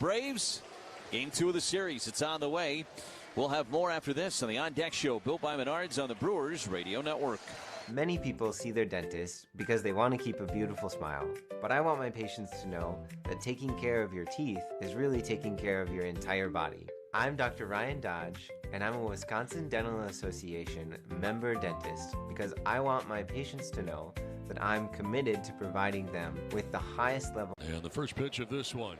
Braves. Game 2 of the series. It's on the way. We'll have more after this on the On Deck Show, built by Menards on the Brewers Radio Network. Many people see their dentist because they want to keep a beautiful smile. But I want my patients to know that taking care of your teeth is really taking care of your entire body. I'm Dr. Ryan Dodge, and I'm a Wisconsin Dental Association member dentist because I want my patients to know that I'm committed to providing them with the highest level. And the first pitch of this one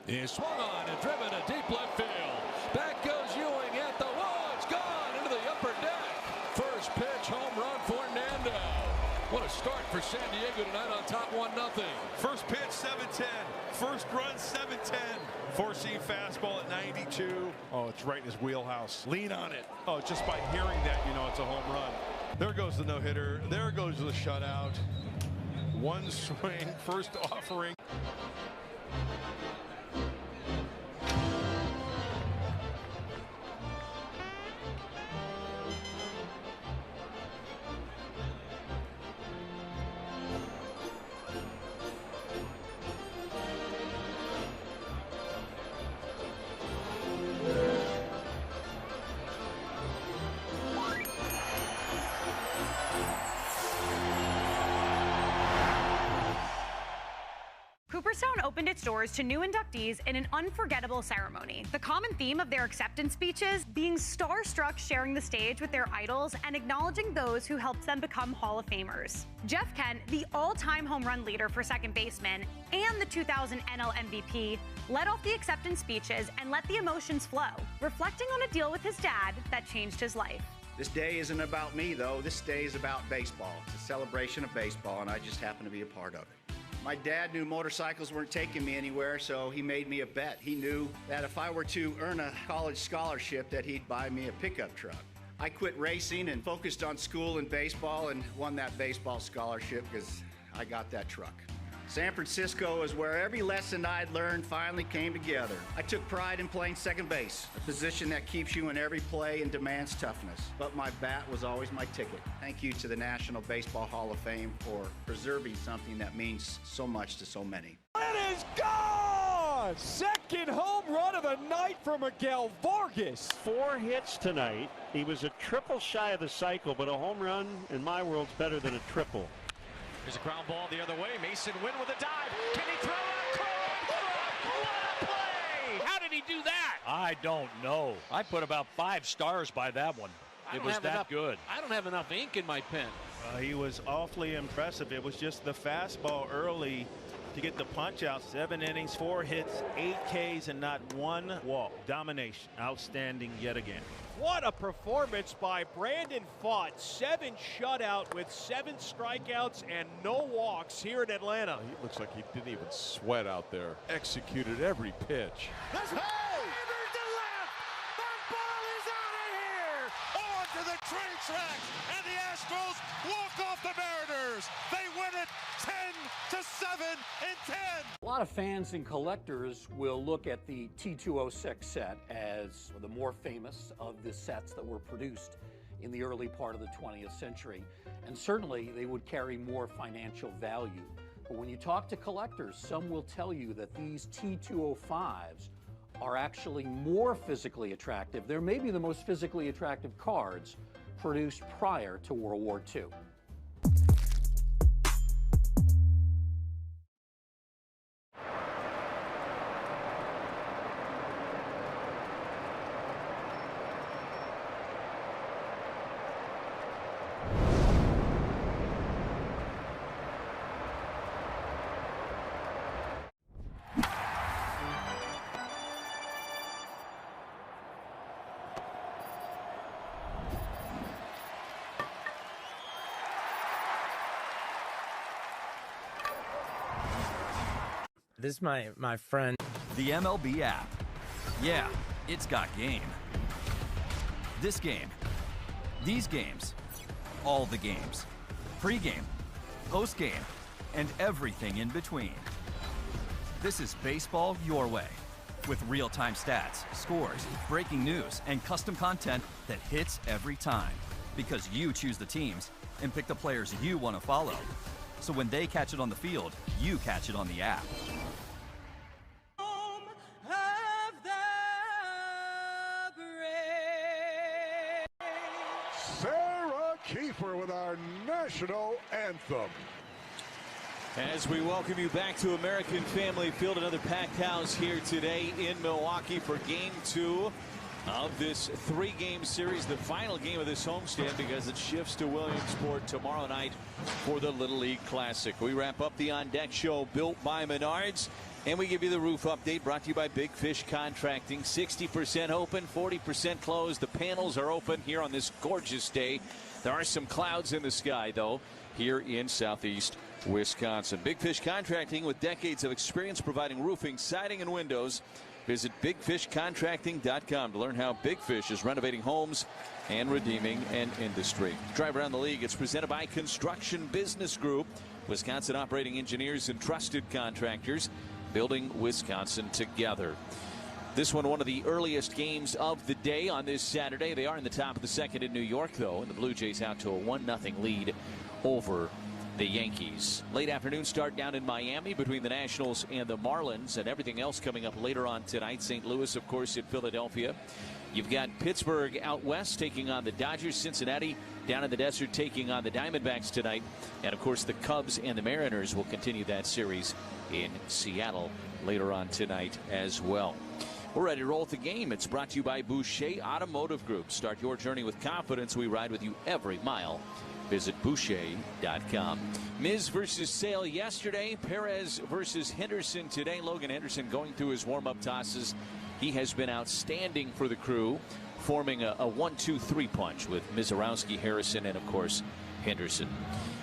is swung on and driven to deep left field. Back goes Ewing at the wall. It's gone into the upper deck. First pitch, home run for Nando. What a start for San Diego tonight on top 1-0. First pitch, 7-10. First run, 7-10. Four-seam fastball at 92. Oh, it's right in his wheelhouse. Lean on it. Oh, just by hearing that, you know it's a home run. There goes the no-hitter. There goes the shutout. One swing, first offering. Cooperstown opened its doors to new inductees in an unforgettable ceremony. The common theme of their acceptance speeches being starstruck sharing the stage with their idols and acknowledging those who helped them become Hall of Famers. Jeff Kent, the all-time home run leader for second baseman and the 2000 NL MVP, led off the acceptance speeches and let the emotions flow, reflecting on a deal with his dad that changed his life. This day isn't about me, though. This day is about baseball. It's a celebration of baseball, and I just happen to be a part of it. My dad knew motorcycles weren't taking me anywhere, so he made me a bet. He knew that if I were to earn a college scholarship, that he'd buy me a pickup truck. I quit racing and focused on school and baseball and won that baseball scholarship because I got that truck. San Francisco is where every lesson I'd learned finally came together. I took pride in playing second base, a position that keeps you in every play and demands toughness. But my bat was always my ticket. Thank you to the National Baseball Hall of Fame for preserving something that means so much to so many. It is gone! Second home run of the night for Miguel Vargas. 4 hits tonight. He was a triple shy of the cycle, but a home run in my world's better than a triple. There's a ground ball the other way. Mason Wynn with a dive. Can he throw it? What a play! How did he do that? I don't know. I put about 5 stars by that one. It was that good. I don't have enough ink in my pen. He was awfully impressive. It was just the fastball early to get the punch out. 7 innings, 4 hits, 8 Ks, and not 1 walk. Domination. Outstanding yet again. What a performance by Brandon Pfaadt. 7 shutout with 7 strikeouts and no walks here in Atlanta. He looks like he didn't even sweat out there. Executed every pitch. There's to left. The ball is out of here. On to the train tracks, and the Astros walk off the Mariners. They win it 10-7 in 10. A lot of fans and collectors will look at the T206 set as the more famous of the sets that were produced in the early part of the 20th century. And certainly they would carry more financial value. But when you talk to collectors, some will tell you that these T205s are actually more physically attractive. They're maybe the most physically attractive cards produced prior to World War II. This is my friend. The MLB app. Yeah, it's got game. This game. These games. All the games. Pre-game, post-game, and everything in between. This is baseball your way. With real-time stats, scores, breaking news, and custom content that hits every time. Because you choose the teams and pick the players you want to follow. So when they catch it on the field, you catch it on the app. Sarah Kiefer with our national anthem. As we welcome you back to American Family Field, another packed house here today in Milwaukee for Game 2 of this 3-game series, the final game of this homestand, because it shifts to Williamsport tomorrow night for the Little League Classic. We wrap up the On Deck Show built by Menards, and we give you the roof update brought to you by Big Fish Contracting. 60% open, 40% closed. The panels are open here on this gorgeous day. There are some clouds in the sky, though, here in southeast Wisconsin. Big Fish Contracting, with decades of experience providing roofing, siding, and windows. Visit bigfishcontracting.com to learn how Big Fish is renovating homes and redeeming an industry. Drive Around the League. It's presented by Construction Business Group, Wisconsin operating engineers and trusted contractors, building Wisconsin together. This one of the earliest games of the day on this Saturday. They are in the top of the second in New York, though, and the Blue Jays out to a 1-0 lead over the Yankees. Late afternoon start down in Miami between the Nationals and the Marlins, and everything else coming up later on tonight. St. Louis, of course, at Philadelphia. You've got Pittsburgh out west taking on the Dodgers. Cincinnati down in the desert taking on the Diamondbacks tonight. And, of course, the Cubs and the Mariners will continue that series in Seattle later on tonight as well. We're ready to roll with the game. It's brought to you by Boucher Automotive Group. Start your journey with confidence. We ride with you every mile. Visit Boucher.com. Miz versus Sale yesterday. Perez versus Henderson today. Logan Henderson going through his warm-up tosses. He has been outstanding for the crew, forming a 1-2-3 punch with Mizorowski, Harrison, and, of course, Henderson.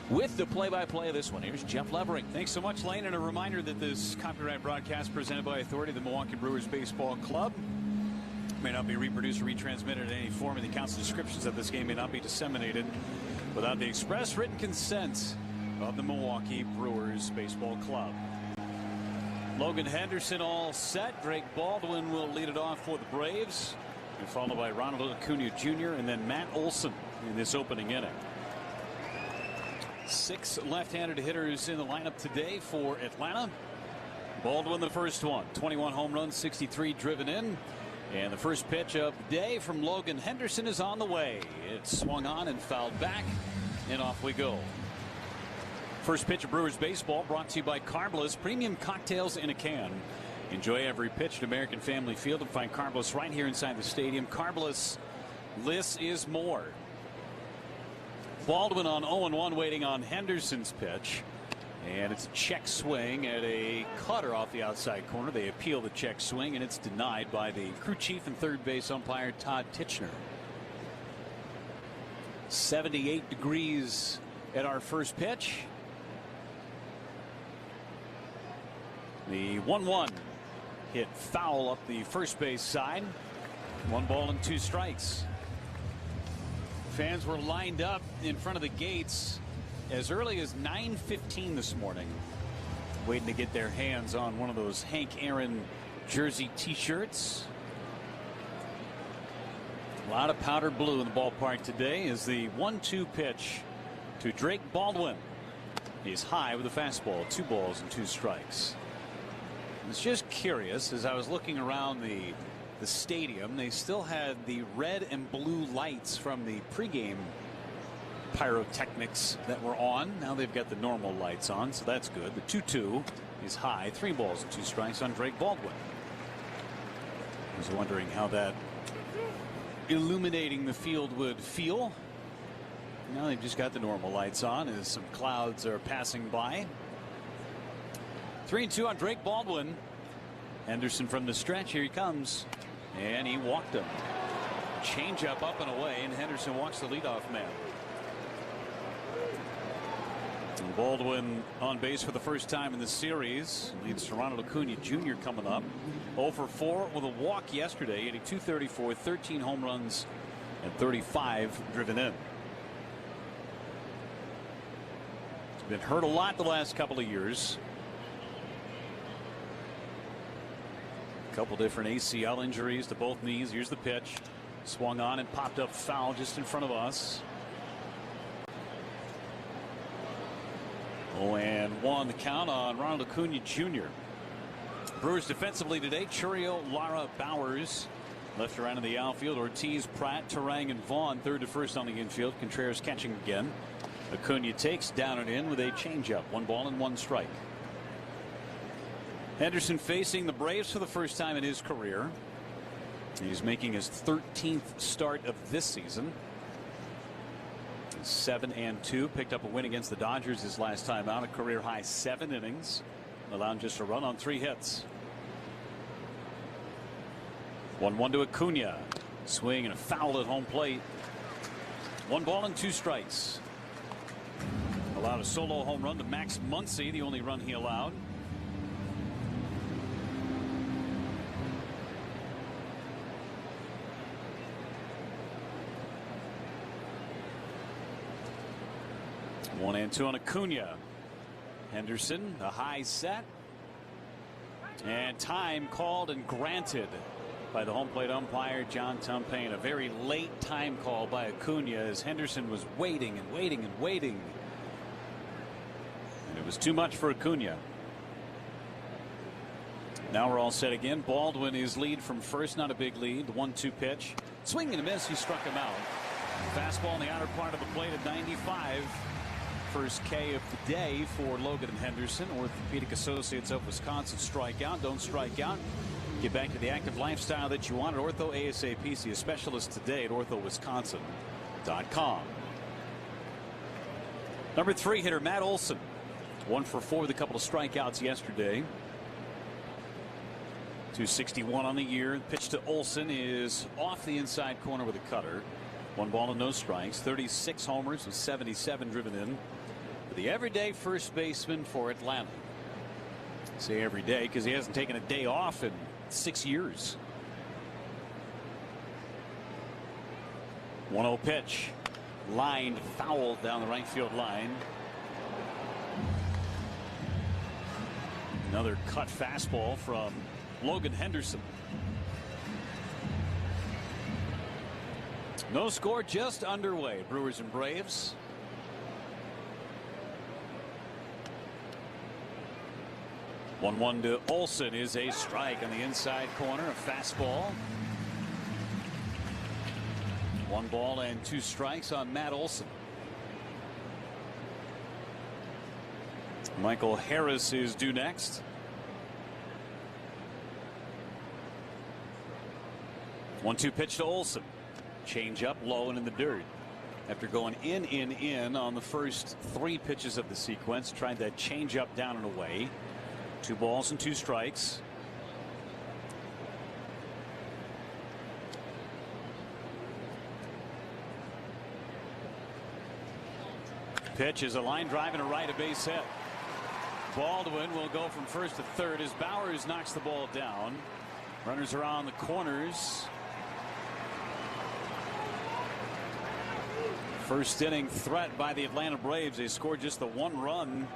With the play-by-play of this one, here's Jeff Levering. Thanks so much, Lane, and a reminder that this copyright broadcast presented by authority of the Milwaukee Brewers Baseball Club may not be reproduced or retransmitted in any form, and the accounts and descriptions of this game may not be disseminated without the express written consent of the Milwaukee Brewers Baseball Club. Logan Henderson all set. Drake Baldwin will lead it off for the Braves, and followed by Ronald Acuna Jr. and then Matt Olson in this opening inning. 6 left-handed hitters in the lineup today for Atlanta. Baldwin the first one. 21 home runs, 63 driven in. And the first pitch of the day from Logan Henderson is on the way. It's swung on and fouled back, and off we go. First pitch of Brewers baseball brought to you by Carbliss, premium cocktails in a can. Enjoy every pitch at American Family Field and find Carbliss right here inside the stadium. Carbliss, less is more. Baldwin on 0-1 waiting on Henderson's pitch. And it's a check swing at a cutter off the outside corner. They appeal the check swing, and it's denied by the crew chief and third base umpire Todd Titchener. 78 degrees at our first pitch. The 1-1 hit foul up the first base side. 1 ball and 2 strikes. Fans were lined up in front of the gates as early as 9:15 this morning, waiting to get their hands on one of those Hank Aaron jersey t-shirts. A lot of powder blue in the ballpark today as the 1-2 pitch to Drake Baldwin is high with a fastball. 2 balls and 2 strikes. It's just curious, as I was looking around the stadium, they still had the red and blue lights from the pregame pyrotechnics that were on. Now they've got the normal lights on, so that's good. The 2-2 is high. 3 balls and 2 strikes on Drake Baldwin. I was wondering how that illuminating the field would feel. Now they've just got the normal lights on as some clouds are passing by. 3-2 on Drake Baldwin. Henderson from the stretch. Here he comes, and he walked him. Changeup up and away, and Henderson walks the leadoff man. And Baldwin on base for the first time in the series. Leads to Ronald Acuna Jr. coming up. 0 for 4 with a walk yesterday. 82, 34, 13 home runs, and 35 driven in. He's been hurt a lot the last couple of years. A couple different ACL injuries to both knees. Here's the pitch. Swung on and popped up foul just in front of us. 0-1 the count on Ronald Acuna Jr. Brewers defensively today. Churio, Lara, Bowers, Left around in the outfield. Ortiz, Pratt, Turang, and Vaughn. Third to first on the infield. Contreras catching again. Acuna takes down and in with a changeup. 1 ball and 1 strike. Henderson facing the Braves for the first time in his career. He's making his 13th start of this season. 7-2. Picked up a win against the Dodgers his last time out. A career high 7 innings. Allowed just a run on 3 hits. 1-1 to Acuna. Swing and a foul at home plate. 1 ball and 2 strikes. Allowed a solo home run to Max Muncy, the only run he allowed. One and 2 on Acuna. Henderson, a high set. And time called and granted by the home plate umpire, John Tumpane. A very late time call by Acuna as Henderson was waiting and waiting and waiting. And it was too much for Acuna. Now we're all set again. Baldwin is lead from first, not a big lead. The 1-2 pitch. Swing and a miss. He struck him out. Fastball in the outer part of the plate at 95. First K of the day for Logan and Henderson. Orthopedic Associates of Wisconsin. Strike out. Don't strike out. Get back to the active lifestyle that you want at Ortho ASAP. See a specialist today at orthowisconsin.com. Number 3 hitter Matt Olson. 1 for 4 with a couple of strikeouts yesterday. 261 on the year. Pitch to Olson is off the inside corner with a cutter. 1 ball and no strikes. 36 homers with 77 driven in. The everyday first baseman for Atlanta. I say every day because he hasn't taken a day off in 6 years. 1-0 pitch. Lined foul down the right field line. Another cut fastball from Logan Henderson. No score, just underway. Brewers and Braves. 1-1 to Olson is a strike on the inside corner. A fastball. 1 ball and 2 strikes on Matt Olson. Michael Harris is due next. 1-2 pitch to Olson. Change up low and in the dirt. After going in on the first 3 pitches of the sequence, tried that change up down and away. 2 balls and 2 strikes. Pitch is a line drive and a right, a base hit. Baldwin will go from first to third as Bowers knocks the ball down. Runners are on the corners. First inning threat by the Atlanta Braves. They scored just the 1 run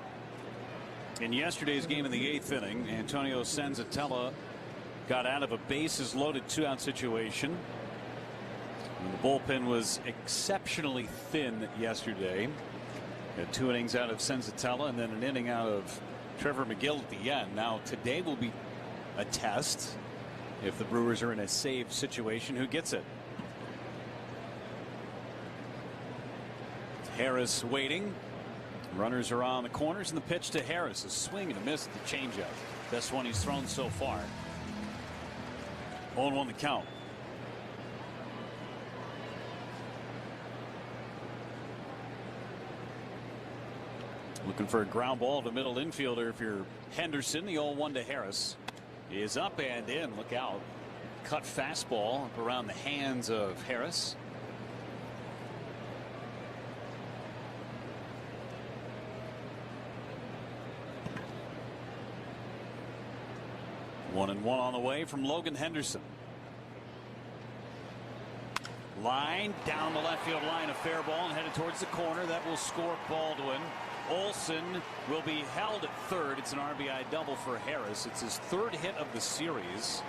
in yesterday's game in the 8th inning. Antonio Senzatella got out of a bases loaded 2-out situation. And the bullpen was exceptionally thin yesterday. Got 2 innings out of Senzatella and then an inning out of Trevor McGill at the end. Now today will be a test. If the Brewers are in a save situation, who gets it? Harris waiting. Runners are on the corners, and the pitch to Harris. A swing and a miss at the changeup. Best one he's thrown so far. 0-1 the count. Looking for a ground ball to middle infielder if you're Henderson. The 0-1 to Harris is up and in. Look out. Cut fastball up around the hands of Harris. One and one on the way from Logan Henderson. Line down the left field line, a fair ball and headed towards the corner. That will score Baldwin. Olson will be held at third. It's an RBI double for Harris. It's his 3rd hit of the series.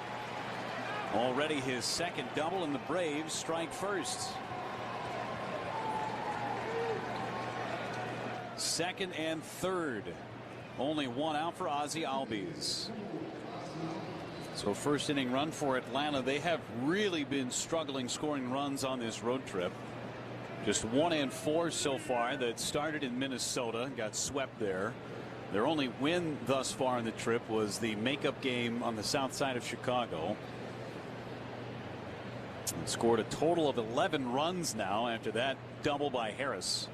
Already his 2nd double, and the Braves strike first. 2nd and 3rd. Only 1 out for Ozzie Albies. So first inning run for Atlanta. They have really been struggling scoring runs on this road trip. Just 1-4 so far. That started in Minnesota, got swept there. Their only win thus far on the trip was the makeup game on the south side of Chicago. And scored a total of 11 runs now after that double by Harris.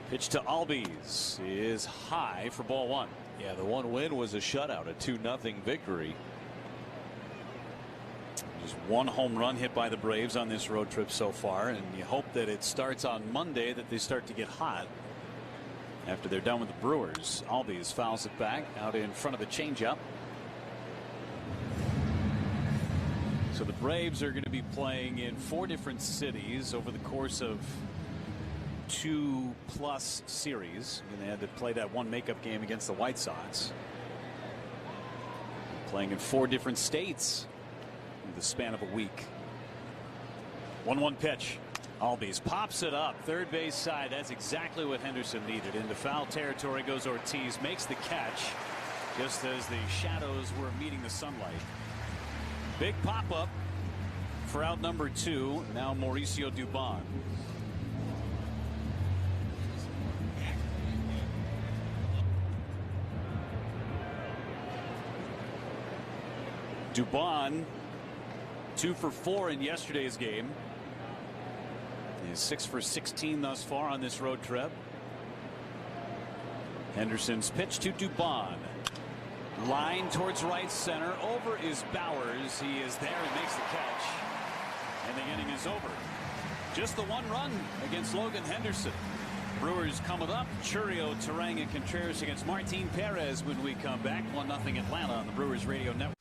Pitch to Albies is high for ball one. Yeah, the one win was a shutout, a 2-0 victory. Just one home run hit by the Braves on this road trip so far, and you hope that it starts on Monday, that they start to get hot after they're done with the Brewers. Albies fouls it back out in front of a changeup. So the Braves are going to be playing in 4 different cities over the course of 2+ series, and they had to play that one makeup game against the White Sox. Playing in 4 different states in the span of a week. 1-1 pitch. Albies pops it up third base side. That's exactly what Henderson needed. Into foul territory goes Ortiz, makes the catch just as the shadows were meeting the sunlight. Big pop up for out number 2. Now Mauricio Dubon. Dubon 2 for 4 in yesterday's game. He's 6 for 16 thus far on this road trip. Henderson's pitch to Dubon. Line towards right center. Over is Bowers. He is there and makes the catch. And the inning is over. Just the 1 run against Logan Henderson. Brewers coming up. Churio, Turang, and Contreras against Martin Perez when we come back. 1-0 Atlanta on the Brewers Radio Network.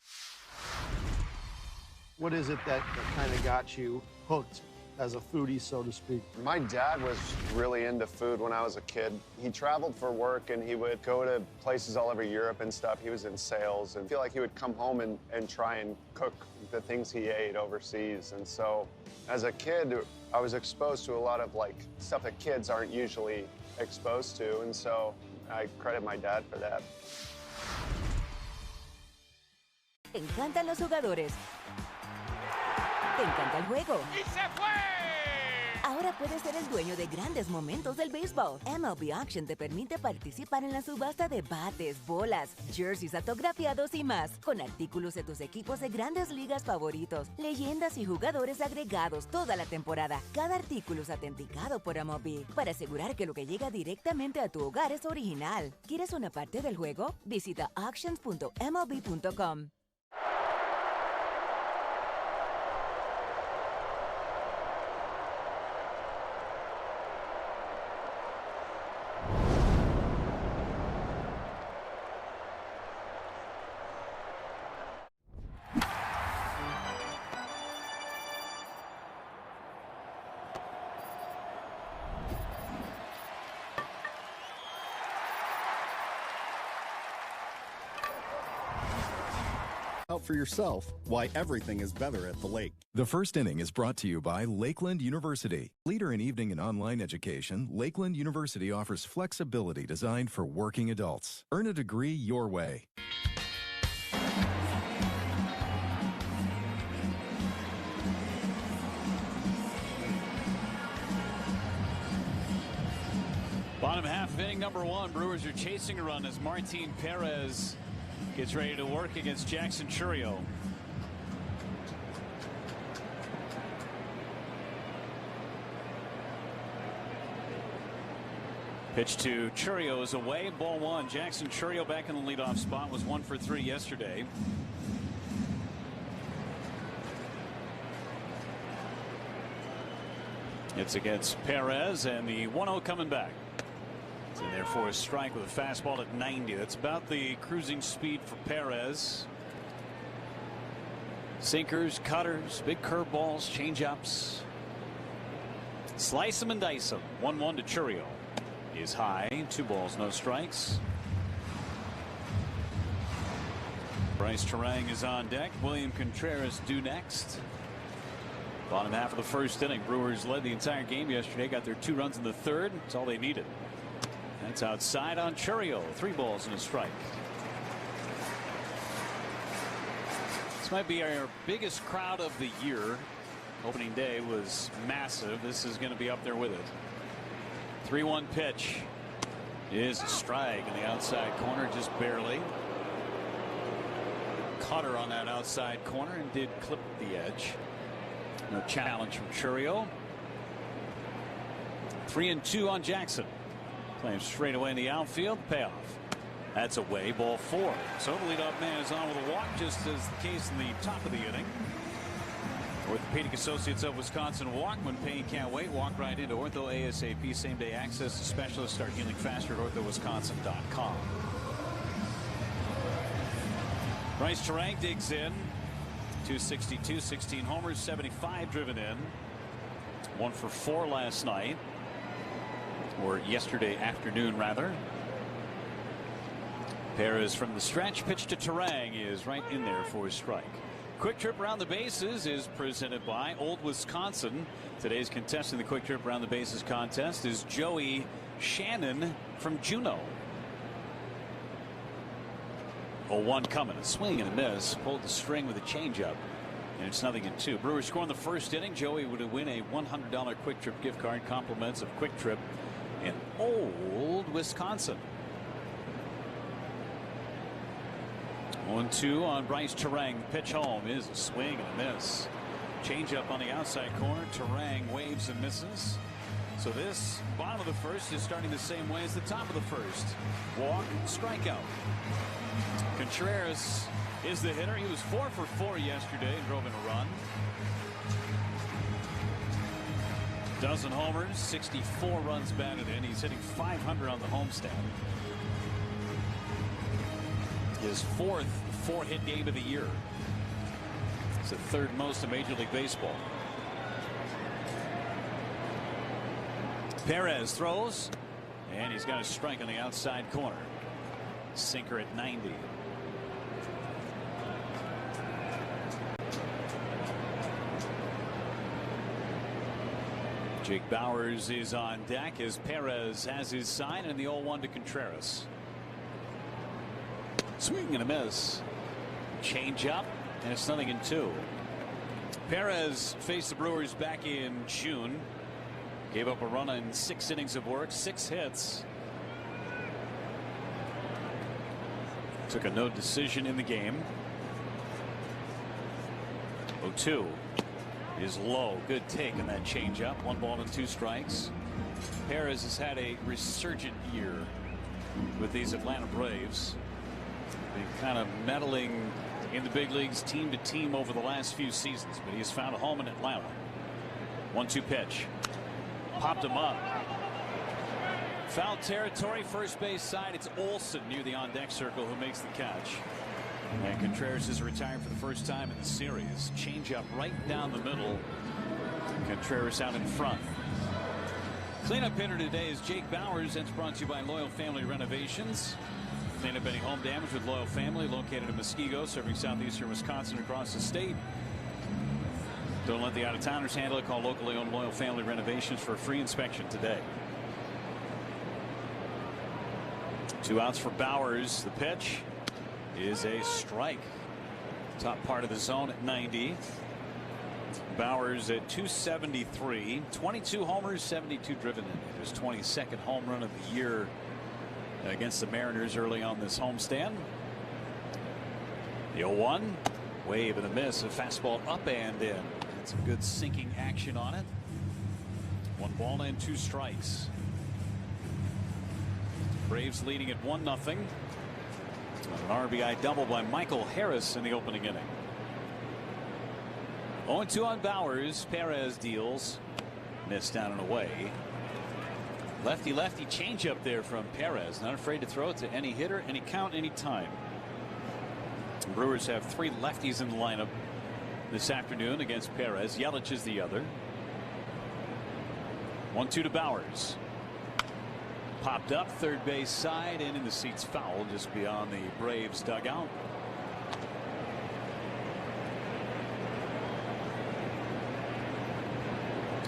What is it that kind of got you hooked as a foodie, so to speak? My dad was really into food when I was a kid. He traveled for work and he would go to places all over Europe and stuff. He was in sales, and I feel like he would come home and try and cook the things he ate overseas. And so as a kid, I was exposed to a lot of like stuff that kids aren't usually exposed to. And so I credit my dad for that. Te encantan los jugadores. Te encanta el juego. ¡Y se fue! Ahora puedes ser el dueño de grandes momentos del béisbol. MLB Auction te permite participar en la subasta de bates, bolas, jerseys autografiados y más, con artículos de tus equipos de grandes ligas favoritos, leyendas y jugadores agregados toda la temporada. Cada artículo es autenticado por MLB para asegurar que lo que llega directamente a tu hogar es original. ¿Quieres una parte del juego? Visita auctions.mlb.com. Out for yourself why everything is better at the lake. The first inning is brought to you by Lakeland University. Leader in evening and online education, Lakeland University offers flexibility designed for working adults. Earn a degree your way. Bottom half of inning number 1. Brewers are chasing a run as Martin Perez gets ready to work against Jackson Churio. Pitch to Churio is away. Ball 1. Jackson Churio back in the leadoff spot. Was 1 for 3 yesterday. It's against Perez, and the 1-0 coming back. It's in there for a strike with a fastball at 90. That's about the cruising speed for Perez. Sinkers, cutters, big curveballs, changeups. Slice them and dice them. 1-1 to Churio. Is high. 2 balls, no strikes. Bryce Turang is on deck. William Contreras due next. Bottom half of the first inning. Brewers led the entire game yesterday. Got their 2 runs in the 3rd. That's all they needed. That's outside on Churio. 3 balls and a strike. This might be our biggest crowd of the year. Opening day was massive. This is going to be up there with it. 3-1 pitch is a strike in the outside corner, just barely. Cutter on that outside corner and did clip the edge. No challenge from Churio. 3-2 on Jackson. Playing straight away in the outfield. Payoff. That's away. Ball 4. So the leadoff man is on with a walk, just as the case in the top of the inning. Orthopedic Associates of Wisconsin walk. When pain can't wait, walk right into Ortho ASAP. Same day access to specialists. Start healing faster at orthowisconsin.com. Bryce Terang digs in. 262, 16 homers, 75 driven in. 1 for 4 last night. Or yesterday afternoon, rather. Perez from the stretch. Pitch to Terang is right in there for a strike. Quick Trip Around the Bases is presented by Old Wisconsin. Today's contestant in the Quick Trip Around the Bases contest is Joey Shannon from Juneau. 0-1 coming. A swing and a miss. Pulled the string with a changeup. And it's 0-2. Brewers score in the first inning. Joey would win a $100 Quick Trip gift card. Compliments of Quick Trip in Old Wisconsin. 1-2 on Bryce Terang. Pitch home is a swing and a miss. Changeup on the outside corner. Terang waves and misses. So this bottom of the first is starting the same way as the top of the first. Walk, strikeout. Contreras is the hitter. He was 4 for 4 yesterday and drove in a run. Dozen homers, 64 runs batted in. He's hitting .500 on the homestand. His 4th 4-hit game of the year. It's the 3rd most in Major League Baseball. Perez throws, and he's got a strike on the outside corner. Sinker at 90. Jake Bauers is on deck as Perez has his sign, and the 0-1 to Contreras. Swing and a miss. Change up, and it's 0-2. Perez faced the Brewers back in June. Gave up a run in 6 innings of work, 6 hits. Took a no decision in the game. 0-2 is low. Good take on that changeup. 1 ball and 2 strikes. Perez has had a resurgent year with these Atlanta Braves. Been kind of meddling in the big leagues team to team over the last few seasons, but he has found a home in Atlanta. 1-2 pitch. Popped him up. Foul territory, first base side. It's Olsen near the on-deck circle who makes the catch. And Contreras is retired for the first time in the series. Changeup right down the middle. Contreras out in front. Cleanup hitter today is Jake Bauers. That's brought to you by Loyal Family Renovations. Clean up any home damage with Loyal Family, located in Muskego, serving southeastern Wisconsin across the state. Don't let the out-of-towners handle it. Call locally owned Loyal Family Renovations for a free inspection today. 2 outs for Bauers. The pitch is a strike. Top part of the zone at 90. Bauers at 273. 22 homers, 72 driven in. His 22nd home run of the year against the Mariners early on this homestand. The 0-1. Wave and a miss. A fastball up and in. And some good sinking action on it. 1 ball and 2 strikes. Braves leading at 1-0. An RBI double by Michael Harris in the opening inning. 0-2 on Bauers. Perez deals. Missed down and away. Lefty changeup there from Perez. Not afraid to throw it to any hitter, any count, any time. The Brewers have 3 lefties in the lineup this afternoon against Perez. Yelich is the other. 1-2 to Bauers. Popped up third base side and in the seats foul just beyond the Braves dugout.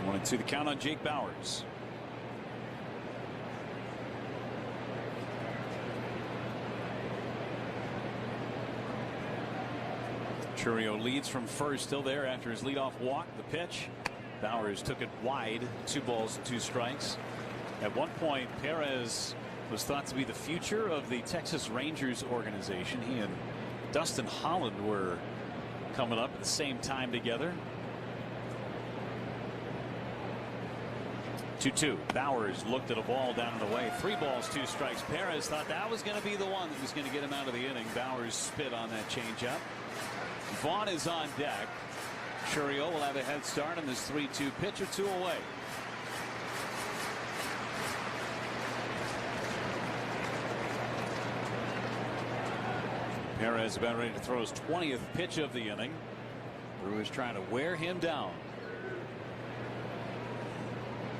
One and 2 the count on Jake Bauers. Chourio leads from first, still there after his leadoff walk. The pitch. Bowers took it wide. 2 balls, 2 strikes. At one point, Perez was thought to be the future of the Texas Rangers organization. He and Dustin Holland were coming up at the same time together. 2-2. Bowers looked at a ball down and away. 3 balls, 2 strikes. Perez thought that was going to be the one that was going to get him out of the inning. Bowers spit on that changeup. Vaughn is on deck. Chourio will have a head start on this 3-2 pitch, or 2 away. Perez about ready to throw his 20th pitch of the inning. Brewers trying to wear him down.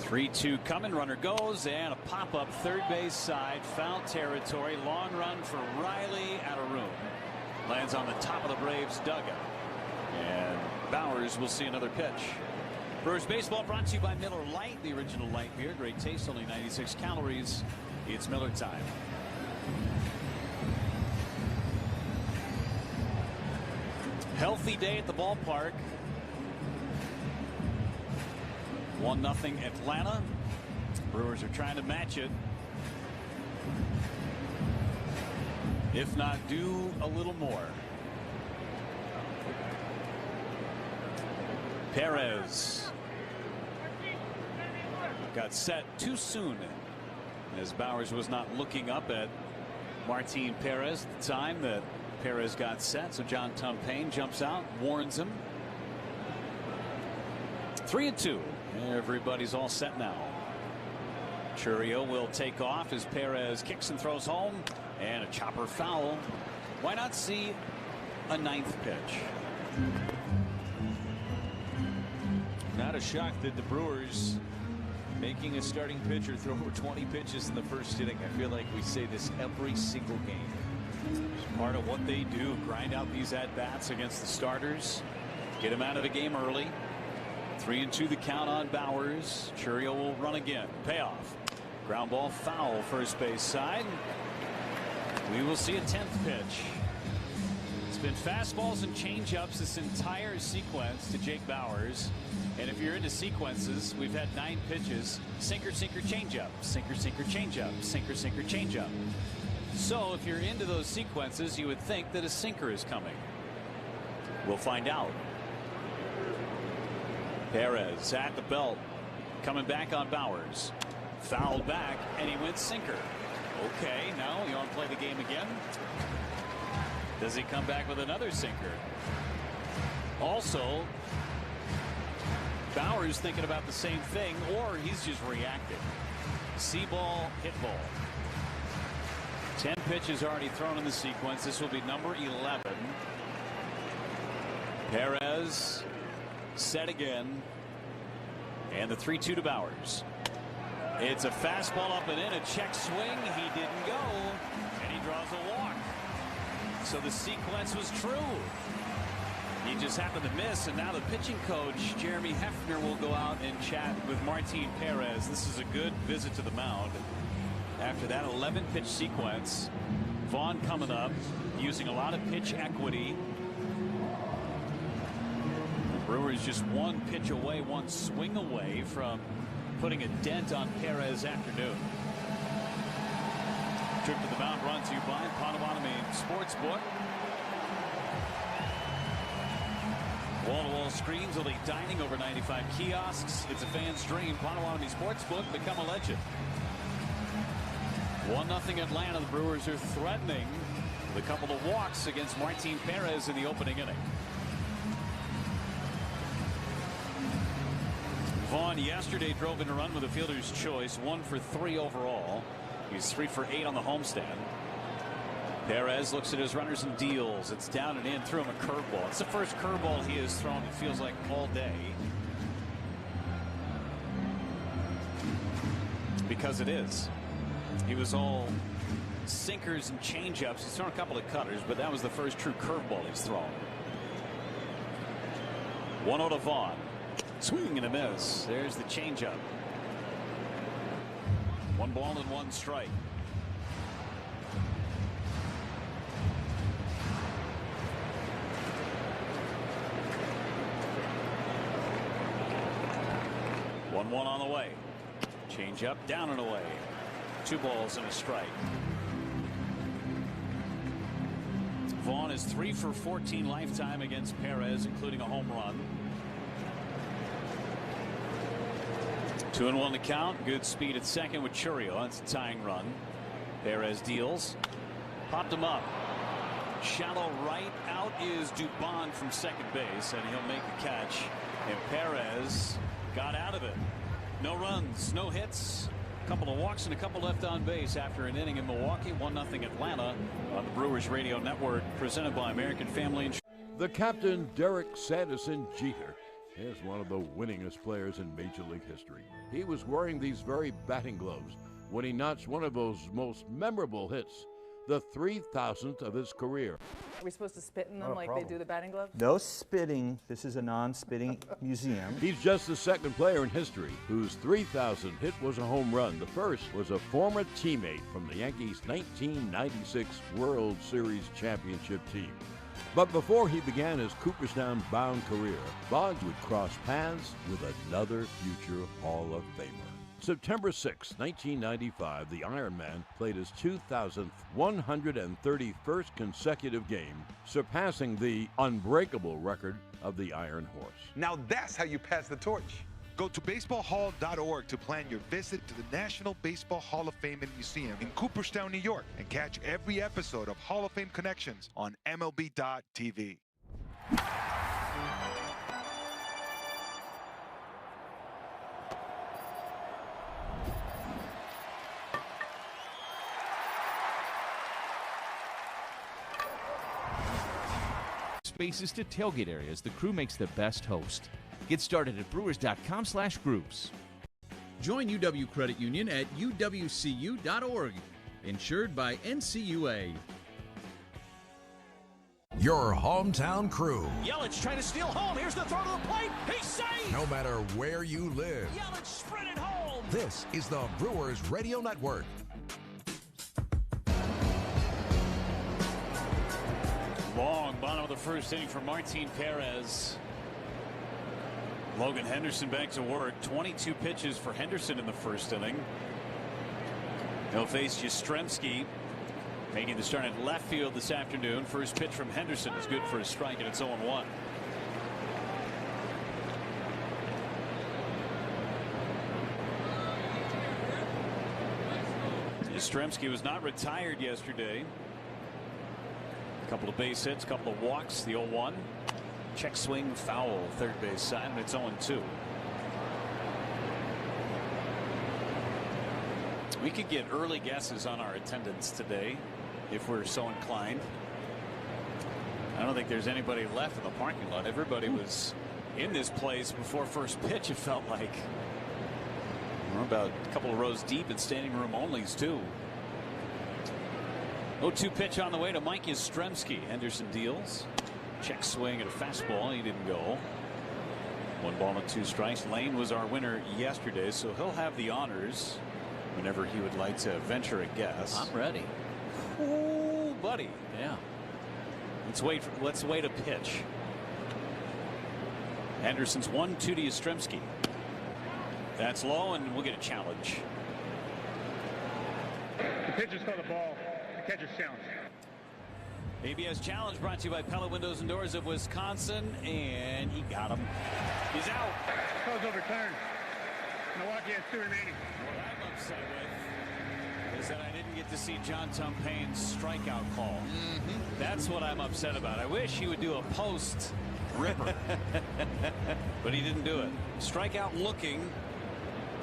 3-2 coming. Runner goes, and a pop-up third base side. Foul territory. Long run for Riley out of room. Lands on the top of the Braves dugout. And Bowers will see another pitch. Brewers baseball brought to you by Miller Lite, the original light beer. Great taste, only 96 calories. It's Miller time. Healthy day at the ballpark. 1-0 Atlanta. Brewers are trying to match it. If not, do a little more. Perez got set too soon as Bowers was not looking up at Martin Perez at the time that Perez got set. So John Tumpane jumps out, warns him. 3-2. Everybody's all set now. Chourio will take off as Perez kicks and throws home, and a chopper foul. Why not see a 9th pitch? Not a shock that the Brewers making a starting pitcher throw over 20 pitches in the first inning. I feel like we say this every single game. It's part of what they do, grind out these at-bats against the starters, get them out of the game early. 3-2 the count on Bowers. Chourio will run again. Payoff. Ground ball foul, first base side. We will see a 10th pitch. It's been fastballs and changeups this entire sequence to Jake Bowers. And if you're into sequences, we've had 9 pitches. Sinker, sinker, changeup. Sinker, sinker, changeup. Sinker, sinker, changeup. So if you're into those sequences, you would think that a sinker is coming. We'll find out. Perez at the belt, coming back on Bowers. Fouled back, and he went sinker. Okay, now you want to play the game again? Does he come back with another sinker? Also, Bowers thinking about the same thing, or he's just reacting. See ball, hit ball. 10 pitches already thrown in the sequence. This will be number 11. Perez set again, and the 3-2 to Bowers. It's a fastball up and in, a check swing. He didn't go, and he draws a walk. So the sequence was true. He just happened to miss, and now the pitching coach, Jeremy Hefner, will go out and chat with Martin Perez. This is a good visit to the mound. After that 11-pitch sequence, Vaughn coming up, using a lot of pitch equity. Brewers just 1 pitch away, 1 swing away from putting a dent on Perez afternoon. Trip to the mound brought to you by Potawatomi Sportsbook. Wall-to-wall screens, elite dining, over 95 kiosks. It's a fan's dream. Potawatomi Sportsbook, become a legend. 1-0 Atlanta. The Brewers are threatening with a couple of walks against Martin Perez in the opening inning. Vaughn yesterday drove in a run with a fielder's choice, 1 for 3 overall. He's 3 for 8 on the homestand. Perez looks at his runners and deals. It's down and in, threw him a curveball. It's the first curveball he has thrown, it feels like, all day. Because it is. He was all sinkers and changeups. He's thrown a couple of cutters, but that was the first true curveball he's thrown. 1-0 to Vaughn. Swing and a miss. There's the changeup. 1 ball and 1 strike. 1-1 on the way. Change up, down and away. 2 balls and a strike. Vaughn is 3 for 14 lifetime against Perez, including a home run. 2-1 to count. Good speed at second with Churio. That's a tying run. Perez deals. Popped him up. Shallow right. Out is Dubon from second base, and he'll make the catch. And Perez got out of it. No runs, no hits. A couple of walks and a couple left on base after an inning in Milwaukee. 1-0 Atlanta on the Brewers Radio Network, presented by American Family Insurance. The captain, Derek Sanderson Jeter, is one of the winningest players in Major League history. He was wearing these very batting gloves when he notched one of those most memorable hits, the 3,000th of his career. Are we supposed to spit in them like they do the batting gloves? No spitting. This is a non-spitting museum. He's just the second player in history whose 3,000th hit was a home run. The first was a former teammate from the Yankees' 1996 World Series championship team. But before he began his Cooperstown-bound career, Boggs would cross paths with another future Hall of Famer. September 6, 1995, the Iron Man played his 2,131st consecutive game, surpassing the unbreakable record of the Iron Horse. Now that's how you pass the torch. Go to baseballhall.org to plan your visit to the National Baseball Hall of Fame and Museum in Cooperstown, New York, and catch every episode of Hall of Fame Connections on MLB.tv. Spaces to tailgate areas, the crew makes the best host. Get started at brewers.com/groups. Join UW Credit Union at uwcu.org. Insured by NCUA. Your hometown crew. Yelich trying to steal home. Here's the throw to the plate. He's safe. No matter where you live. Yelich sprinted home. This is the Brewers Radio Network. Long bottom of the first inning for Martin Perez. Logan Henderson back to work. 22 pitches for Henderson in the first inning. He'll face Yastrzemski, making the start at left field this afternoon. First pitch from Henderson is good for a strike, and it's 0-1. Yastrzemski was not retired yesterday. A couple of base hits, a couple of walks. The 0-1. Check swing, foul, third base side, and it's 0-2. We could get early guesses on our attendance today if we're so inclined. I don't think there's anybody left in the parking lot. Everybody was in this place before first pitch, it felt like. We're about a couple of rows deep in standing room onlys, too. 0-2 pitch on the way to Mike Yastrzemski. Henderson deals. Check swing at a fastball. He didn't go. 1 ball and 2 strikes. Lane was our winner yesterday, so he'll have the honors whenever he would like to venture a guess. I'm ready. Ooh, buddy. Yeah. Let's wait a pitch. Henderson's 1-2 to Yastrzemski. That's low, and we'll get a challenge. The pitcher's for the ball. The catcher's challenge. ABS Challenge brought to you by Pella Windows and Doors of Wisconsin, and he got him. He's out. Close overturned. Milwaukee has 2 remaining. What I'm upset with is that I didn't get to see John Tumpain's strikeout call. That's what I'm upset about. I wish he would do a post ripper, but he didn't do it. Strikeout looking.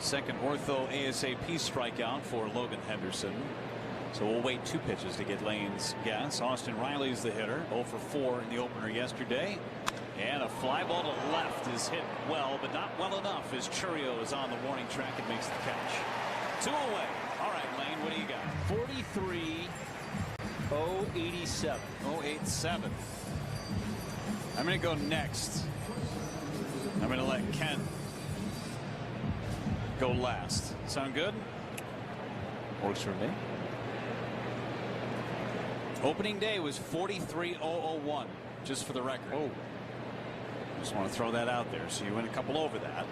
Second ortho ASAP strikeout for Logan Henderson. So we'll wait 2 pitches to get Lane's guess. Austin Riley's the hitter, 0 for 4 in the opener yesterday. And a fly ball to left is hit well, but not well enough as Churio is on the warning track and makes the catch. 2 away. All right, Lane, what do you got? 43-087. 087. I'm going to go next. I'm going to let Ken go last. Sound good? Works for me. Opening day was 43-001, just for the record. Oh. Just want to throw that out there, so you went a couple over that.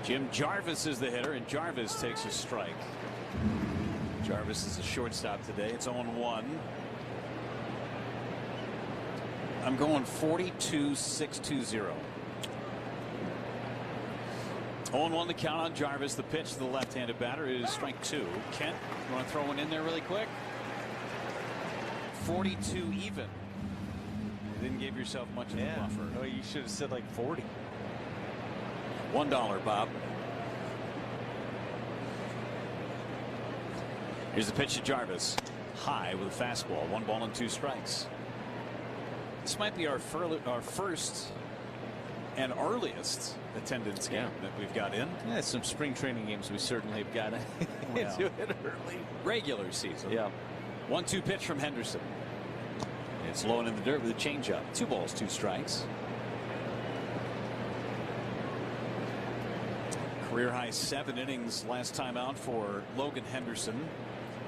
Jim Jarvis is the hitter, and Jarvis takes a strike. Jarvis is a shortstop today. It's 0-1. I'm going 42-620. 0-1 the count on Jarvis. The pitch to the left-handed batter is strike 2. Kent, you want to throw one in there really quick? 42 even. You didn't give yourself much of a buffer. No, you should have said like 40. $1, Bob. Here's the pitch to Jarvis. High with a fastball. 1 ball and 2 strikes. This might be our first and earliest attendance game that we've got in. Yeah, some spring training games we certainly have got into it early. Regular season. Yeah. 1-2 pitch from Henderson. It's low and in the dirt with a changeup. 2 balls, 2 strikes. Career high 7 innings last time out for Logan Henderson.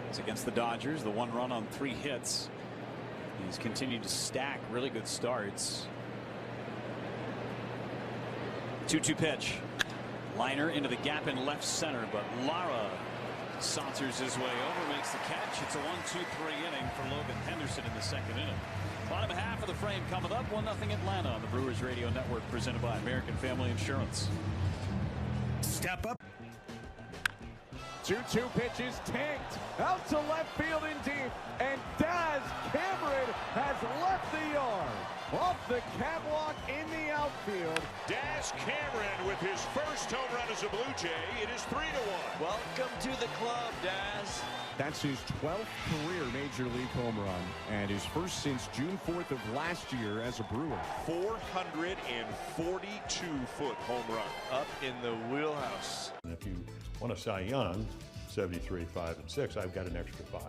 It's against the Dodgers. The 1 run on 3 hits. He's continued to stack really good starts. 2-2 pitch. Liner into the gap in left center, but Lara saunters his way over, makes the catch. It's a 1-2-3 inning for Logan Henderson in the second inning. Bottom half of the frame coming up. 1-0 Atlanta on the Brewers Radio Network, presented by American Family Insurance. Step up. 2-2 pitches tanked out to left field and deep, and Daz Cameron has left the yard. Off the catwalk in the outfield. Daz Cameron with his first home run as a Blue Jay. It is 3-1. Welcome to the club, Daz. That's his 12th career Major League home run, and his first since June 4th of last year as a Brewer. 442-foot home run. Up in the wheelhouse. And if you want a Cy Young, 73, 5, and 6, I've got an extra 5.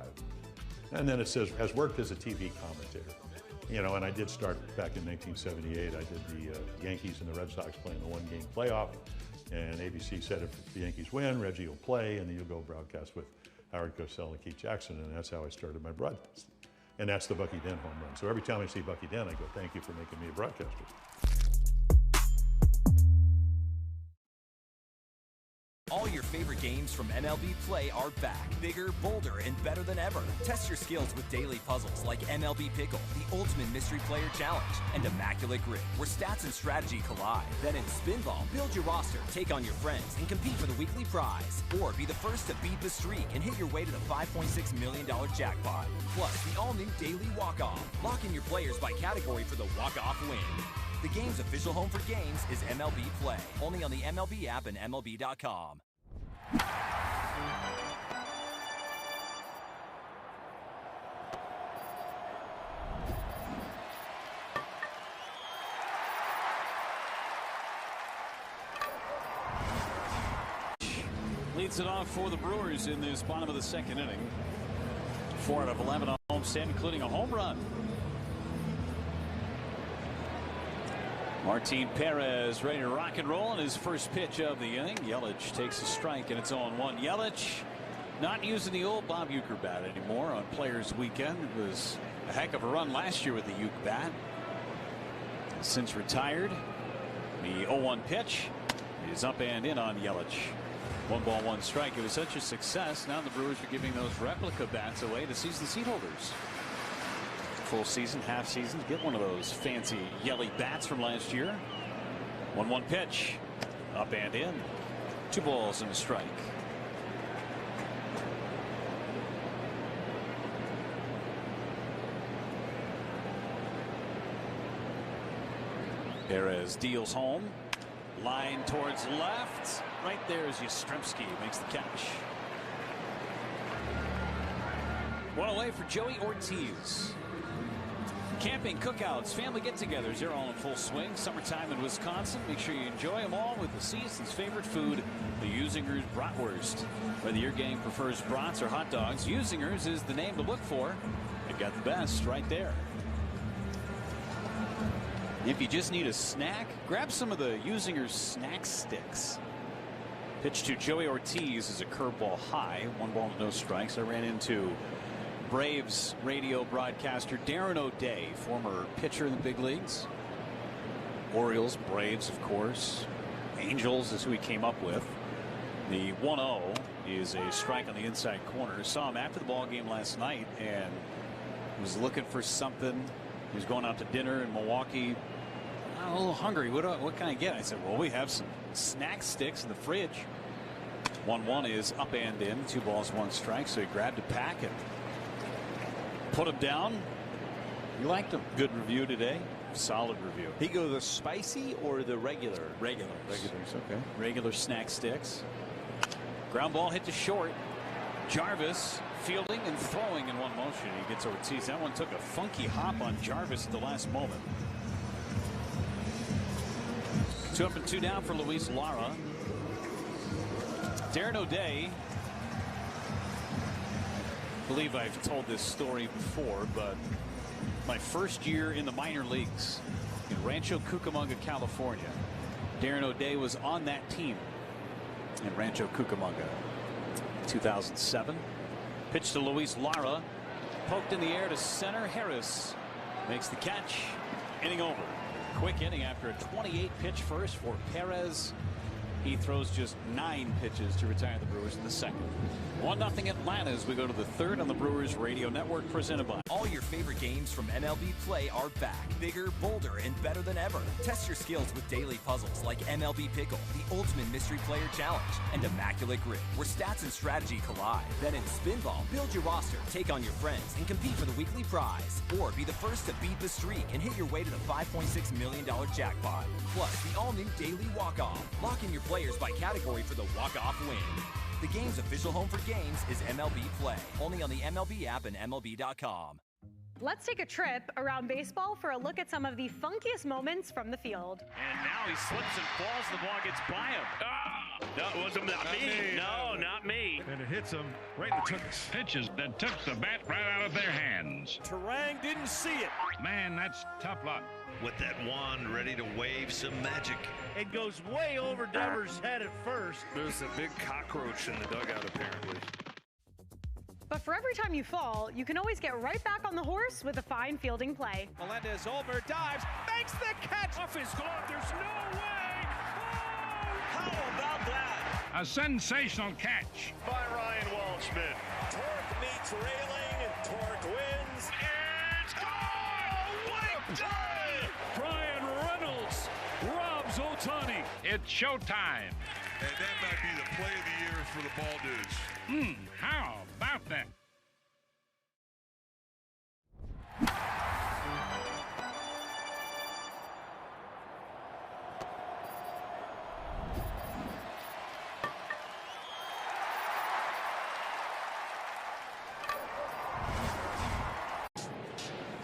And then it says, has worked as a TV commentator. You know, and I did start back in 1978. I did the Yankees and the Red Sox playing the 1-game playoff. And ABC said if the Yankees win, Reggie will play, and then you'll go broadcast with Howard Cosell and Keith Jackson. And that's how I started my broadcast. And that's the Bucky Dent home run. So every time I see Bucky Dent, I go, thank you for making me a broadcaster. All your favorite games from MLB Play are back, bigger, bolder, and better than ever. Test your skills with daily puzzles like MLB Pickle, the Ultimate Mystery Player Challenge, and Immaculate Grip, where stats and strategy collide. Then in Spinball, build your roster, take on your friends, and compete for the weekly prize. Or be the first to beat the streak and hit your way to the $5.6 million jackpot. Plus, the all-new Daily Walk-Off. Lock in your players by category for the walk-off win. The game's official home for games is MLB Play. Only on the MLB app and MLB.com. Leads it off for the Brewers in this bottom of the second inning. 4 out of 11 on homestand, including a home run. Martin Perez ready to rock and roll on his first pitch of the inning. Yelich takes a strike, and it's 0-1. Yelich not using the old Bob Uecker bat anymore on Players Weekend. It was a heck of a run last year with the Uecker bat. Since retired, the 0-1 pitch is up and in on Yelich. 1 ball, 1 strike. It was such a success. Now the Brewers are giving those replica bats away to season seat holders. Full season, half season, get one of those fancy yelly bats from last year. 1-1 pitch, up and in. 2 balls and a strike. Perez deals home. Line towards left. Right there is Yastrzemski, makes the catch. 1 away for Joey Ortiz. Camping, cookouts, family get-togethers, they're all in full swing. Summertime in Wisconsin. Make sure you enjoy them all with the season's favorite food, the Usinger's Bratwurst. Whether your gang prefers brats or hot dogs, Usinger's is the name to look for. They've got the best right there. If you just need a snack, grab some of the Usinger's snack sticks. Pitch to Joey Ortiz is a curveball high. 1 ball, no strikes. I ran into Braves radio broadcaster Darren O'Day, former pitcher in the big leagues. Orioles, Braves, of course. Angels is who he came up with. The 1-0 is a strike on the inside corner. Saw him after the ball game last night and was looking for something. He was going out to dinner in Milwaukee. I'm a little hungry. What can I get? I said, well, we have some snack sticks in the fridge. 1-1 is up and in. 2 balls, 1 strike. So he grabbed a pack and put him down. You liked him. Good review today. Solid review. He go the spicy or the regular? Regulars. Regulars, okay. Regular snack sticks. Ground ball hit to short. Jarvis fielding and throwing in one motion. He gets Ortiz. That one took a funky hop on Jarvis at the last moment. 2 up and 2 down for Luis Lara. Darren O'Day. I believe I've told this story before, but my first year in the minor leagues in Rancho Cucamonga, California, Darren O'Day was on that team in Rancho Cucamonga. 2007. Pitch to Luis Lara. Poked in the air to center. Harris makes the catch. Inning over. Quick inning after a 28 pitch first for Perez. He throws just 9 pitches to retire the Brewers in the second. 1-0 Atlanta as we go to the third on the Brewers Radio Network, presented by. All your favorite games from MLB Play are back. Bigger, bolder, and better than ever. Test your skills with daily puzzles like MLB Pickle, the Ultimate Mystery Player Challenge, and Immaculate Grid, where stats and strategy collide. Then in Spinball, build your roster, take on your friends, and compete for the weekly prize. Or be the first to beat the streak and hit your way to the $5.6 million jackpot. Plus, the all-new Daily Walk-Off. Lock in your players by category for the walk-off win. The game's official home for games is MLB Play, only on the MLB app and MLB.com. Let's take a trip around baseball for a look at some of the funkiest moments from the field. And now he slips and falls. The ball gets by him. That wasn't not me. No, not me. And it hits him right in the pitches that took the bat right out of their hands. Terang didn't see it. Man, that's tough luck. With that wand ready to wave some magic. It goes way over Devers' head at first. There's a big cockroach in the dugout, apparently. But for every time you fall, you can always get right back on the horse with a fine fielding play. Melendez over, dives, makes the catch. Off his glove, there's no way. Oh, how about that? A sensational catch. By Ryan Waldschmidt. Torque meets railing, and Torque wins. It's gone! What a Brian Reynolds robs Ohtani. It's showtime. And that might be the play of the year for the Ball Dudes. How about that?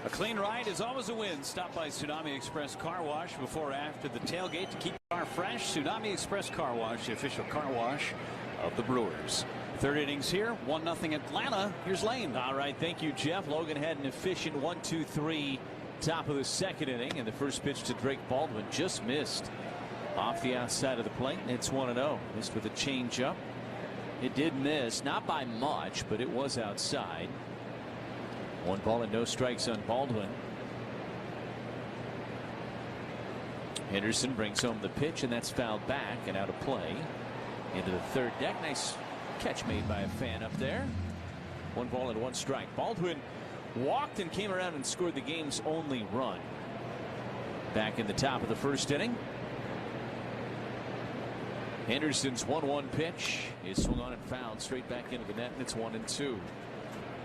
A clean ride is always a win. Stop by Tsunami Express Car Wash before or after the tailgate to keep your car fresh. Tsunami Express Car Wash, the official car wash of the Brewers. Third innings here, 1-0 Atlanta. Here's Lane. All right, thank you, Jeff. Logan had an efficient 1-2-3 top of the second inning, and the first pitch to Drake Baldwin just missed off the outside of the plate, and it's 1-0. Missed with a changeup. It did miss, not by much, but it was outside. 1 ball and no strikes on Baldwin. Henderson brings home the pitch, and that's fouled back and out of play. Into the third deck. Nice catch made by a fan up there. 1 ball and 1 strike. Baldwin walked and came around and scored the game's only run. Back in the top of the first inning. Henderson's 1-1 pitch is swung on and fouled straight back into the net, and it's 1-2.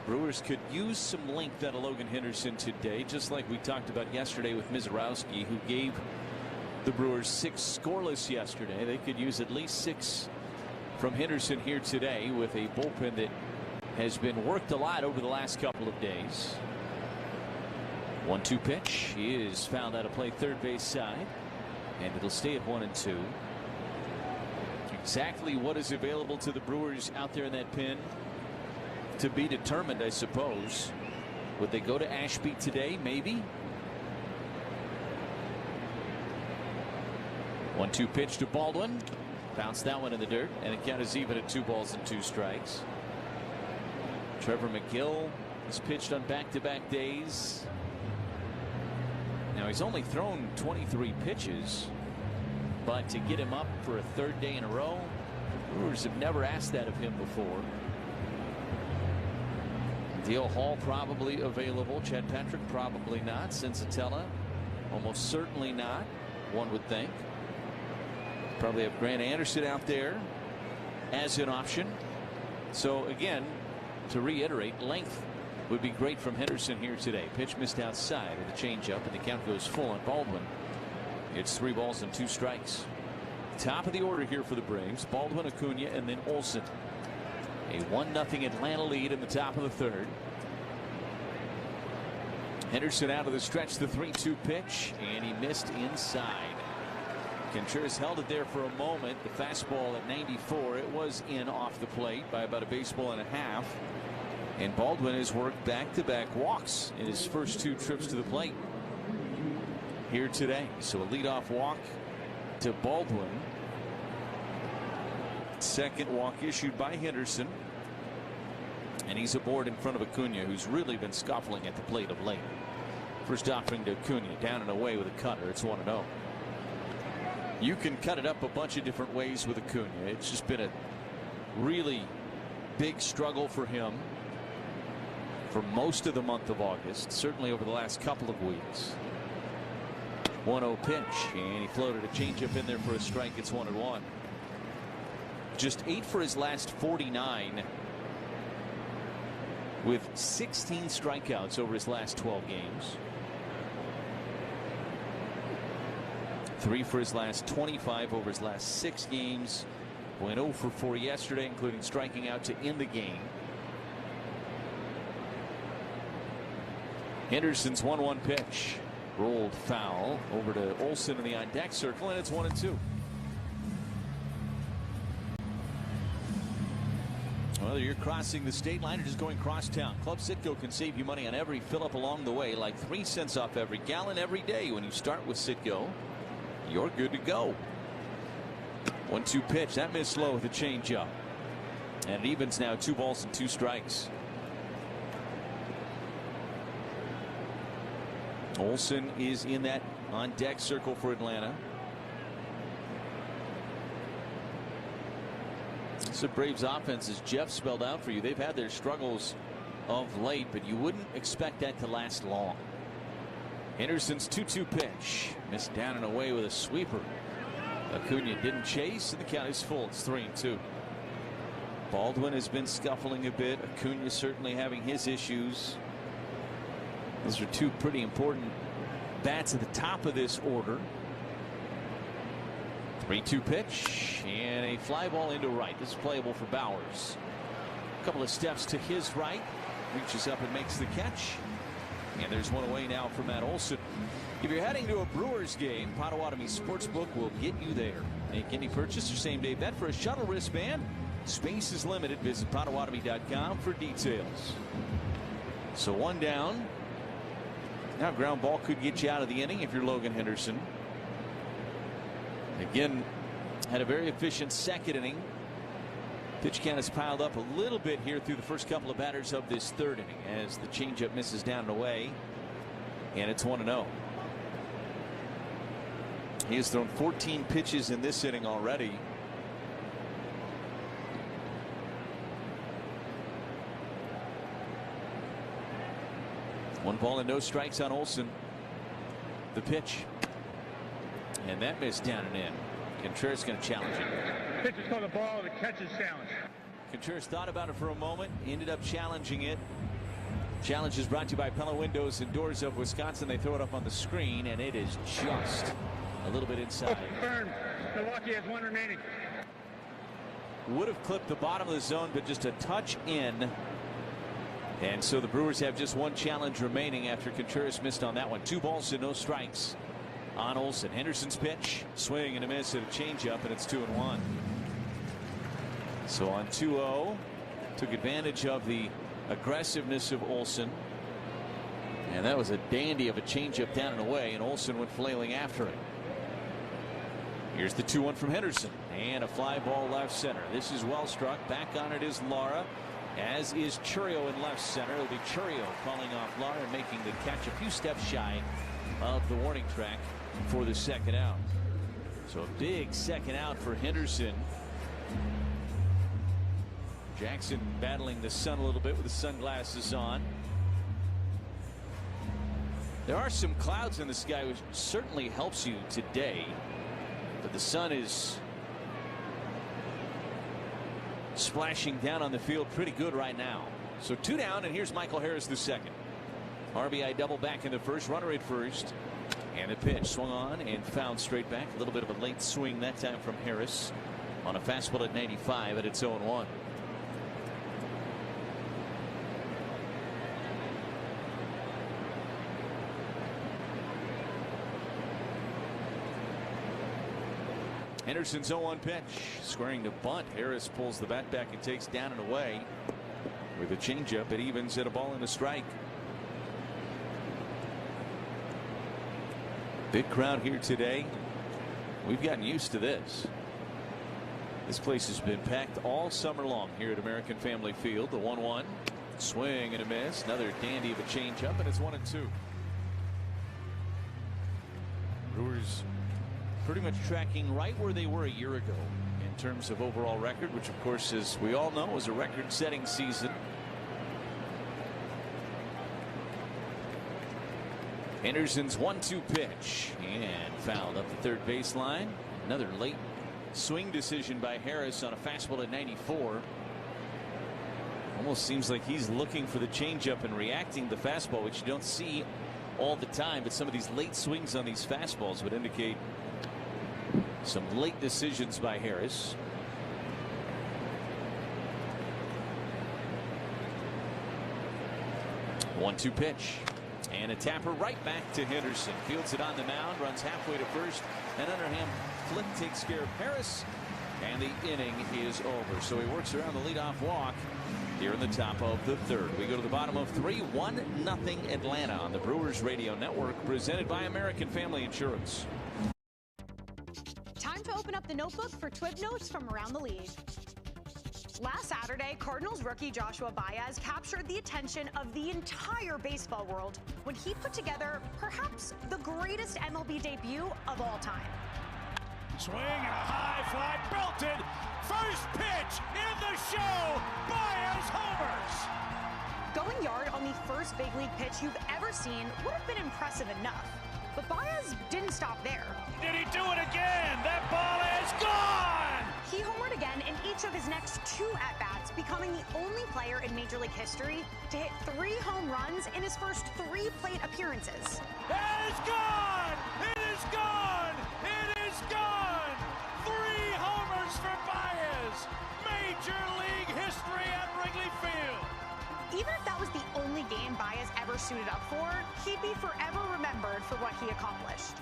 Brewers could use some length out of Logan Henderson today, just like we talked about yesterday with Mizorowski, who gave the Brewers 6 scoreless yesterday. They could use at least 6 from Henderson here today with a bullpen that has been worked a lot over the last couple of days. 1-2 pitch is fouled out of play third base side, and it'll stay at 1-2. Exactly what is available to the Brewers out there in that pen to be determined, I suppose. Would they go to Ashby today? Maybe. 1-2 pitch to Baldwin. Bounced that one in the dirt, and the count is even at 2 balls and 2 strikes. Trevor McGill has pitched on back-to-back days. Now he's only thrown 23 pitches, But to get him up for a third day in a row, Brewers have never asked that of him before. Dale Hall probably available. Chad Patrick probably not. Sensatella almost certainly not, one would think. Probably have Grant Anderson out there as an option. So again, to reiterate, length would be great from Henderson here today. Pitch missed outside with a changeup, and the count goes full on Baldwin. It's 3 balls and 2 strikes. Top of the order here for the Braves. Baldwin, Acuna, and then Olsen. A 1-0 Atlanta lead in the top of the third. Henderson out of the stretch, the 3-2 pitch, and he missed inside. Contreras held it there for a moment. The fastball at 94. It was in off the plate by about a baseball and a half. And Baldwin has worked back-to-back walks in his first 2 trips to the plate here today. So a leadoff walk to Baldwin. Second walk issued by Henderson. And he's aboard in front of Acuna, who's really been scuffling at the plate of late. First offering to Acuna, down and away with a cutter. It's 1-0. You can cut it up a bunch of different ways with Acuna. It's just been a really big struggle for him for most of the month of August, certainly over the last couple of weeks. 1-0 pitch, and he floated a changeup in there for a strike. It's 1-1. Just 8 for his last 49, with 16 strikeouts over his last 12 games. 3 for his last 25 over his last 6 games. Went 0 for 4 yesterday, including striking out to end the game. Henderson's 1-1 pitch rolled foul over to Olsen in the on deck circle, and it's 1-2. Whether you're crossing the state line or just going cross town, Club Citgo can save you money on every fill up along the way, like 3 cents off every gallon every day. When you start with Citgo, you're good to go. 1-2 pitch, that missed low with a changeup, and it evens now 2 balls and 2 strikes. Olsen is in that on deck circle for Atlanta. It's the Braves offense, as Jeff spelled out for you. They've had their struggles of late, but you wouldn't expect that to last long. Henderson's 2-2 pitch missed down and away with a sweeper. Acuna didn't chase, and the count is full. It's 3-2. Baldwin has been scuffling a bit. Acuna certainly having his issues. Those are 2 pretty important bats at the top of this order. 3-2 pitch, and a fly ball into right. This is playable for Bowers. A couple of steps to his right, reaches up and makes the catch. And there's one away now from Matt Olsen. If you're heading to a Brewers game, Potawatomi Sportsbook will get you there. Make any purchase or same-day bet for a shuttle wristband. Space is limited. Visit Potawatomi.com for details. So 1 down. Now ground ball could get you out of the inning if you're Logan Henderson. Again, had a very efficient second inning. Pitch count has piled up a little bit here through the first couple of batters of this third inning, as the changeup misses down and away, and it's 1-0. He has thrown 14 pitches in this inning already. One ball and no strikes on Olsen. The pitch, and that missed down and in. Contreras going to challenge it. Pitch is called a ball. The catch is challenge. Contreras thought about it for a moment, ended up challenging it. Challenge is brought to you by Pella Windows and Doors of Wisconsin. They throw it up on the screen, and it is just a little bit inside. Confirmed. Milwaukee has 1 remaining. Would have clipped the bottom of the zone, but just a touch in. And so the Brewers have just 1 challenge remaining after Contreras missed on that one. 2 balls and no strikes on Olsen. Henderson's pitch, swing and a miss at a changeup, and it's 2-1. So on 2-0, took advantage of the aggressiveness of Olsen, and that was a dandy of a changeup down and away, and Olsen went flailing after it. Here's the 2-1 from Henderson, and a fly ball left center. This is well struck. Back on it is Lara, as is Churio in left center. It'll be Churio calling off Lara and making the catch a few steps shy of the warning track for the second out. So a big second out for Henderson. Jackson battling the sun a little bit with the sunglasses on. There are some clouds in the sky, which certainly helps you today, but the sun is splashing down on the field pretty good right now. So 2 down, and here's Michael Harris the second. RBI double back in the first, runner at first, and a pitch swung on and fouled straight back. A little bit of a late swing that time from Harris on a fastball at 95, and it's 0-1. Henderson's 0-1 pitch, squaring to bunt. Harris pulls the bat back and takes down and away with a changeup. It evens at a ball and a strike. Big crowd here today. We've gotten used to this. This place has been packed all summer long here at American Family Field. The 1-1 swing and a miss. Another dandy of a changeup, and it's 1-2. Brewers pretty much tracking right where they were a year ago in terms of overall record, which of course, as we all know, was a record-setting season. Henderson's 1-2 pitch and fouled up the third baseline. Another late swing decision by Harris on a fastball at 94. Almost seems like he's looking for the changeup and reacting to the fastball, which you don't see all the time, but some of these late swings on these fastballs would indicate some late decisions by Harris. One-two pitch and a tapper right back to Henderson. Fields it on the mound, runs halfway to first. An underhand flip takes care of Harris, and the inning is over. So he works around the leadoff walk here in the top of the third. We go to the bottom of 3, 1-0 Atlanta on the Brewers Radio Network, presented by American Family Insurance. Time to open up the notebook for Twib notes from around the league. Last Saturday, Cardinals rookie Joshua Baez captured the attention of the entire baseball world when he put together perhaps the greatest MLB debut of all time. Swing and a high fly belted. First pitch in the show. Baez homers. Going yard on the first big league pitch you've ever seen would have been impressive enough. But Baez didn't stop there. Did he do it again? That ball is gone! He homered again in each of his next 2 at-bats, becoming the only player in Major League history to hit 3 home runs in his first 3 plate appearances. It is gone! It is gone! It is gone! 3 homers for Baez! Major League history at Wrigley Field! Even if that was the only game Baez ever suited up for, he'd be forever remembered for what he accomplished.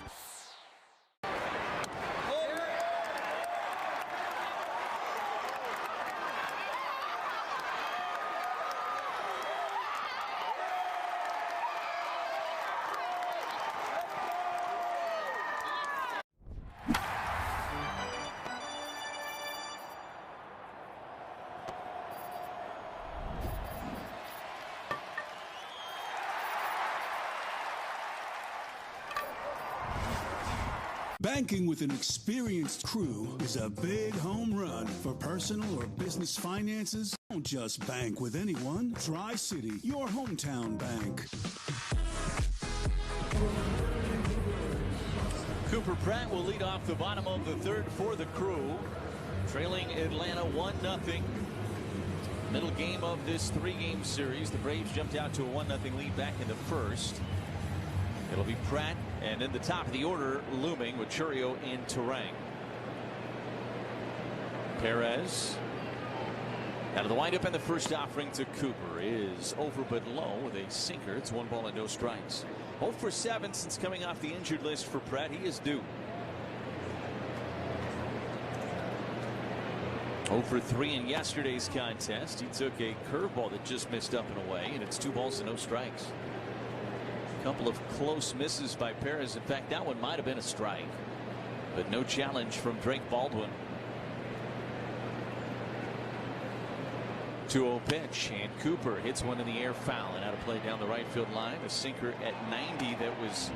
Banking with an experienced crew is a big home run. For personal or business finances, don't just bank with anyone. Tri-City, your hometown bank. Cooper Pratt will lead off the bottom of the third for the Crew, trailing Atlanta 1-0. Middle game of this 3-game series. The Braves jumped out to a 1-0 lead back in the first. It'll be Pratt, and in the top of the order, looming with Churio in Turang. Perez out of the windup, and the first offering to Cooper is over but low with a sinker. It's 1 ball and no strikes. 0 for 7 since coming off the injured list for Pratt. He is due. 0 for 3 in yesterday's contest. He took a curveball that just missed up and away, and it's 2 balls and no strikes. Couple of close misses by Perez. In fact, that one might have been a strike, but no challenge from Drake Baldwin. 2-0 pitch, and Cooper hits one in the air, foul and out of play down the right field line. A sinker at 90 that was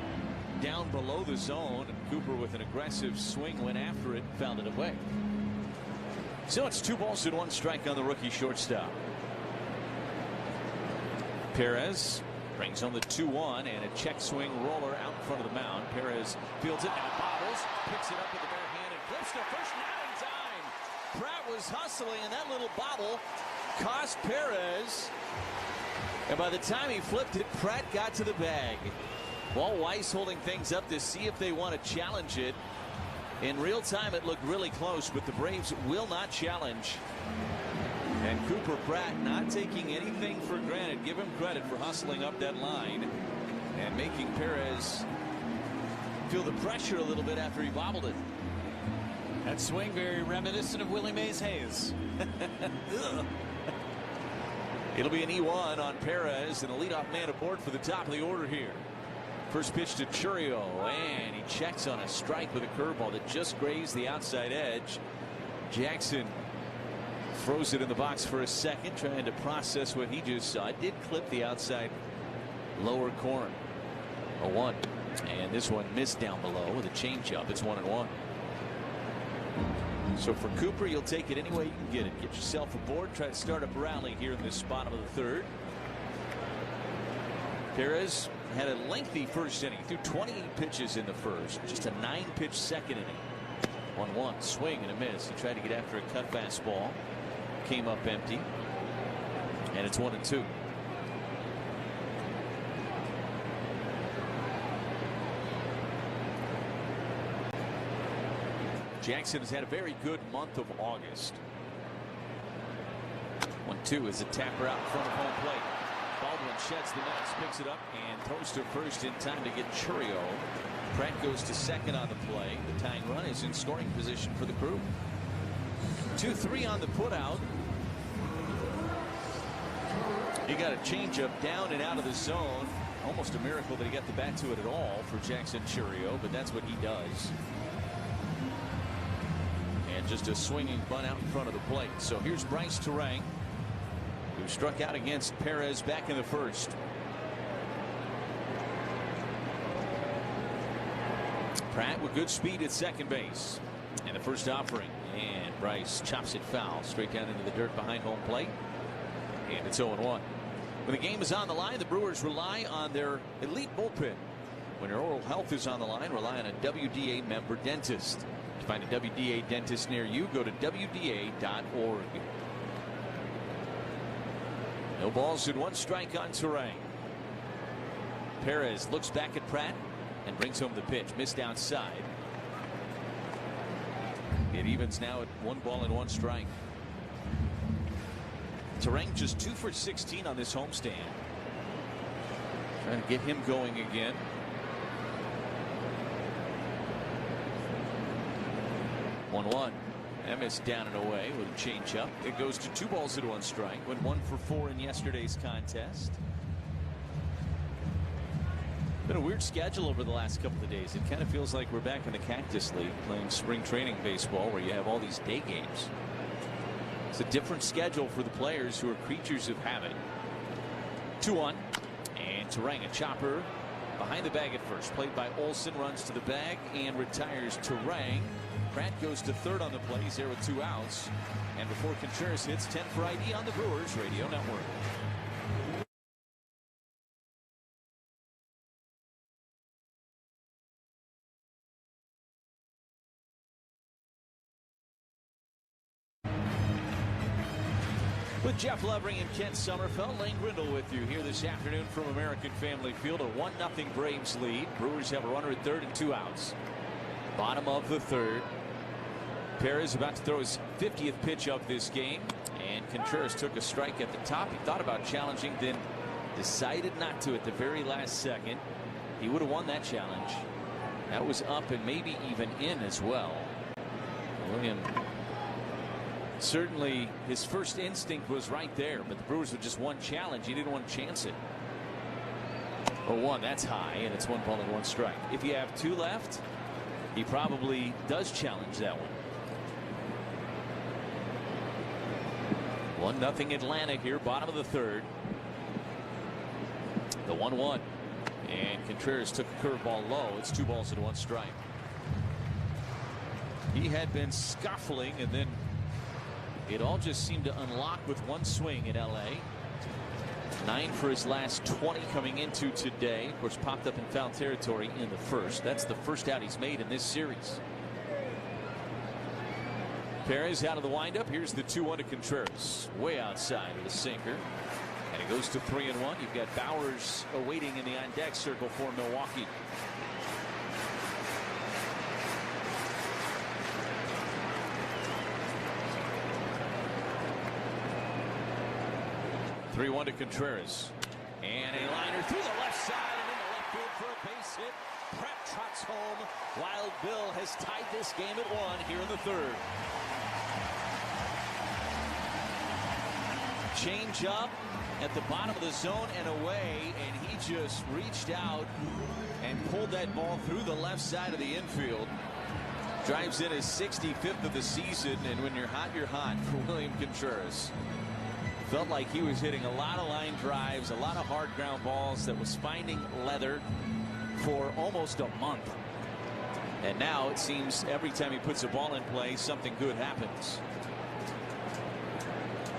down below the zone, and Cooper with an aggressive swing went after it, fouled it away. So it's 2 balls and 1 strike on the rookie shortstop. Perez brings on the 2-1 and a check swing roller out in front of the mound. Perez fields it and bobbles, picks it up with the bare hand and flips to first, now in time. Pratt was hustling, and that little bobble cost Perez. And by the time he flipped it, Pratt got to the bag. Walt Weiss holding things up to see if they want to challenge it. In real time, it looked really close, but the Braves will not challenge. And Cooper Pratt not taking anything for granted. Give him credit for hustling up that line and making Perez feel the pressure a little bit after he bobbled it. That swing very reminiscent of Willie Mays Hayes. It'll be an E1 on Perez and a leadoff man aboard for the top of the order here. First pitch to Churio, and he checks on a strike with a curveball that just grazed the outside edge. Jackson froze it in the box for a second, trying to process what he just saw. It did clip the outside lower corner. 0-1, and this one missed down below with a changeup. It's 1-1. So for Cooper, you'll take it any way you can get it. Get yourself aboard. Try to start up a rally here in this bottom of the third. Perez had a lengthy first inning. Threw 28 pitches in the first. Just a 9-pitch second inning. 1-1. Swing and a miss. He tried to get after a cut fastball. Came up empty. And it's 1-2. Jackson has had a very good month of August. 1-2 is a tapper out in front of home plate. Baldwin sheds the nets, picks it up, and throws to first in time to get Churio. Pratt goes to second on the play. The tying run is in scoring position for the Crew. 2-3 on the putout. He got a changeup down and out of the zone. Almost a miracle that he got the bat to it at all for Jackson Churio, but that's what he does. And just a swinging bunt out in front of the plate. So here's Bryce Terang, who struck out against Perez back in the first. Pratt with good speed at second base. And the first offering. And Bryce chops it foul straight down into the dirt behind home plate. And it's 0-1. When the game is on the line, the Brewers rely on their elite bullpen. When your oral health is on the line, rely on a WDA member dentist. To find a WDA dentist near you, go to WDA.org. No balls and 1 strike on Terang. Perez looks back at Pratt and brings home the pitch. Missed outside. It evens now at 1 ball and 1 strike. Terang just 2 for 16 on this homestand. Trying to get him going again. One. Emmis down and away with a changeup. It goes to 2 balls and 1 strike. Went 1 for 4 in yesterday's contest. Been a weird schedule over the last couple of days. It kind of feels like we're back in the Cactus League playing spring training baseball where you have all these day games. It's a different schedule for the players who are creatures of habit. 2-1. And Terang, a chopper behind the bag at first. Played by Olson, runs to the bag and retires Terang. Pratt goes to third on the play. He's there with 2 outs. And before Contreras hits, 10 for ID on the Brewers Radio Network. With Jeff Levering and Ken Sommerfeld, Lane Grindle with you here this afternoon from American Family Field. A 1-0 Braves lead. Brewers have a runner at third and 2 outs. Bottom of the third. Perez about to throw his 50th pitch of this game, and Contreras took a strike at the top. He thought about challenging, then decided not to at the very last second. He would have won that challenge. That was up and maybe even in as well. William, certainly his first instinct was right there, but the Brewers with just 1 challenge. He didn't want to chance it. 0-1, that's high, and it's 1 ball and 1 strike. If you have 2 left, he probably does challenge that one. 1-0 Atlanta here, bottom of the third. The 1-1. And Contreras took a curveball low. It's 2 balls and 1 strike. He had been scuffling, and then it all just seemed to unlock with 1 swing in L.A. 9 for his last 20 coming into today. Of course, popped up in foul territory in the first. That's the first out he's made in this series. Perez out of the windup. Here's the 2-1 to Contreras. Way outside of the sinker. And it goes to 3-1. You've got Bowers awaiting in the on-deck circle for Milwaukee. Three-1 to Contreras. And a liner through the left side and into left field for a base hit. Pratt trots home. Wild Bill has tied this game at 1 here in the 3rd. Change up at the bottom of the zone and away, and he just reached out and pulled that ball through the left side of the infield. Drives in his 65th of the season, and when you're hot, you're hot for William Contreras. Felt like he was hitting a lot of line drives, a lot of hard ground balls that was finding leather for almost a month. And now it seems every time he puts a ball in play, something good happens.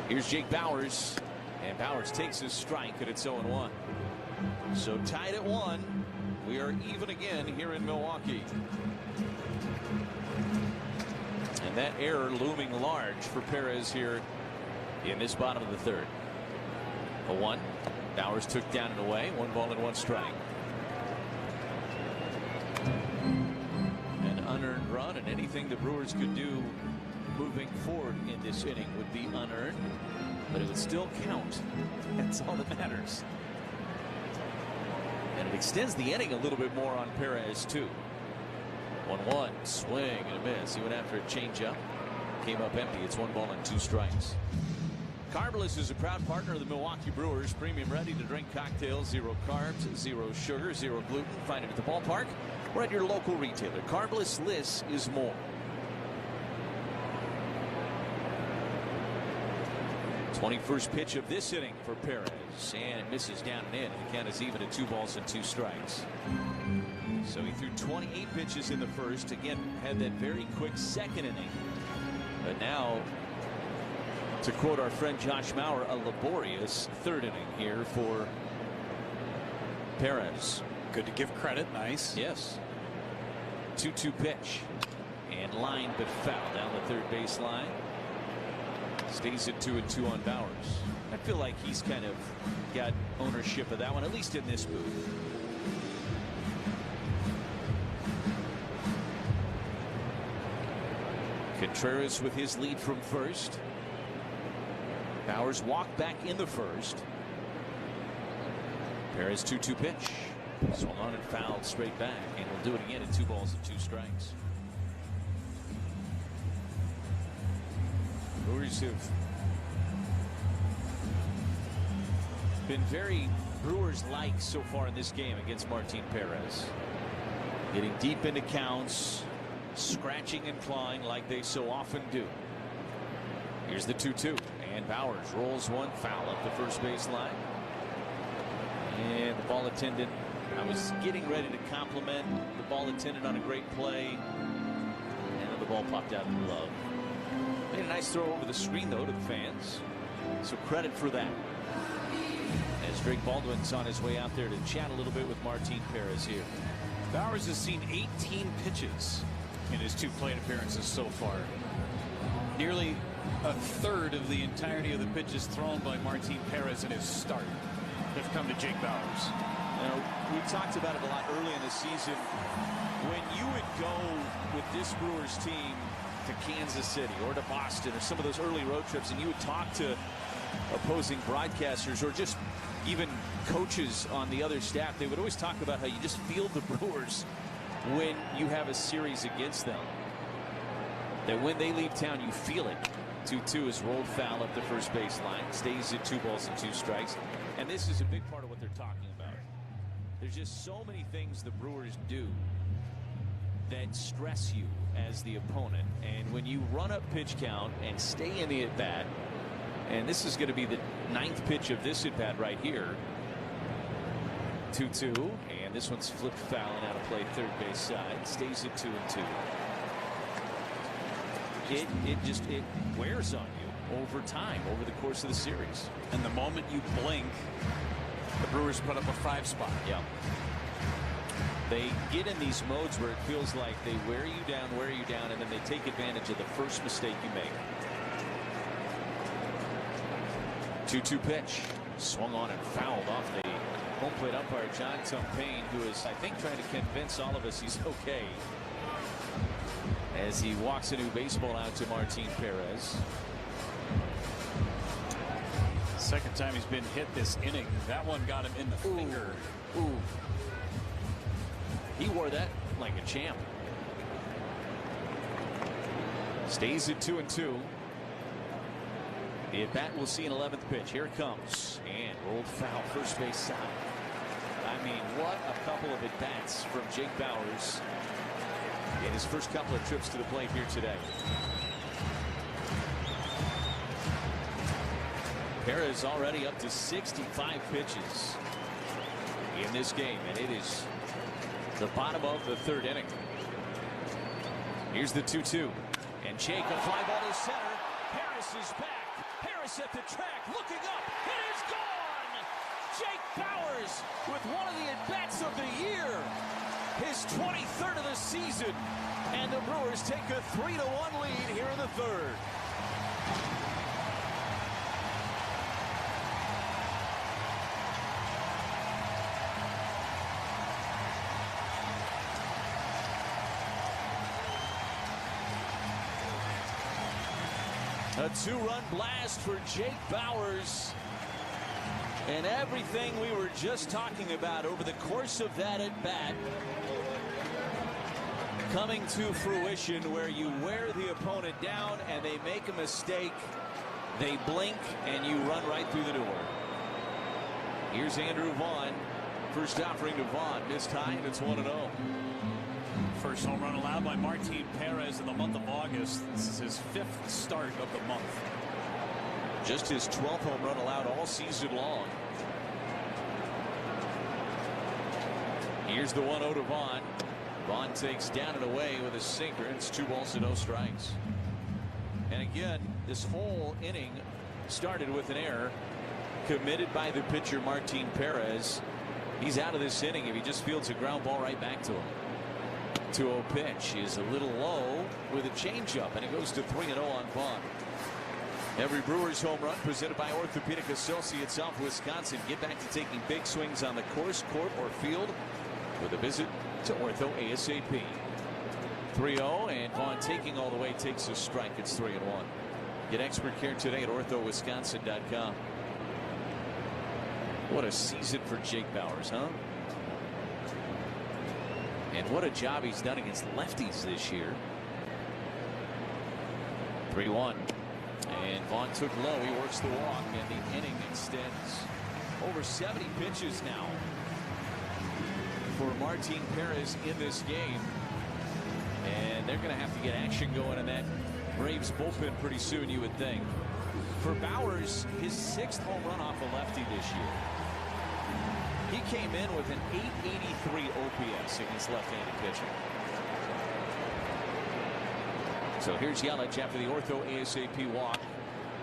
Here's Jake Bowers, and Bowers takes his strike, and it's 0-1. So tied at 1. We are even again here in Milwaukee. And that error looming large for Perez here in this bottom of the 3rd. 0-1. Bowers took down and away. 1 ball and 1 strike. An unearned run, and anything the Brewers could do moving forward in this inning would be unearned, but it would still count. That's all that matters. And it extends the inning a little bit more on Perez too. 1-1, swing and a miss. He went after a changeup, came up empty. It's 1 ball and 2 strikes. Carbless is a proud partner of the Milwaukee Brewers. Premium ready to drink cocktails, 0 carbs, 0 sugar, 0 gluten. Find it at the ballpark or at your local retailer. Carbless, less is more. 21st pitch of this inning for Perez, and it misses down and in. The count is even at 2 balls and 2 strikes. So he threw 28 pitches in the first. Again, had that very quick 2nd inning. But now, to quote our friend Josh Mauer, a laborious 3rd inning here for Perez. Good to give credit. Nice. Yes. 2-2 pitch. And lined but foul down the 3rd baseline. Stays at 2-2 on Bowers. I feel like he's kind of got ownership of that one, at least in this booth. Contreras with his lead from first. Bowers walked back in the first. Perez 2-2 pitch. Swung on and fouled straight back, and will do it again at 2 balls and 2 strikes. Brewers have been very Brewers-like so far in this game against Martin Perez. Getting deep into counts, scratching and clawing like they so often do. Here's the 2-2, and Bowers rolls one foul up the first baseline. And the ball attendant, I was getting ready to compliment the ball attendant on a great play, and the ball popped out of the glove. Made a nice throw over the screen, though, to the fans. So credit for that. As Drake Baldwin's on his way out there to chat a little bit with Martin Perez here. Bowers has seen 18 pitches in his 2 plate appearances so far. Nearly a third of the entirety of the pitches thrown by Martin Perez in his start have come to Jake Bowers. You know, we talked about it a lot early in the season. When you would go with this Brewers team to Kansas City or to Boston or some of those early road trips, and you would talk to opposing broadcasters or just even coaches on the other staff, they would always talk about how you just feel the Brewers when you have a series against them. That when they leave town, you feel it. 2-2 is rolled foul up the first baseline. Stays at 2 balls and 2 strikes. And this is a big part of what they're talking about. There's just so many things the Brewers do that stress you as the opponent. And when you run up pitch count and stay in the at-bat, and this is going to be the 9th pitch of this at-bat right here. 2-2, And this one's flipped foul and out of play third base side. Stays at 2-2. It wears on you over time, over the course of the series. And the moment you blink, the Brewers put up a 5 spot. Yeah. They get in these modes where it feels like they wear you down, and then they take advantage of the first mistake you make. 2-2 pitch. Swung on and fouled off the home plate umpire, John Tumpane, who is, I think, trying to convince all of us he's okay, as he walks a new baseball out to Martin Perez. Second time he's been hit this inning. That one got him in the finger. Ooh. He wore that like a champ. Stays at 2-2. The at-bat will see an 11th pitch. Here it comes. And rolled foul, first base side. I mean, what a couple of at-bats from Jake Bauers in his first couple of trips to the plate here today. Perez already up to 65 pitches in this game, and it is the bottom of the third inning. Here's the 2-2. And Jake, a fly ball to center. Harris is back. Harris at the track, looking up. It is gone! Jake Bauers with one of the at-bats of the year. His 23rd of the season. And the Brewers take a 3-1 lead here in the third. A 2-run blast for Jake Bauers. And everything we were just talking about over the course of that at-bat coming to fruition, where you wear the opponent down and they make a mistake, they blink, and you run right through the door. Here's Andrew Vaughn. First offering to Vaughn. Missed high, and it's 1-0. First home run allowed by Martin Perez in the month of August. This is his 5th start of the month. Just his 12th home run allowed all season long. Here's the 1-0 to Vaughn. Vaughn takes down and away with a sinker. It's 2 balls to no strikes. And again, this whole inning started with an error committed by the pitcher Martin Perez. He's out of this inning if he just fields a ground ball right back to him. 2-0 pitch is a little low with a changeup, and it goes to 3-0 on Vaughn. Every Brewers home run presented by Orthopedic Associates of Wisconsin. Get back to taking big swings on the course, court, or field with a visit to Ortho ASAP. 3-0, and Vaughn taking all the way takes a strike. It's 3-1. Get expert care today at orthowisconsin.com. What a season for Jake Bauers, huh? And what a job he's done against lefties this year. 3-1. And Vaughn took low. He works the walk, and the inning extends. Over 70 pitches now for Martin Perez in this game. And they're going to have to get action going in that Braves bullpen pretty soon, you would think. For Bauers, his 6th home run off a lefty this year. He came in with an 883 OPS against left-handed pitching. So here's Yelich after the Ortho ASAP walk.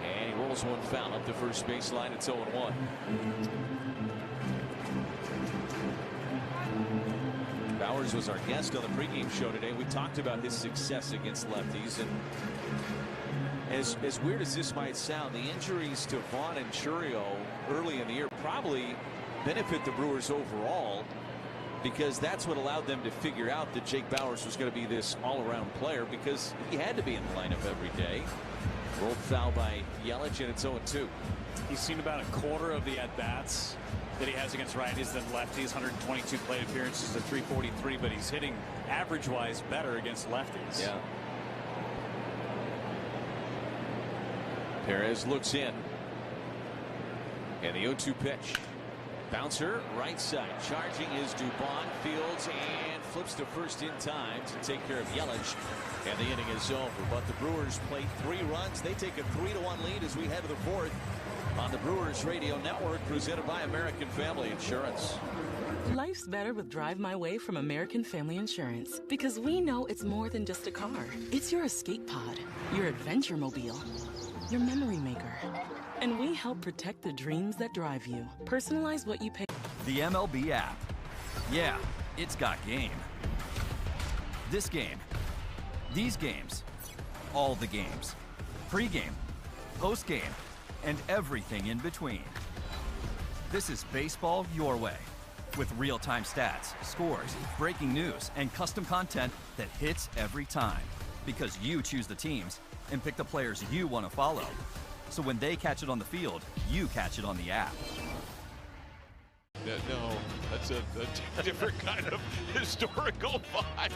And he rolls one foul up the first baseline. It's 0-1. Bauers was our guest on the pregame show today. We talked about his success against lefties. And as weird as this might sound, the injuries to Vaughn and Churio early in the year probably benefit the Brewers overall, because that's what allowed them to figure out that Jake Bauers was going to be this all-around player, because he had to be in the lineup every day. Rolled foul by Yelich, and it's 0-2. He's seen about a quarter of the at-bats that he has against righties than lefties. 122 plate appearances to 343, but he's hitting average-wise better against lefties. Yeah. Perez looks in. And the 0-2 pitch. Bouncer, right side. Charging is Dubon. Fields and flips to first in time to take care of Yelich. And the inning is over. But the Brewers play 3 runs. They take a 3-1 lead as we head to the 4th on the Brewers Radio Network, presented by American Family Insurance. Life's better with Drive My Way from American Family Insurance, because we know it's more than just a car. It's your escape pod, your adventure mobile, your memory maker. And we help protect the dreams that drive you. Personalize what you pay. The MLB app. Yeah, it's got game. This game. These games. All the games. Pre-game, post-game, and everything in between. This is baseball your way. With real-time stats, scores, breaking news, and custom content that hits every time. Because you choose the teams and pick the players you want to follow. So when they catch it on the field, you catch it on the app. No, that's a different kind of historical vibe.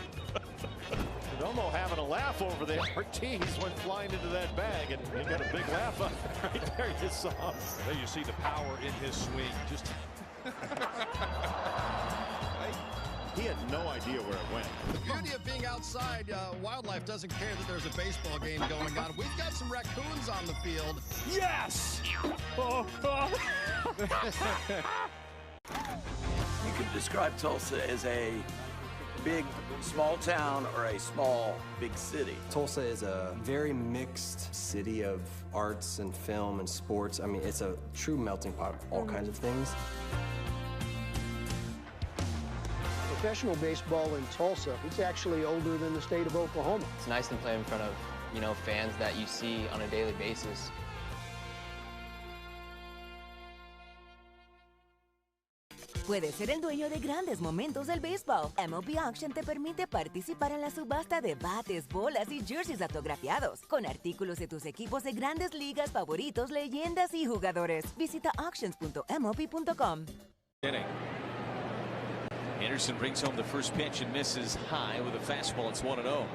DOMO having a laugh over there. Ortiz went flying into that bag, and he got a big laugh up right there. You saw him. There you see the power in his swing. Just he had no idea where it went. The beauty of being outside, wildlife doesn't care that there's a baseball game going on. We've got some raccoons on the field. Yes! You could describe Tulsa as a big, small town or a small, big city. Tulsa is a very mixed city of arts and film and sports. I mean, it's a true melting pot of all kinds of things. Professional baseball in Tulsa, it's actually older than the state of Oklahoma. It's nice to play in front of, fans that you see on a daily basis. Puedes ser el dueño de grandes momentos del béisbol. MLB Auction te permite participar en la subasta de bates, bolas y jerseys autografiados, con artículos de tus equipos de grandes ligas favoritos, leyendas y jugadores. Visita auctions.mlb.com. Anderson brings home the first pitch and misses high with a fastball. It's 1-0.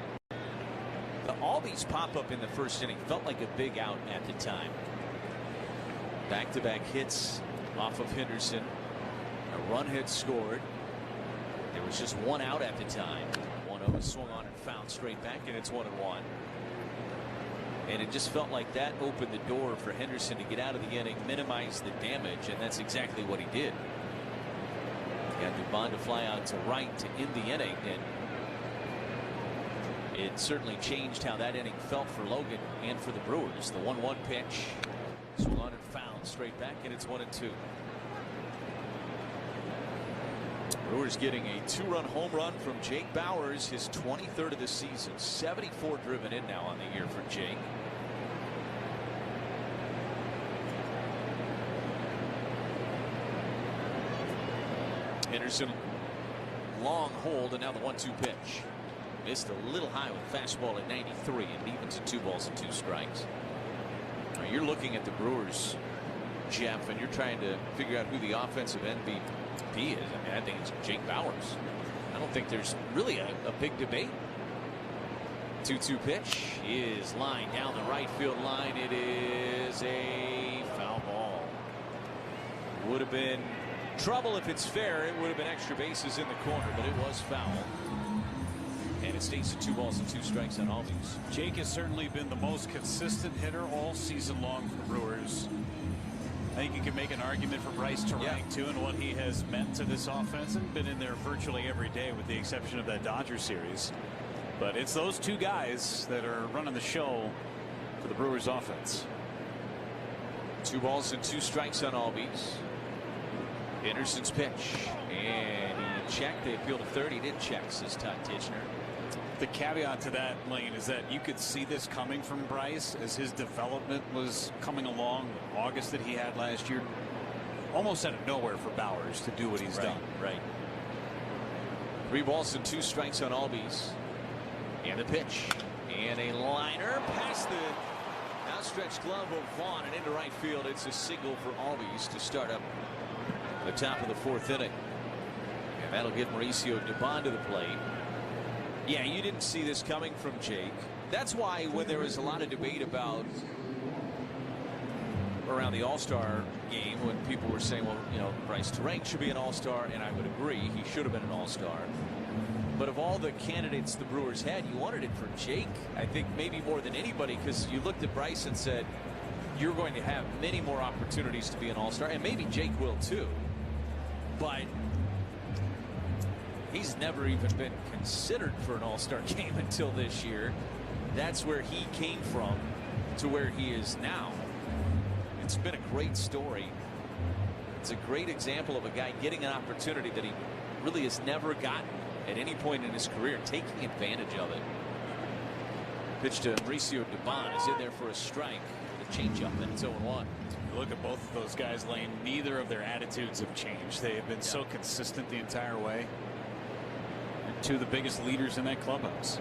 All these pop-up in the first inning felt like a big out at the time. Back-to-back hits off of Henderson. A run hit scored. There was just one out at the time. 1-0 swung on and fouled straight back, and it's 1-1. And it just felt like that opened the door for Henderson to get out of the inning, minimize the damage, and that's exactly what he did. He got Dubon to fly out to right to end the inning, and it certainly changed how that inning felt for Logan and for the Brewers. The 1-1 pitch swung on and fouled straight back, and it's 1-2. Brewers getting a 2-run home run from Jake Bauers, his 23rd of the season. 74 driven in now on the year for Jake. Henderson, long hold, and now the 1-2 pitch. Missed a little high with fastball at 93 and even to 2 balls and 2 strikes. Now you're looking at the Brewers, Jeff, and you're trying to figure out who the offensive MVP is. I mean, I think it's Jake Bauers. I don't think there's really a big debate. 2-2 pitch is lined down the right field line. It is a foul ball. Would have been trouble if it's fair. It would have been extra bases in the corner, but it was foul. And it stays at 2 balls and 2 strikes on Albies. Jake has certainly been the most consistent hitter all season long for the Brewers. I think you can make an argument for Bryce Terang too, and what he has meant to this offense, and been in there virtually every day with the exception of that Dodgers series. But it's those 2 guys that are running the show for the Brewers offense. 2 balls and 2 strikes on Albies. Anderson's pitch, and he checked. They appealed to third. He didn't check, says Todd Tichenor. The caveat to that, Lane, is that you could see this coming from Bryce as his development was coming along. August that he had last year, almost out of nowhere for Bauers to do what he's done. Right. 3 balls and 2 strikes on Albies. And the pitch, and a liner past the outstretched glove of Vaughn and into right field. It's a single for Albies to start up the top of the 4th inning. And that'll get Mauricio Dubon to the plate. Yeah, you didn't see this coming from Jake. That's why when there was a lot of debate about around the All-Star game, when people were saying, well, Bryce Terang should be an All-Star, and I would agree, he should have been an All-Star. But of all the candidates the Brewers had, you wanted it for Jake, I think maybe more than anybody, because you looked at Bryce and said, you're going to have many more opportunities to be an All-Star, and maybe Jake will too. But He's never even been considered for an all-star game until this year. That's where he came from to where he is now. It's been a great story. It's a great example of a guy getting an opportunity that he really has never gotten at any point in his career, taking advantage of it. Pitch to Mauricio Dubon is in there for a strike. The changeup, and it's 0-1. Look at both of those guys, Lane. Neither of their attitudes have changed. They have been so consistent the entire way. And two of the biggest leaders in that clubhouse.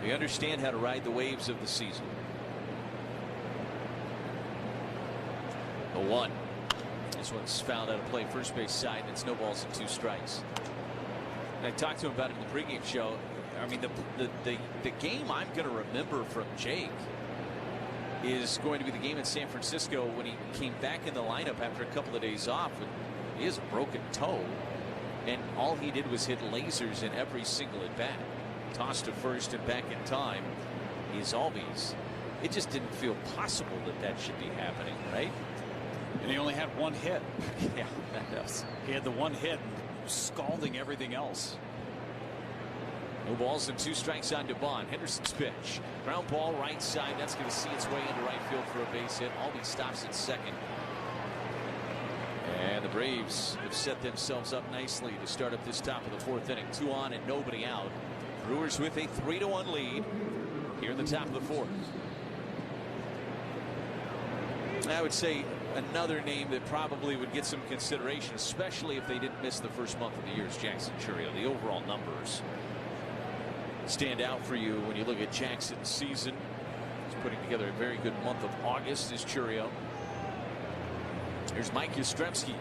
We understand how to ride the waves of the season. 0-1. This one's fouled out of play, first base side, and it's no balls and 2 strikes. And I talked to him about it in the pregame show. I mean, the game I'm going to remember from Jake is going to be the game in San Francisco when he came back in the lineup after a couple of days off. He has a broken toe, and all he did was hit lasers in every single at bat. Tossed to first and back in time. He's always. It just didn't feel possible that that should be happening, right? And he only had 1 hit. Yeah, that does. He had the 1 hit, scalding everything else. No balls and 2 strikes on Dubon. Henderson's pitch. Ground ball right side. That's going to see its way into right field for a base hit. Albee stops at second. And the Braves have set themselves up nicely to start up this top of the 4th inning. 2 on and nobody out. Brewers with a 3-1 lead here in the top of the 4th. I would say another name that probably would get some consideration, especially if they didn't miss the first month of the year, is Jackson Chourio. The overall numbers stand out for you when you look at Jackson's season. He's putting together a very good month of August, is Chourio. Here's Mike Yastrzemski.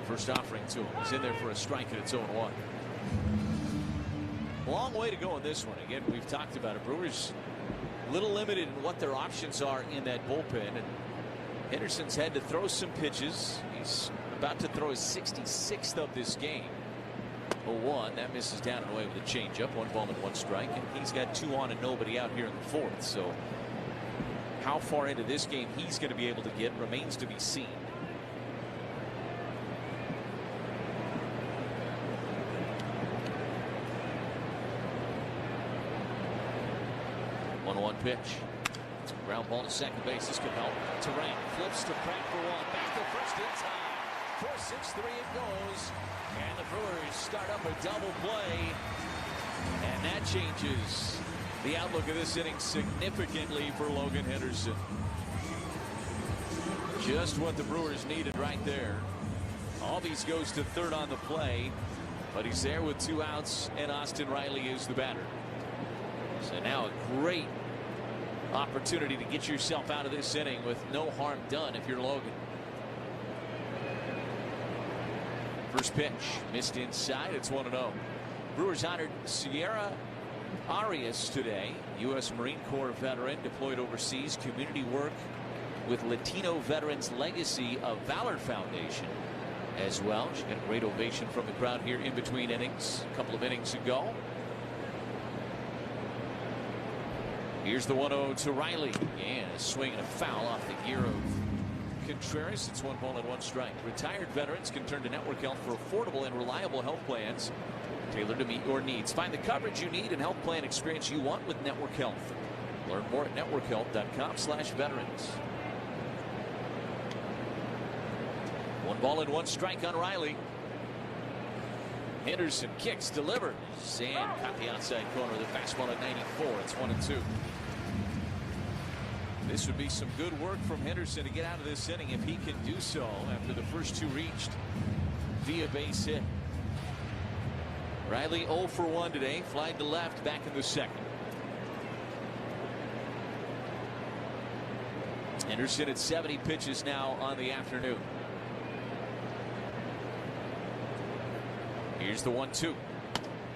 First offering to him. He's in there for a strike, and it's 0-1. Long way to go in this one. Again, we've talked about it. Brewers a little limited in what their options are in that bullpen, and Henderson's had to throw some pitches. He's about to throw his 66th of this game. 0-1. That misses down and away with a changeup. 1 ball and 1 strike, and he's got 2 on and nobody out here in the 4th. So how far into this game he's going to be able to get remains to be seen. Pitch. Ground ball to second base. This could help. Terang flips to Pratt for 1. Back to first in time. 4-6-3 it goes. And the Brewers start up a double play. And that changes the outlook of this inning significantly for Logan Henderson. Just what the Brewers needed right there. Albies goes to third on the play, but he's there with 2 outs, and Austin Riley is the batter. So now a great opportunity to get yourself out of this inning with no harm done if you're Logan. First pitch missed inside. It's 1-0. Brewers honored Sierra Arias today. U.S. Marine Corps veteran deployed overseas. Community work with Latino Veterans Legacy of Valor Foundation as well. She got a great ovation from the crowd here in between innings. A couple of innings ago. Here's the 1-0 to Riley. And a swing and a foul off the gear of Contreras. It's 1 ball and 1 strike. Retired veterans can turn to Network Health for affordable and reliable health plans tailored to meet your needs. Find the coverage you need and health plan experience you want with Network Health. Learn more at networkhealth.com/veterans. 1 ball and 1 strike on Riley. Henderson kicks, delivers, and caught the outside corner of the fastball at 94. It's 1-2. This would be some good work from Henderson to get out of this inning if he can do so after the first 2 reached via base hit. Riley 0 for 1 today, flied to left, back in the second. Henderson at 70 pitches now on the afternoon. Here's the 1-2.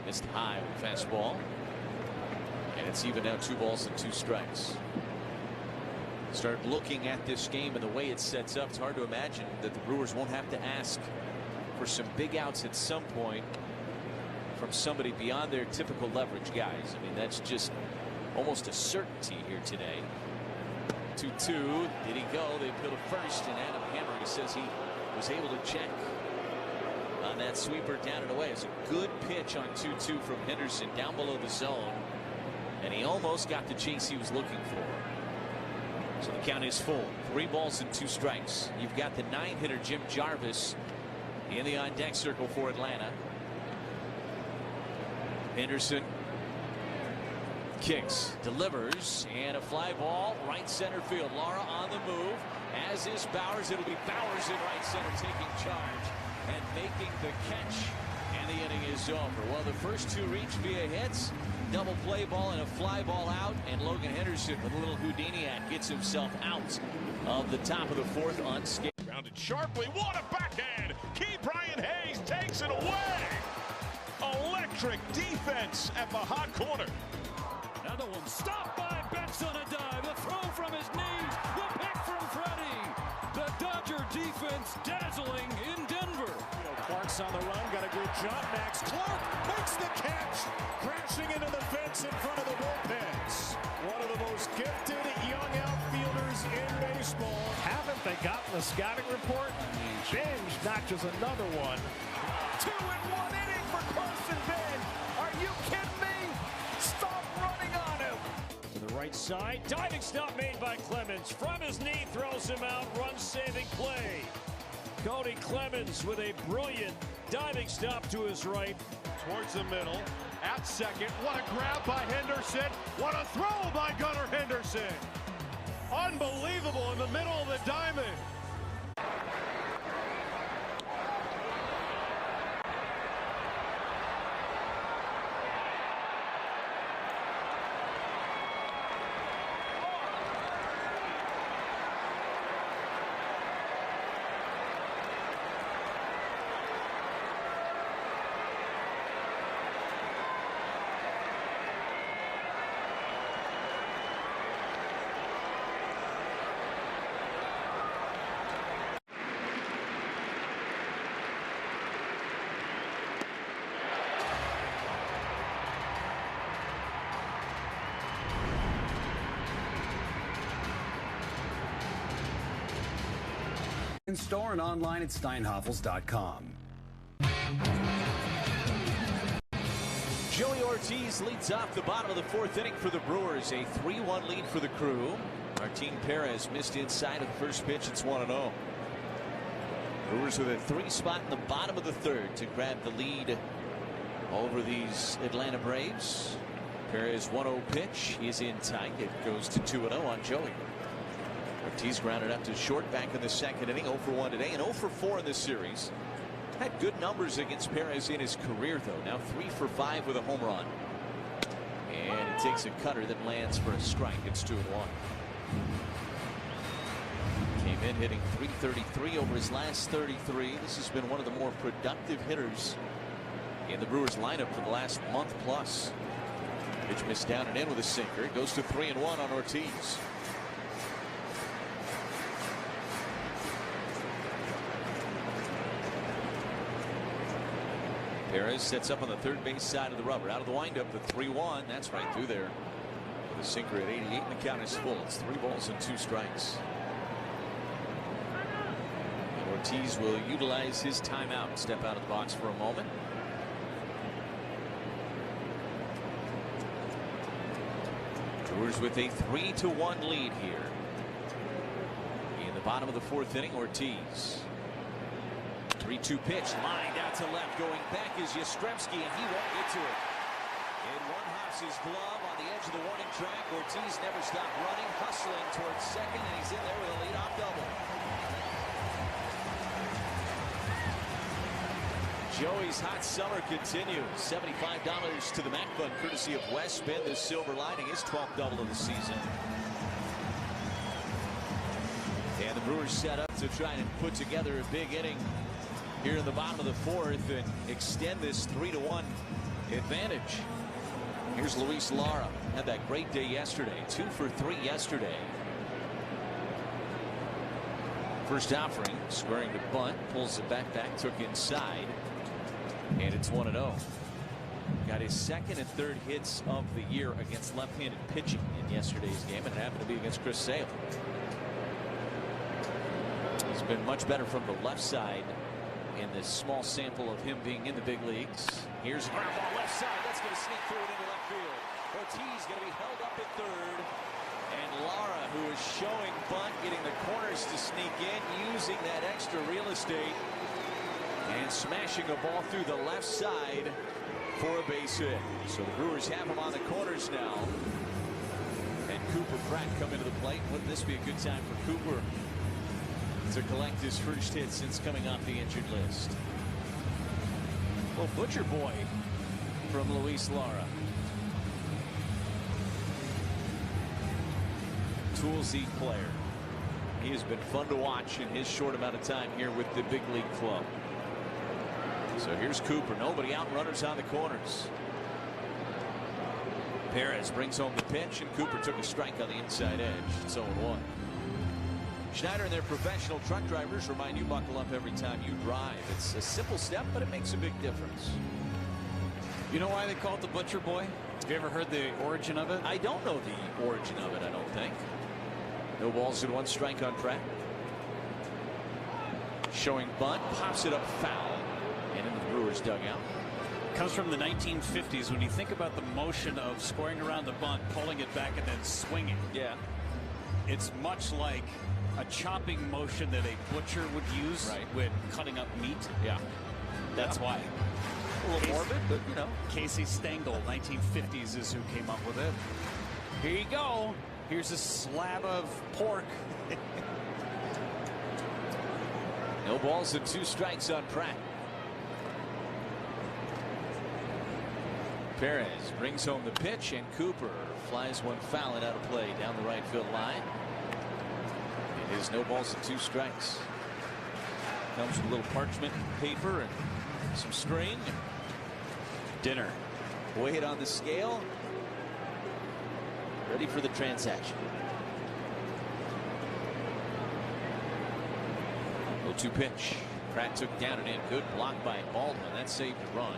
Missed high with fastball. And it's even now 2 balls and 2 strikes. Start looking at this game and the way it sets up. It's hard to imagine that the Brewers won't have to ask for some big outs at some point from somebody beyond their typical leverage guys. I mean, that's just almost a certainty here today. 2-2. Did he go? They put a first, and Adam Hammer says he was able to check on that sweeper down and away. It's a good pitch on 2-2 from Henderson down below the zone. And he almost got the chase he was looking for. So the count is full. 3 balls and 2 strikes. You've got the 9-hitter Jim Jarvis in the on-deck circle for Atlanta. Henderson kicks, delivers, and a fly ball right center field. Lara on the move, as is Bowers. It'll be Bowers in right center taking charge and making the catch, and the inning is over. Well, the first 2 reach via hits, double play ball and a fly ball out, and Logan Henderson with a little Houdini act gets himself out of the top of the 4th unscathed. Grounded sharply. What a backhand! Key Brian Hayes takes it away. Electric defense at the hot corner. Another one stopped by Betts on a dive. The throw from his knees. The pick from Freddie. The Dodger defense dazzling in Denver. Clark's on the run. Got a good jump. Max Clark makes the catch. Crashing into the fence in front of the bullpens. One of the most gifted young outfielders in baseball. Haven't they gotten the scouting report? Binge notches another one. 2-in-1 inning for Carson Bench. Are you kidding me? Stop running on him. To the right side. Diving stop made by Clemens. From his knee, throws him out. Run-saving play. Cody Clemens with a brilliant diving stop to his right. Towards the middle. At second. What a grab by Henderson. What a throw by Gunnar Henderson. Unbelievable in the middle of the diamond. In store and online at steinhoffels.com. Joey Ortiz leads off the bottom of the 4th inning for the Brewers. A 3-1 lead for the Crew. Martin Perez missed inside of the first pitch. It's 1-0. Brewers with a 3 spot in the bottom of the 3rd to grab the lead over these Atlanta Braves. Perez 1-0 pitch is in tight. It goes to 2-0 on Joey. Ortiz grounded up to short back in the 2nd inning. 0 for 1 today and 0 for 4 in this series. Had good numbers against Perez in his career, though. Now 3 for 5 with a home run. And it takes a cutter that lands for a strike. It's 2-1. Came in hitting .333 over his last 33. This has been one of the more productive hitters in the Brewers lineup for the last month plus. Pitch missed down and in with a sinker. It goes to 3-1 on Ortiz. Perez sets up on the 3rd base side of the rubber. Out of the windup, the 3-1. That's right through there. The sinker at 88, and the count is full. It's 3 balls and 2 strikes. And Ortiz will utilize his timeout. Step out of the box for a moment. Brewers with a 3-1 lead here. In the bottom of the 4th inning, Ortiz. 3-2 pitch, lined out to left, going back is Yastrzemski, and he won't get to it. And one hops his glove on the edge of the warning track. Ortiz never stopped running, hustling towards second, and he's in there with a leadoff double. Joey's hot summer continues. $75 to the Mac Fund, courtesy of West Bend. The silver lining, his 12th double of the season. And the Brewers set up to try and put together a big inning here in the bottom of the 4th and extend this 3-1 advantage. Here's Luis Lara. Had that great day yesterday. 2 for 3 yesterday. First offering, squaring to bunt, pulls it back, took inside, and it's 1-0. Got his 2nd and 3rd hits of the year against left-handed pitching in yesterday's game, and it happened to be against Chris Sale. He's been much better from the left side in this small sample of him being in the big leagues. Here's a ground ball left side. That's going to sneak through it into left field. Ortiz going to be held up at third. And Lara, who is showing bunt, getting the corners to sneak in, using that extra real estate, and smashing a ball through the left side for a base hit. So the Brewers have him on the corners now. And Cooper Pratt coming to the plate. Wouldn't this be a good time for Cooper to collect his first hit since coming off the injured list? Well, Butcher Boy from Luis Lara. Toolsy player. He has been fun to watch in his short amount of time here with the big league club. So here's Cooper. Nobody out. Runners on the corners. Perez brings home the pitch, and Cooper took a strike on the inside edge. It's 0-1. Schneider and their professional truck drivers remind you, buckle up every time you drive. It's a simple step, but it makes a big difference. You know why they call it the Butcher Boy? Have you ever heard the origin of it? I don't know the origin of it, I don't think. No balls and 1 strike on Pratt. Showing bunt, pops it up foul, and in the Brewers dugout. Comes from the 1950s. When you think about the motion of scoring around the bunt, pulling it back, and then swinging. Yeah. It's much like a chopping motion that a butcher would use when cutting up meat. Yeah. That's why. A little morbid, but you know. Casey Stengel, 1950s, is who came up with it. Here you go. Here's a slab of pork. No balls and 2 strikes on Pratt. Perez brings home the pitch, and Cooper flies one foul and out of play down the right field line. It is no balls and 2 strikes. Comes with a little parchment paper and some string. Dinner. Weigh it on the scale. Ready for the transaction. 0-2 pitch. Pratt took down and in. Good block by Baldwin. That saved a run.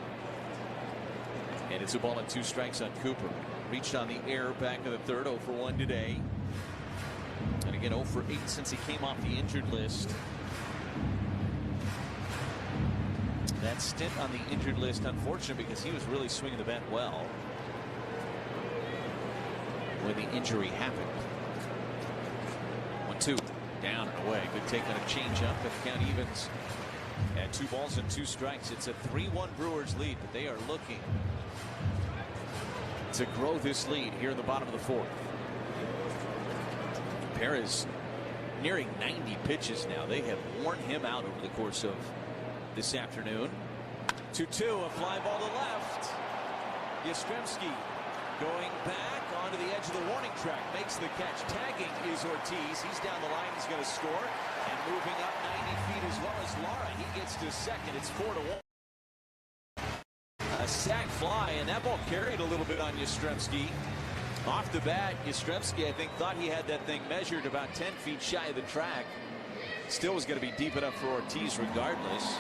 And it's a ball and 2 strikes on Cooper. Reached on the air back of the third. 0 for 1 today. And again 0 for 8 since he came off the injured list. That stint on the injured list unfortunate because he was really swinging the bat well when the injury happened. 1-2 down and away. Good take on a changeup, but the count evens at 2 balls and 2 strikes. It's a 3-1 Brewers lead, but they are looking to grow this lead here in the bottom of the 4th. Perez nearing 90 pitches now. They have worn him out over the course of this afternoon. 2-2, a fly ball to left. Yastrzemski going back onto the edge of the warning track, makes the catch. Tagging is Ortiz. He's down the line. He's going to score. And moving up 90 feet as well as Lara. He gets to second. It's 4-1. A sac fly, and that ball carried a little bit on Yastrzemski. Off the bat, Yastrzemski, I think, thought he had that thing measured about 10 feet shy of the track. Still was going to be deep enough for Ortiz regardless.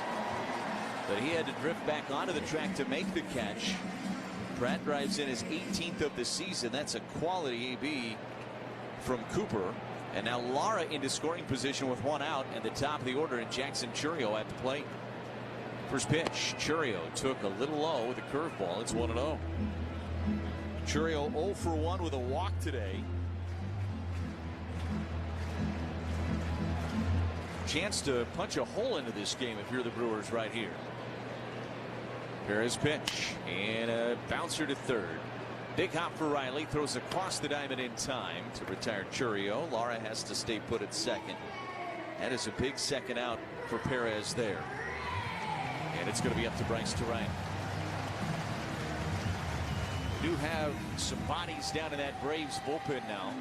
But he had to drift back onto the track to make the catch. Pratt drives in his 18th of the season. That's a quality AB from Cooper. And now Lara into scoring position with 1 out, and the top of the order in Jackson Chourio at the plate. First pitch, Chourio took a little low with a curveball. It's 1-0. Chourio 0 for 1 with a walk today. Chance to punch a hole into this game if you're the Brewers right here. Perez pitch and a bouncer to third. Big hop for Riley, throws across the diamond in time to retire Chourio. Lara has to stay put at second. That is a big second out for Perez there. And it's going to be up to Bryce Terang. We do have some bodies down in that Braves bullpen now.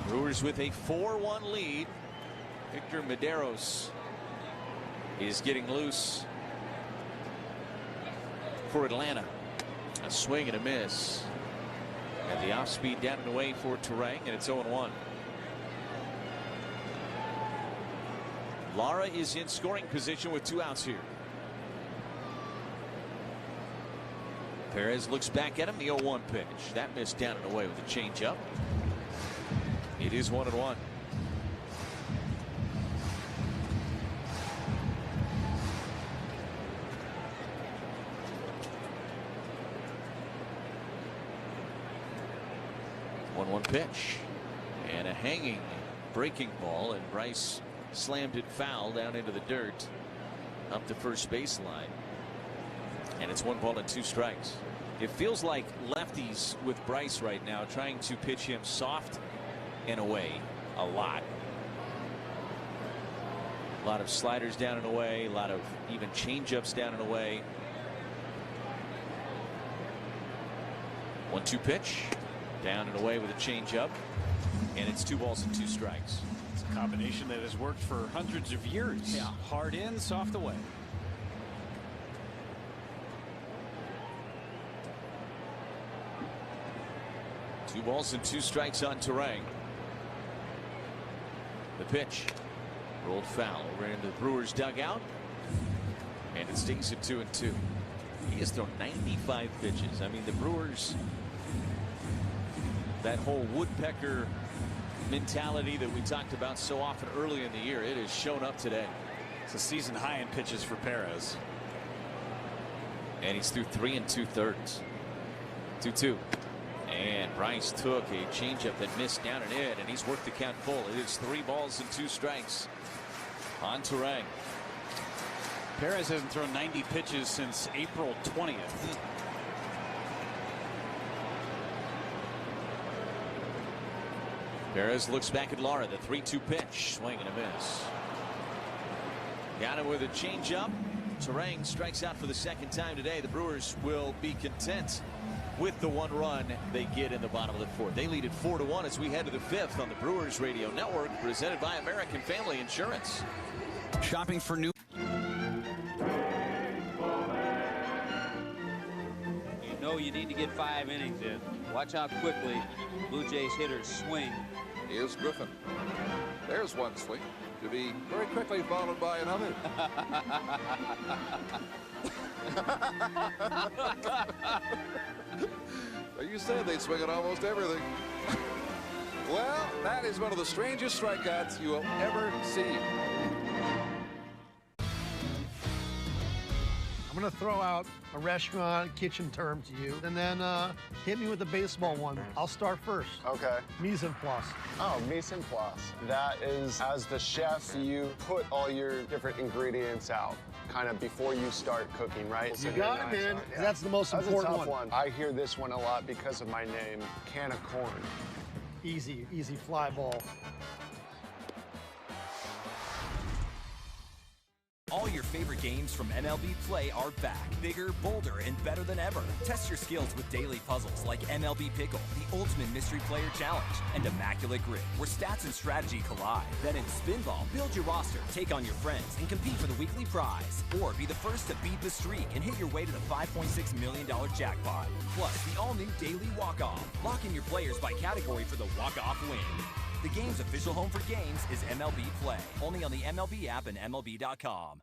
Brewers with a 4-1 lead. Victor Medeiros is getting loose for Atlanta. A swing and a miss. And the off speed down and away for Terang, and it's 0-1. Lara is in scoring position with 2 outs here. Perez looks back at him. The 0-1 pitch. That missed down and away with a changeup. It is 1-1. 1-1 pitch. And a hanging breaking ball, and Bryce slammed it foul down into the dirt up the first baseline. And it's 1 ball and 2 strikes. It feels like lefties with Bryce right now trying to pitch him soft and away a lot. A lot of sliders down and away, a lot of even changeups down and away. 1-2 pitch, down and away with a changeup, and it's 2 balls and 2 strikes. It's a combination that has worked for hundreds of years. Yeah. Hard in, soft away. Two balls and 2 strikes on Terang. The pitch rolled foul over into the Brewers dugout, and it stings at 2-2. He has thrown 95 pitches. I mean, the Brewers, that whole woodpecker mentality that we talked about so often early in the year, it has shown up today. It's a season high in pitches for Perez. And he's through 3 2/3. 2-2. And Bryce took a changeup that missed down and in, and he's worked the count full. It is 3 balls and 2 strikes on Terang. Perez hasn't thrown 90 pitches since April 20th. Perez looks back at Lara. The 3-2 pitch. Swing and a miss. Got him with a changeup. Terang strikes out for the 2nd time today. The Brewers will be content with the 1 run they get in the bottom of the 4th. They lead it 4-1 as we head to the 5th on the Brewers Radio Network, presented by American Family Insurance. Shopping for new. You know you need to get 5 innings in. Watch how quickly Blue Jays hitters swing. Here's Griffin. There's one swing to be very quickly followed by another. You said they'd swing at almost everything. Well, that is one of the strangest strikeouts you will ever see. I'm going to throw out a restaurant kitchen term to you, and then hit me with the baseball one. I'll start first. Okay. Mise en place. Oh, mise en place. That is, as the chef, you put all your different ingredients out kind of before you start cooking, right? You got it, man. Yeah. That's the most That's important a tough one. I hear this one a lot because of my name, Can of Corn. Easy fly ball. All your favorite games from MLB Play are back. Bigger, bolder, and better than ever. Test your skills with daily puzzles like MLB Pickle, the ultimate mystery player challenge, and Immaculate Grid, where stats and strategy collide. Then in Spinball, build your roster, take on your friends, and compete for the weekly prize. Or be the first to beat the streak and hit your way to the $5.6 million jackpot. Plus, the all-new Daily Walk-Off. Lock in your players by category for the walk-off win. The game's official home for games is MLB Play. Only on the MLB app and MLB.com.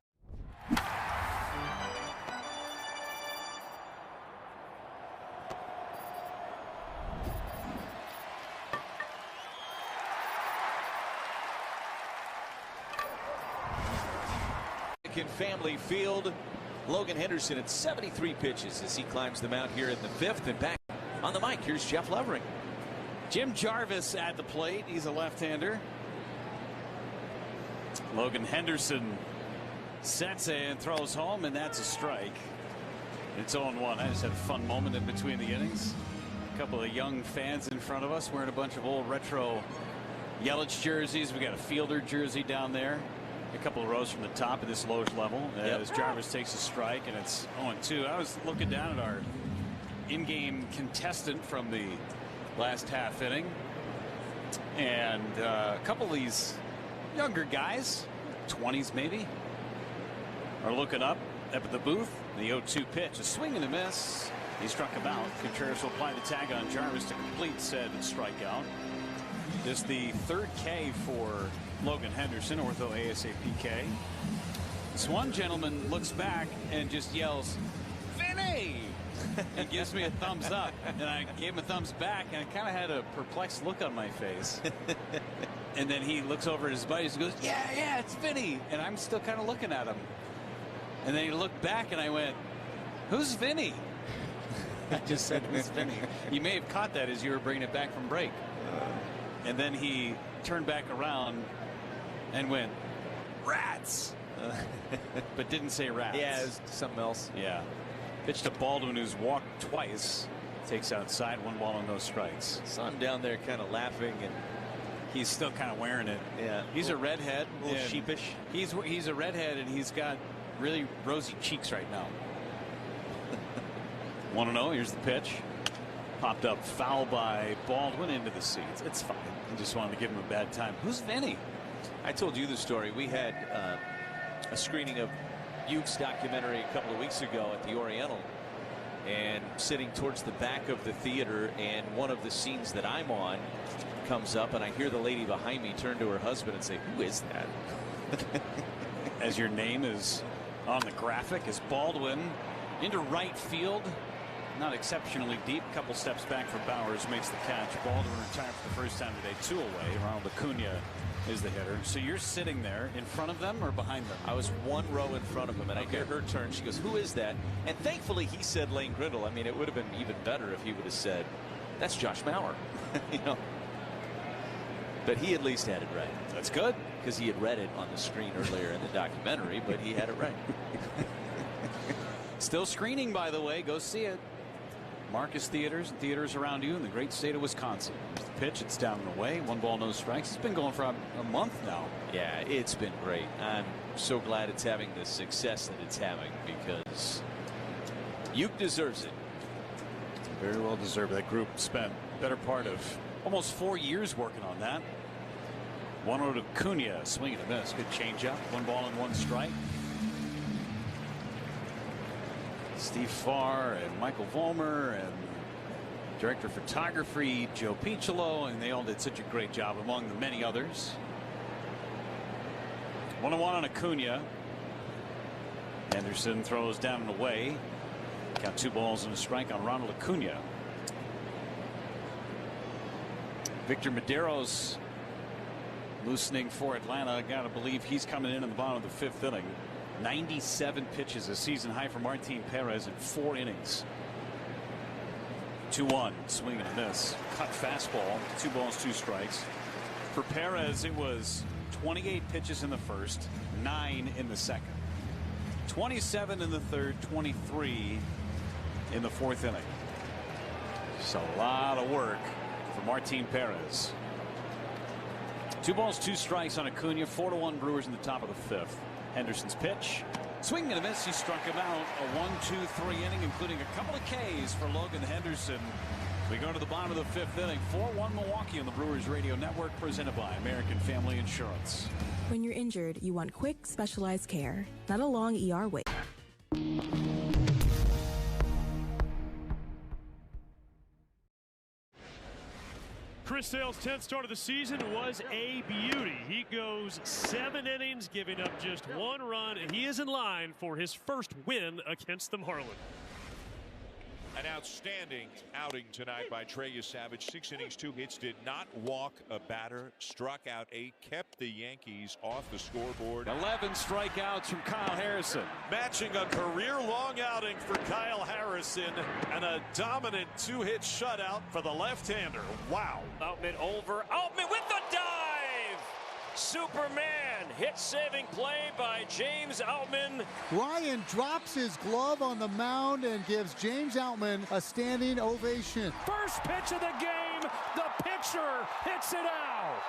Family Field. Logan Henderson at 73 pitches as he climbs the mound here in the 5th. And back on the mic, here's Jeff Levering. Jim Jarvis at the plate. He's a left-hander. Logan Henderson sets and throws home, and that's a strike. It's 0-1. I just had a fun moment in between the innings. A couple of young fans in front of us wearing a bunch of old retro Yelich jerseys. We got a Fielder jersey down there. A couple of rows from the top of this lower level as Jarvis takes a strike, and it's 0-2. I was looking down at our in-game contestant from the last half inning, and a couple of these younger guys, 20s maybe, are looking up at the booth. The 0-2 pitch, a swing and a miss. He struck him out. Contreras will apply the tag on Jarvis to complete said strikeout. This is the 3rd K for Logan Henderson, ortho ASAP K. This one gentleman looks back and just yells, "Vinny!" He gives me a thumbs up, and I gave him a thumbs back, and I kind of had a perplexed look on my face. And then he looks over at his buddies and goes, yeah, it's Vinny. And I'm still kind of looking at him. And then he looked back, and I went, "Who's Vinny?" I just said who's Vinny. You may have caught that as you were bringing it back from break. And then he turned back around and went, rats. But didn't say rats. Yeah, it was something else. Yeah. Pitched to Baldwin, who's walked twice. Takes outside, 1 ball and no strikes. Saw him down there kind of laughing, and he's still kind of wearing it. Yeah. He's a redhead. A little sheepish. He's a redhead, and he's got really rosy cheeks right now. 1-0. Here's the pitch. Popped up foul by Baldwin into the seats. It's fine. I just wanted to give him a bad time. Who's Vinny? I told you the story. We had a screening of Uke's documentary a couple of weeks ago at the Oriental, and sitting towards the back of the theater, and one of the scenes that I'm on comes up, and I hear the lady behind me turn to her husband and say, who is that? As your name is on the graphic, is Baldwin into right field. Not exceptionally deep. Couple steps back for Bowers. Makes the catch. Baldwin retired for the first time today. 2 away. Ronald Acuna is the hitter. So you're sitting there in front of them or behind them? I was 1 row in front of him, and I hear her turn. She goes, who is that? And thankfully he said Lane Grindle. I mean, it would have been even better if he would have said, that's Josh Mauer. You know. But he at least had it right. That's good. Because he had read it on the screen earlier in the documentary, but he had it right. Still screening, by the way. Go see it. Marcus Theaters and theaters around you in the great state of Wisconsin. Here's the pitch. It's down and away. 1 ball, no strikes. It's been going for a month now. Yeah, it's been great. I'm so glad it's having the success that it's having, because Uke deserves it. Very well deserved. That group spent better part of almost 4 years working on that. 1-0 to Acuna. Swing and a miss. Good changeup. 1 ball and 1 strike. Steve Farr and Michael Vollmer and director of photography Joe Piccolo, and they all did such a great job among the many others. 1-1 on Acuna. Anderson throws down and away. Got 2 balls and a strike on Ronald Acuna. Victor Medeiros loosening for Atlanta. I gotta believe he's coming in the bottom of the 5th inning. 97 pitches, a season high for Martin Perez in 4 innings. 2-1, swing and a miss. Cut fastball, 2 balls, 2 strikes. For Perez, it was 28 pitches in the first, 9 in the second. 27 in the third, 23 in the 4th inning. Just a lot of work for Martin Perez. 2 balls, 2 strikes on Acuna. 4-1 Brewers in the top of the 5th. Henderson's pitch. Swing and a miss. He struck him out. A 1-2-3 inning, including a couple of Ks for Logan Henderson. We go to the bottom of the 5th inning. 4-1 Milwaukee on the Brewers Radio Network, presented by American Family Insurance. When you're injured, you want quick, specialized care, not a long ER wait. Chris Sale's 10th start of the season was a beauty. He goes 7 innings, giving up just 1 run, and he is in line for his first win against the Marlins. An outstanding outing tonight by Trey Savage. 6 innings, 2 hits, did not walk a batter, struck out 8, kept the Yankees off the scoreboard. 11 strikeouts from Kyle Harrison. Matching a career-long outing for Kyle Harrison, and a dominant 2-hit shutout for the left-hander. Wow. Outman over. Outman with the dive! Superman! Hit-saving play by James Outman. Ryan drops his glove on the mound and gives James Outman a standing ovation. First pitch of the game. The pitcher hits it out.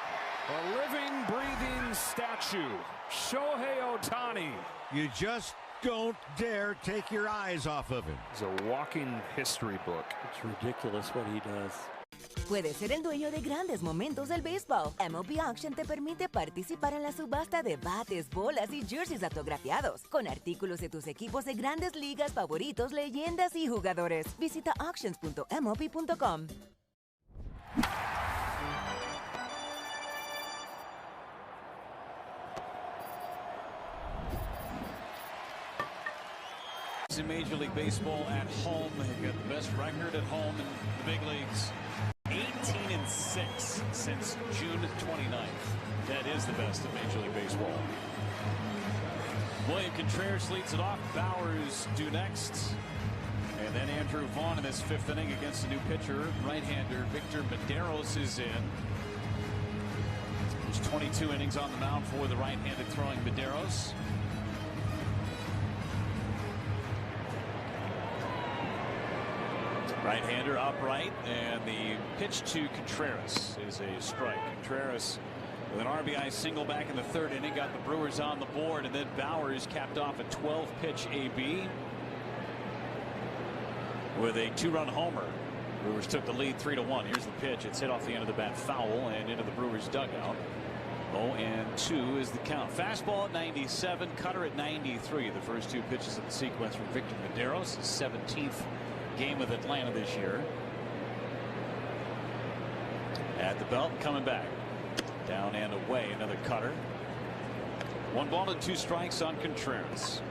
A living, breathing statue. Shohei Ohtani. You just don't dare take your eyes off of him. It's a walking history book. It's ridiculous what he does. Puedes ser el dueño de grandes momentos del béisbol. MLB Auction te permite participar en la subasta de bates, bolas y jerseys autografiados, con artículos de tus equipos de grandes ligas favoritos, leyendas y jugadores. Visita auctions.mlb.com. In Major League Baseball at home, they've got the best record at home in the big leagues. 18-6 since June 29th. That is the best in Major League Baseball. William Contreras leads it off. Bowers due next. And then Andrew Vaughn in this 5th inning against a new pitcher. Right-hander Victor Medeiros is in. There's 22 innings on the mound for the right-handed throwing Medeiros. Right-hander upright, and the pitch to Contreras is a strike. Contreras with an RBI single back in the 3rd inning, got the Brewers on the board, and then Bowers capped off a 12-pitch AB with a 2-run homer. Brewers took the lead 3-1. Here's the pitch. It's hit off the end of the bat foul and into the Brewers dugout. 0-2 is the count. Fastball at 97, cutter at 93. The first 2 pitches of the sequence from Victor Medeiros, his 17th game with Atlanta this year. At the belt, coming back. Down and away, another cutter. 1 ball and 2 strikes on Contreras.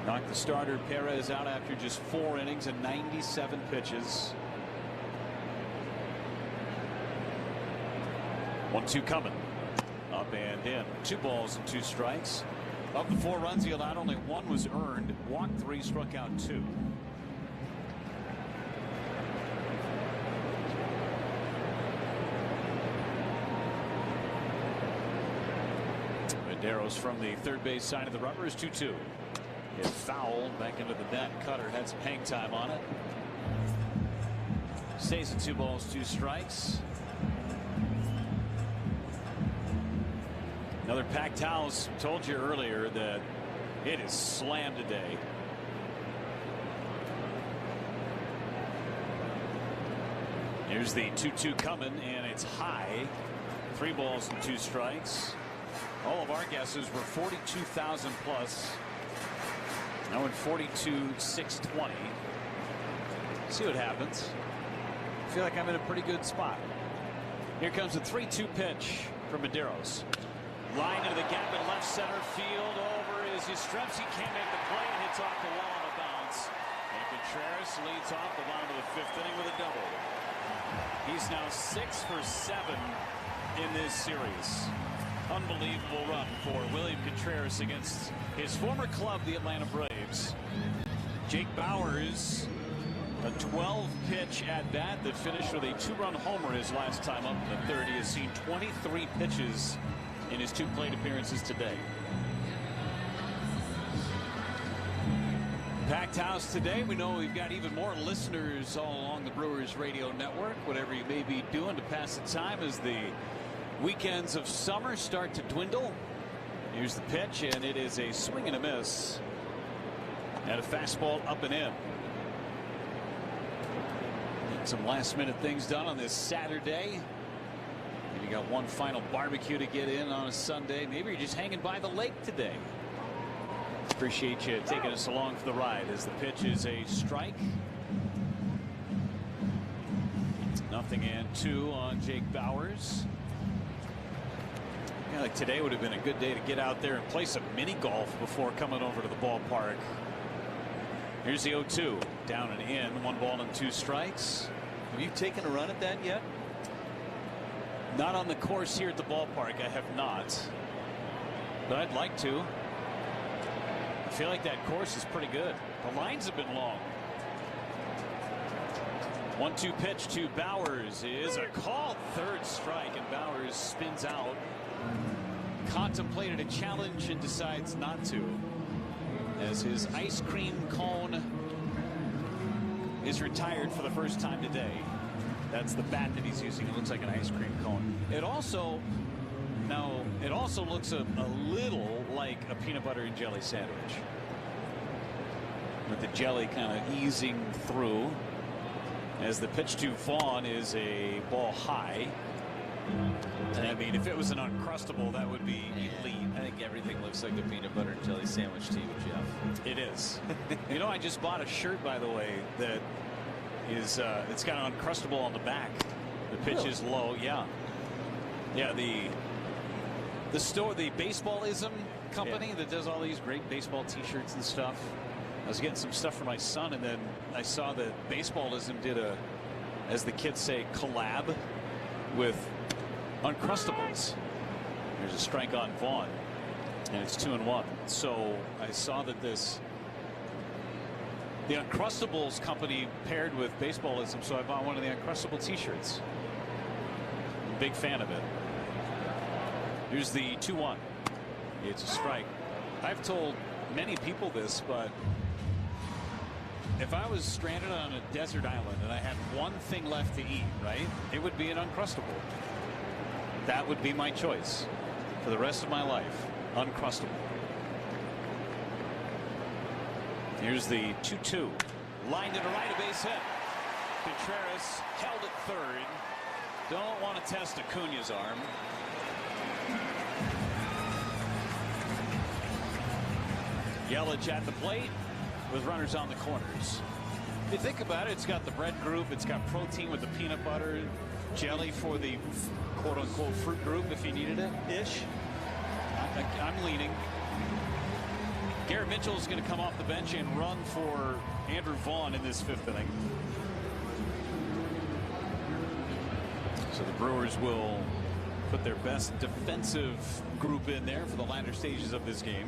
Knocked the starter Perez out after just 4 innings and 97 pitches. 1-2 coming. Up and in. 2 balls and 2 strikes. Of the 4 runs he allowed, only 1 was earned. Walked 3, struck out 2. Medeiros from the 3rd base side of the rubber is 2-2. Hit foul back into the net. Cutter had some hang time on it. Stays at 2 balls, 2 strikes. Another packed house. Told you earlier that it is slammed today. Here's the 2-2 coming, and it's high. 3 balls and 2 strikes. All of our guesses were 42,000 plus. Now in 42,620. See what happens. I feel like I'm in a pretty good spot. Here comes the 3-2 pitch from Medeiros. Line into the gap in left center field. Over is Yastrzemski. Can't make the play and hits off the wall on a bounce. And Contreras leads off the bottom of the 5th inning with a double. He's now 6 for 7 in this series. Unbelievable run for William Contreras against his former club, the Atlanta Braves. Jake Bowers, a 12-pitch at-bat that finished with a 2-run homer his last time up in the 3rd. He has seen 23 pitches in his 2 plate appearances today. Packed house today. We know we've got even more listeners all along the Brewers radio network. Whatever you may be doing to pass the time as the weekends of summer start to dwindle. Here's the pitch, and it is a swing and a miss. And a fastball up and in. Some last-minute things done on this Saturday. Maybe you got one final barbecue to get in on a Sunday. Maybe you're just hanging by the lake today. Appreciate you taking us along for the ride as the pitch is a strike. 0-2 on Jake Bowers. Yeah, like today would have been a good day to get out there and play some mini golf before coming over to the ballpark. Here's the 0-2. Down and in. 1 ball and 2 strikes. Have you taken a run at that yet? Not on the course here at the ballpark. I have not. But I'd like to. I feel like that course is pretty good. The lines have been long. 1-2 pitch to Bowers is a called 3rd strike, and Bowers spins out. Contemplated a challenge and decides not to, as his ice cream cone is retired for the first time today. That's the bat that he's using. It looks like an ice cream cone. It also looks a little like a peanut butter and jelly sandwich, with the jelly kind of easing through. As the pitch to Vaughn is a ball high. I mean, if it was an Uncrustable, that would be elite. I think everything looks like a peanut butter and jelly sandwich to you, Jeff. It is. You know, I just bought a shirt, by the way, that is it's got an Uncrustable on the back. The pitch is low. Yeah. The store, the Baseballism company that does all these great baseball T-shirts and stuff. I was getting some stuff for my son, and then I saw that Baseballism did a, as the kids say, collab with Uncrustables. There's a strike on Vaughn, and it's 2-1. So I saw that this The Uncrustables company paired with baseballism, so I bought one of the Uncrustable t-shirts. Big fan of it. Here's the 2-1. It's a strike. I've told many people this, but if I was stranded on a desert island and I had one thing left to eat, right, it would be an Uncrustable. That would be my choice for the rest of my life. Uncrustable. Here's the 2-2. Lined into right, a base hit. Contreras held at third. Don't want to test Acuña's arm. Yelich at the plate with runners on the corners. If you think about it, it's got the bread group, it's got protein with the peanut butter, jelly for the quote-unquote fruit group if you needed it ish. I'm leaning. Garrett Mitchell is going to come off the bench and run for Andrew Vaughn in this 5th inning. So the Brewers will put their best defensive group in there for the latter stages of this game.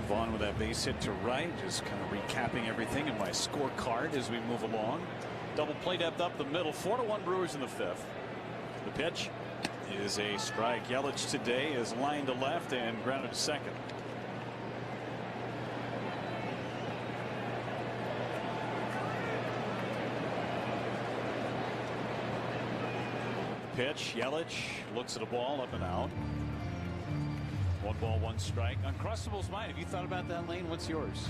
Vaughn with that base hit to right, just kind of recapping everything in my scorecard as we move along. Double play depth up the middle. 4-1 Brewers in the 5th. The pitch is a strike. Yelich today is lined to left and grounded to second. Pitch. Yelich looks at a ball up and out. 1 ball, 1 strike. Uncrustable's mine. Have you thought about that, Lane? What's yours?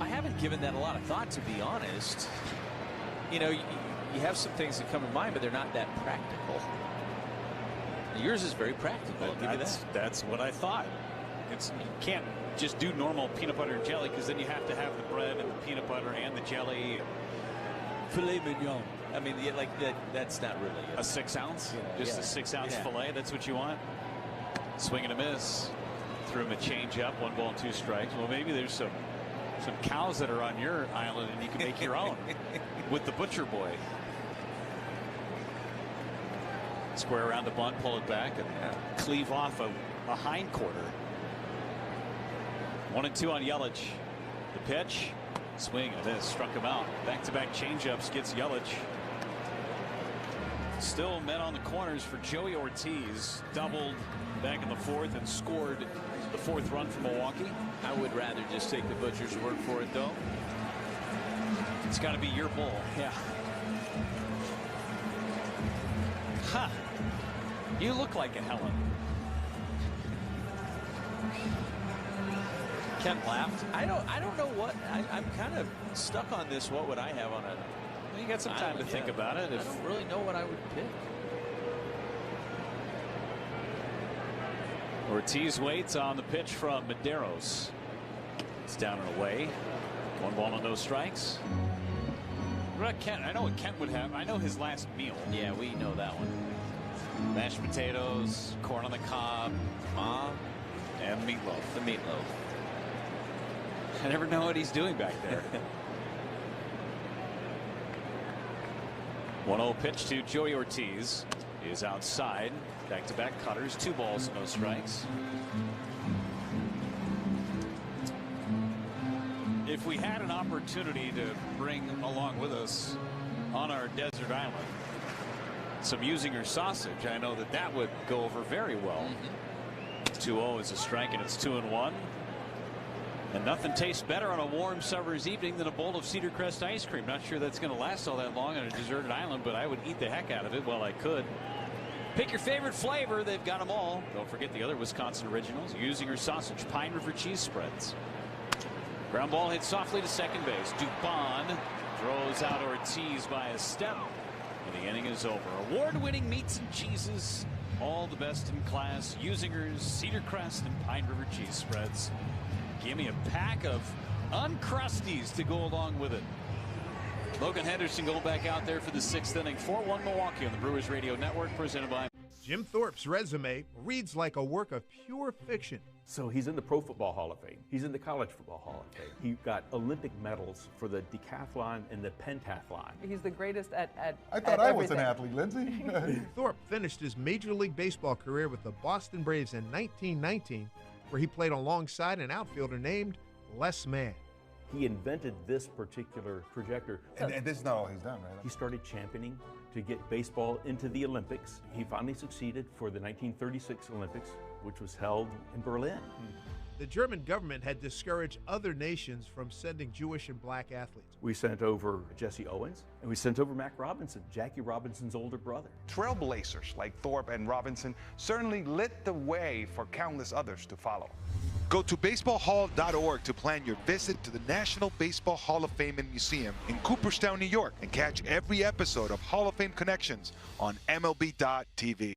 I haven't given that a lot of thought, to be honest. You know, you have some things that come in mind, but they're not that practical. Yours is very practical. I'll give you that. That's what I thought. You can't just do normal peanut butter and jelly, because then you have to have the bread and the peanut butter and the jelly. Filet mignon. I mean, like that's not really a 6 ounce. Just a 6 ounce fillet. That's what you want. Swing and a miss. Threw him a change up. 1 ball, 2 strikes. Well, maybe there's some cows that are on your island and you can make your own with the butcher boy. Square around the bunt, pull it back, and cleave off a hind quarter. 1-2 on Yelich. The pitch. Swing and miss. Struck him out. Back-to-back changeups gets Yelich. Still men on the corners for Joey Ortiz. Doubled back in the 4th and scored the 4th run for Milwaukee. I would rather just take the butcher's word for it, though. It's got to be your bull. Yeah. Ha! You look like a Helen. Kent laughed. I don't know what. I'm kind of stuck on this. What would I have on it? Well, you got some time to think about it. I don't really know what I would pick. Ortiz waits on the pitch from Medeiros. It's down and away. 1 ball and no strikes. What about Kent? I know what Kent would have. I know his last meal. Yeah, we know that one. Mashed potatoes, corn on the cob, and meatloaf. The meatloaf. I never know what he's doing back there. 1-0 pitch to Joey Ortiz. He is outside. Back-to-back cutters. 2 balls and no strikes. If we had an opportunity to bring along with us on our desert island some Usinger sausage, I know that would go over very well. 2-0 is a strike, and it's 2-1. And nothing tastes better on a warm summer's evening than a bowl of Cedar Crest ice cream. Not sure that's going to last all that long on a deserted island, but I would eat the heck out of it while I could. Pick your favorite flavor. They've got them all. Don't forget the other Wisconsin originals. Usinger sausage, Pine River cheese spreads. Ground ball hit softly to second base. Dubon throws out Ortiz by a step, and the inning is over. Award-winning meats and cheeses, all the best in class. Usinger's, Cedar Crest, and Pine River cheese spreads. Give me a pack of Uncrusties to go along with it. Logan Henderson going back out there for the 6th inning. 4-1 Milwaukee on the Brewers Radio Network, presented by Jim Thorpe's resume reads like a work of pure fiction. So he's in the Pro Football Hall of Fame. He's in the College Football Hall of Fame. He got Olympic medals for the decathlon and the pentathlon. He's the greatest at I thought I was an athlete, Lindsey. Thorpe finished his Major League Baseball career with the Boston Braves in 1919, where he played alongside an outfielder named Les Mann. He invented this particular projector. And this is not all he's done, right? He started championing to get baseball into the Olympics. He finally succeeded for the 1936 Olympics, which was held in Berlin. The German government had discouraged other nations from sending Jewish and black athletes. We sent over Jesse Owens, and we sent over Mac Robinson, Jackie Robinson's older brother. Trailblazers like Thorpe and Robinson certainly lit the way for countless others to follow. Go to baseballhall.org to plan your visit to the National Baseball Hall of Fame and Museum in Cooperstown, New York, and catch every episode of Hall of Fame Connections on MLB.tv.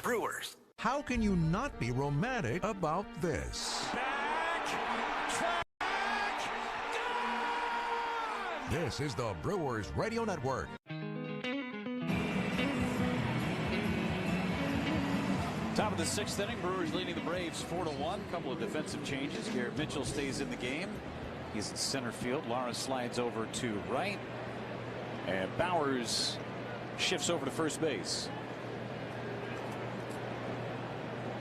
Brewers. How can you not be romantic about this? This is the Brewers Radio Network. Top of the 6th inning, Brewers leading the Braves 4-1. Couple of defensive changes. Garrett Mitchell stays in the game. He's in center field. Lara slides over to right. And Bowers shifts over to first base.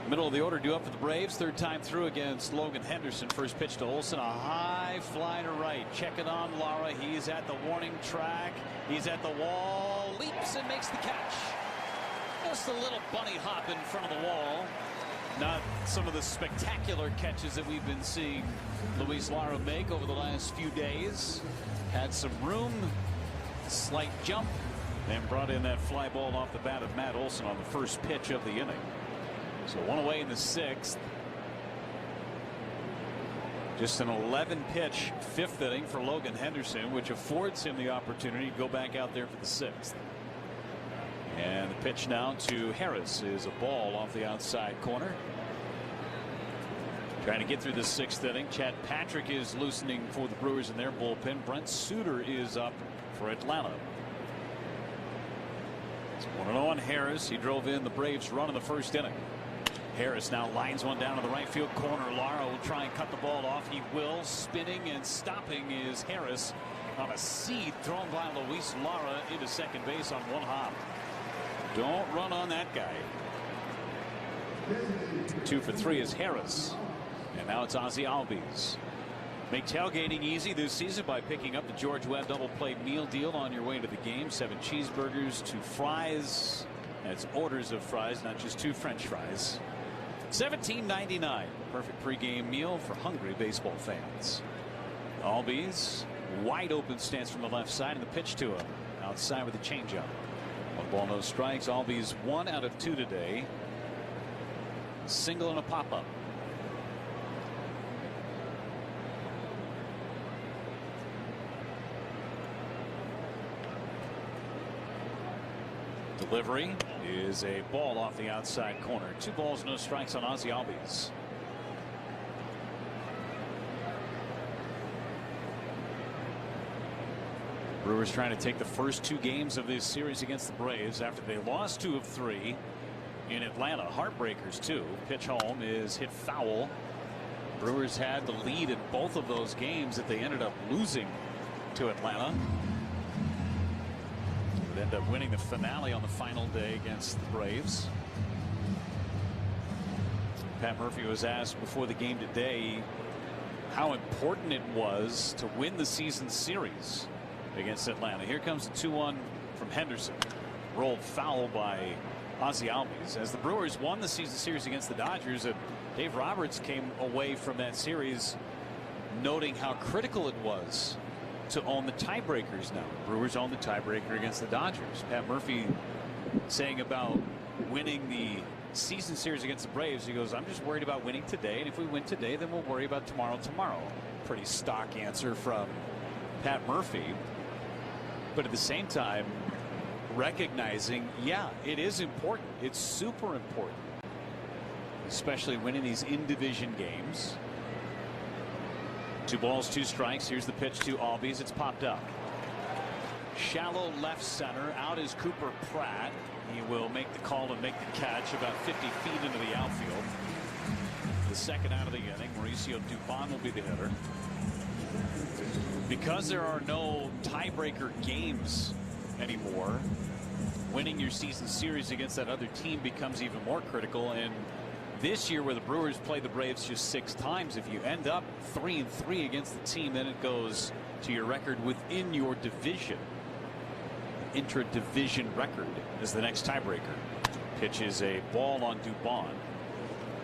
Middle of the order due up for the Braves. Third time through against Logan Henderson. First pitch to Olson. A high fly to right. Check it on Lara. He's at the warning track. He's at the wall. Leaps and makes the catch. Just a little bunny hop in front of the wall. Not some of the spectacular catches that we've been seeing Luis Lara make over the last few days. Had some room. Slight jump. And brought in that fly ball off the bat of Matt Olson on the first pitch of the inning. So one away in the 6th. Just an 11-pitch 5th inning for Logan Henderson, which affords him the opportunity to go back out there for the 6th. And the pitch now to Harris is a ball off the outside corner. Trying to get through the 6th inning. Chad Patrick is loosening for the Brewers in their bullpen. Brent Suter is up for Atlanta. It's 1-0 on Harris. He drove in the Braves' run in the 1st inning. Harris now lines one down to the right field corner. Lara will try and cut the ball off. He will. Spinning and stopping is Harris on a seed thrown by Luis Lara into second base on one hop. Don't run on that guy. 2 for 3 is Harris. And now it's Ozzie Albies. Make tailgating easy this season by picking up the George Webb double plate meal deal on your way to the game. 7 cheeseburgers, 2 fries. That's orders of fries, not just 2 French fries. $17.99. Perfect pregame meal for hungry baseball fans. Albies, wide open stance from the left side, and the pitch to him. Outside with a changeup. 1 ball, no strikes. Albies 1 out of 2 today. A single and a pop-up. Delivery is a ball off the outside corner. 2 balls, no strikes on Ozzie Albies. Brewers trying to take the first 2 games of this series against the Braves after they lost 2 of 3 in Atlanta. Heartbreakers too. Pitch home is hit foul. Brewers had the lead in both of those games that they ended up losing to Atlanta. Would end up winning the finale on the final day against the Braves. Pat Murphy was asked before the game today how important it was to win the season series against Atlanta. Here comes the 2-1 from Henderson. Rolled foul by Ozzie Albies. As the Brewers won the season series against the Dodgers, Dave Roberts came away from that series noting how critical it was to own the tiebreakers now. The Brewers own the tiebreaker against the Dodgers. Pat Murphy saying about winning the season series against the Braves, he goes, I'm just worried about winning today, and if we win today, then we'll worry about tomorrow. Pretty stock answer from Pat Murphy. But at the same time, recognizing, yeah, it is important. It's super important, especially winning these in-division games. 2 balls, 2 strikes. Here's the pitch to Albies. It's popped up. Shallow left center. Out is Cooper Pratt. He will make the call and make the catch about 50 feet into the outfield. The second out of the inning. Mauricio Dubon will be the hitter. Because there are no tiebreaker games anymore, winning your season series against that other team becomes even more critical. And this year, where the Brewers play the Braves just 6 times, if you end up 3-3 against the team, then it goes to your record within your division. Intra-division record is the next tiebreaker. Pitch is a ball on Dubon.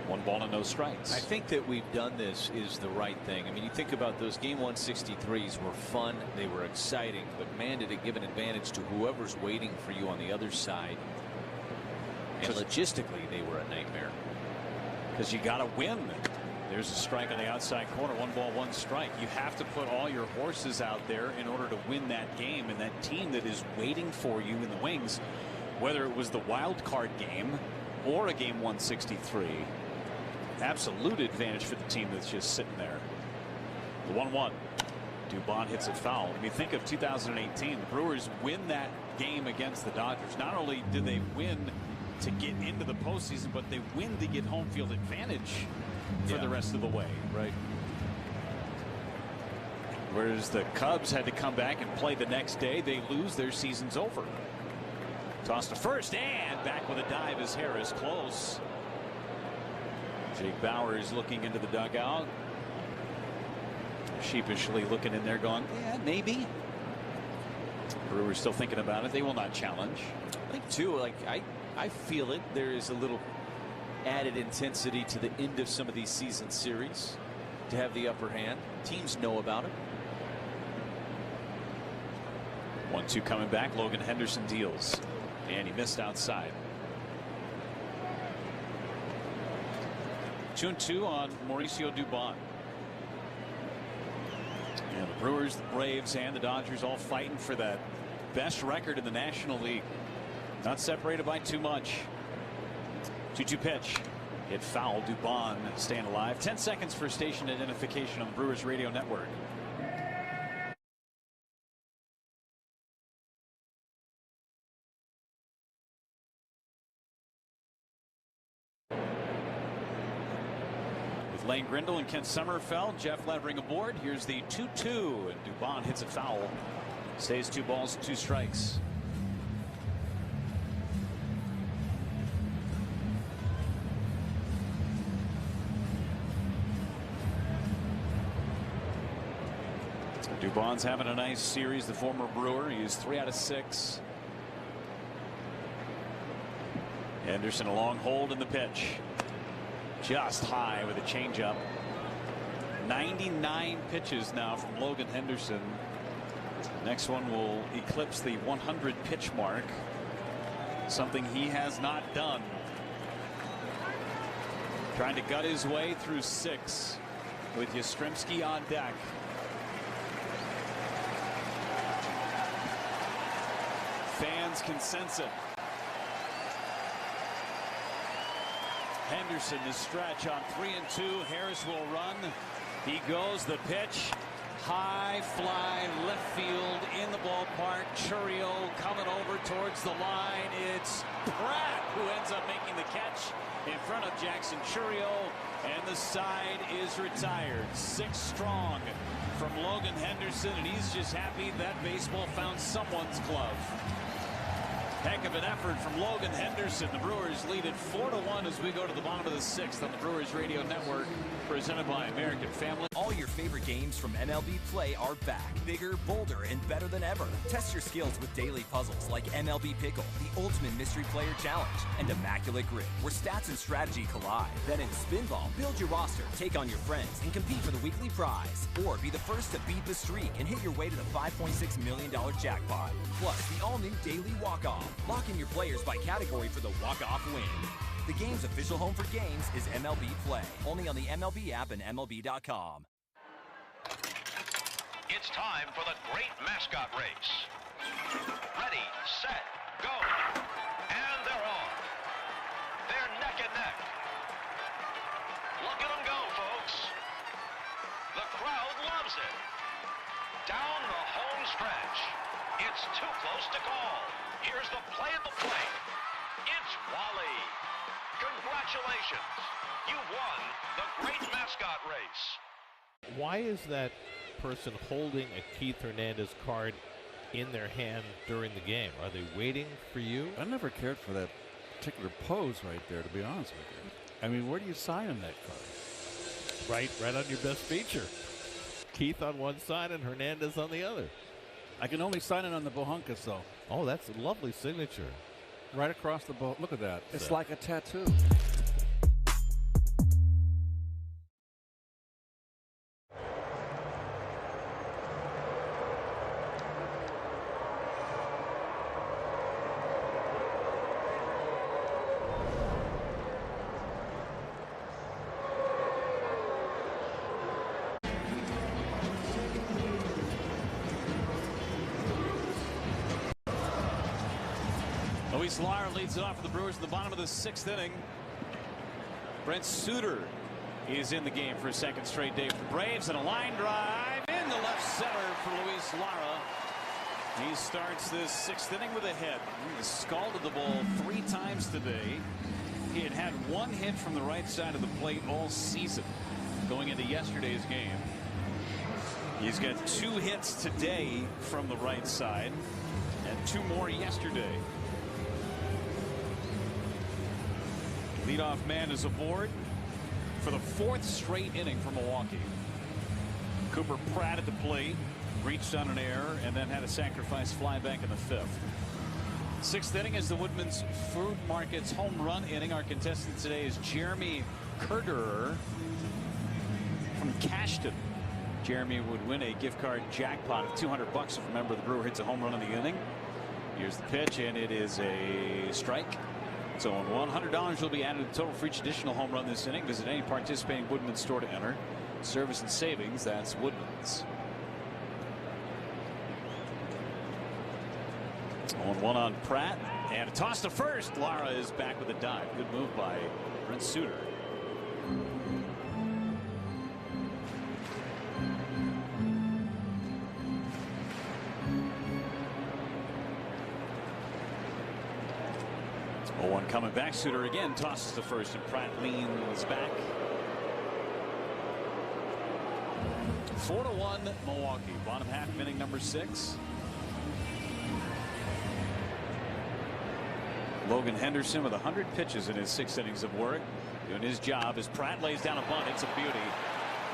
1 ball and no strikes. I think that we've done this is the right thing. I mean, you think about those game 163s were fun, they were exciting, but man, did it give an advantage to whoever's waiting for you on the other side. And logistically, they were a nightmare. Because you got to win. There's a strike on the outside corner. 1 ball, 1 strike. You have to put all your horses out there in order to win that game. And that team that is waiting for you in the wings, whether it was the wild card game or a game 163, absolute advantage for the team that's just sitting there. The 1-1. Dubon hits it foul. I mean, think of 2018. The Brewers win that game against the Dodgers. Not only did they win to get into the postseason, but they win to get home field advantage for the rest of the way. Right. Whereas the Cubs had to come back and play the next day. They lose, their season's over. Toss to first, and back with a dive is Harris. Close. Jake Bauers looking into the dugout. Sheepishly looking in there going, yeah, maybe. Brewers still thinking about it. They will not challenge. I think too, like I feel it. There is a little added intensity to the end of some of these season series to have the upper hand. Teams know about it. 1-2 coming back. Logan Henderson deals, and he missed outside. 2-2 on Mauricio Dubon. And the Brewers, the Braves, and the Dodgers all fighting for that best record in the National League. Not separated by too much. 2-2 pitch. Hit foul. Dubon staying alive. 10 seconds for station identification on the Brewers Radio Network. With Lane Grindle and Kent Sommerfeld, Jeff Levering aboard. Here's the 2-2, and Dubon hits it foul. Stays 2 balls, 2 strikes. Dubon's having a nice series, the former Brewer. He is 3 out of 6. Henderson a long hold in the pitch. Just high with a changeup. 99 pitches now from Logan Henderson. Next one will eclipse the 100 pitch mark. Something he has not done. Trying to gut his way through 6 with Yastrzemski on deck. Fans can sense it. Henderson the stretch on 3-2. Harris will run. He goes the pitch. High fly left field in the ballpark. Churrio coming over towards the line. It's Pratt who ends up making the catch in front of Jackson Churrio, and the side is retired. 6 strong from Logan Henderson, and he's just happy that baseball found someone's glove. Heck of an effort from Logan Henderson. The Brewers lead it 4-1 as we go to the bottom of the 6th on the Brewers Radio Network, presented by American Family. All your favorite games from MLB Play are back. Bigger, bolder, and better than ever. Test your skills with daily puzzles like MLB Pickle, the Ultimate Mystery Player Challenge, and Immaculate Grid, where stats and strategy collide. Then in Spinball, build your roster, take on your friends, and compete for the weekly prize. Or be the first to beat the streak and hit your way to the $5.6 million jackpot. Plus, the all-new Daily Walk-Off. Lock in your players by category for the walk-off win. The game's official home for games is MLB Play. Only on the MLB app and MLB.com. It's time for the great mascot race. Ready, set, go. And they're on. They're neck and neck. Look at them go, folks. The crowd loves it. Down the home stretch. It's too close to call. Here's the play at the plate. It's Wally. Congratulations. You won the great mascot race. Why is that person holding a Keith Hernandez card in their hand during the game? Are they waiting for you? I never cared for that particular pose right there, to be honest with you. I mean, where do you sign on that card? Right on your best feature. Keith on one side and Hernandez on the other. I can only sign it on the Bohunkas, though. Oh, that's a lovely signature. Right across the boat. Look at that. It's So. like a tattoo. Luis Lara leads it off for the Brewers in the bottom of the 6th inning. Brent Suter is in the game for a second straight day for the Braves, and a line drive in the left center for Luis Lara. He starts this 6th inning with a hit. He scalded the ball 3 times today. He had had 1 hit from the right side of the plate all season going into yesterday's game. He's got 2 hits today from the right side and 2 more yesterday. Leadoff man is aboard for the 4th straight inning for Milwaukee. Cooper Pratt at the plate, reached on an error, and then had a sacrifice fly back in the 5th. 6th inning is the Woodman's Food Market's home run inning. Our contestant today is Jeremy Kerderer from Cashton. Jeremy would win a gift card jackpot of $200 if a member of the Brewer hits a home run in the inning. Here's the pitch, and it is a strike. So $100 will be added to the total for each additional home run this inning. Visit any participating Woodman's store to enter. Service and savings, that's Woodman's. 0-1 on Pratt, and a toss to first. Lara is back with a dive. Good move by Brent Suter. One coming back. Suter again tosses to first, and Pratt leans back. 4-1 Milwaukee. Bottom half of inning number 6. Logan Henderson with 100 pitches in his 6 innings of work, doing his job as Pratt lays down a bunt. It's a beauty.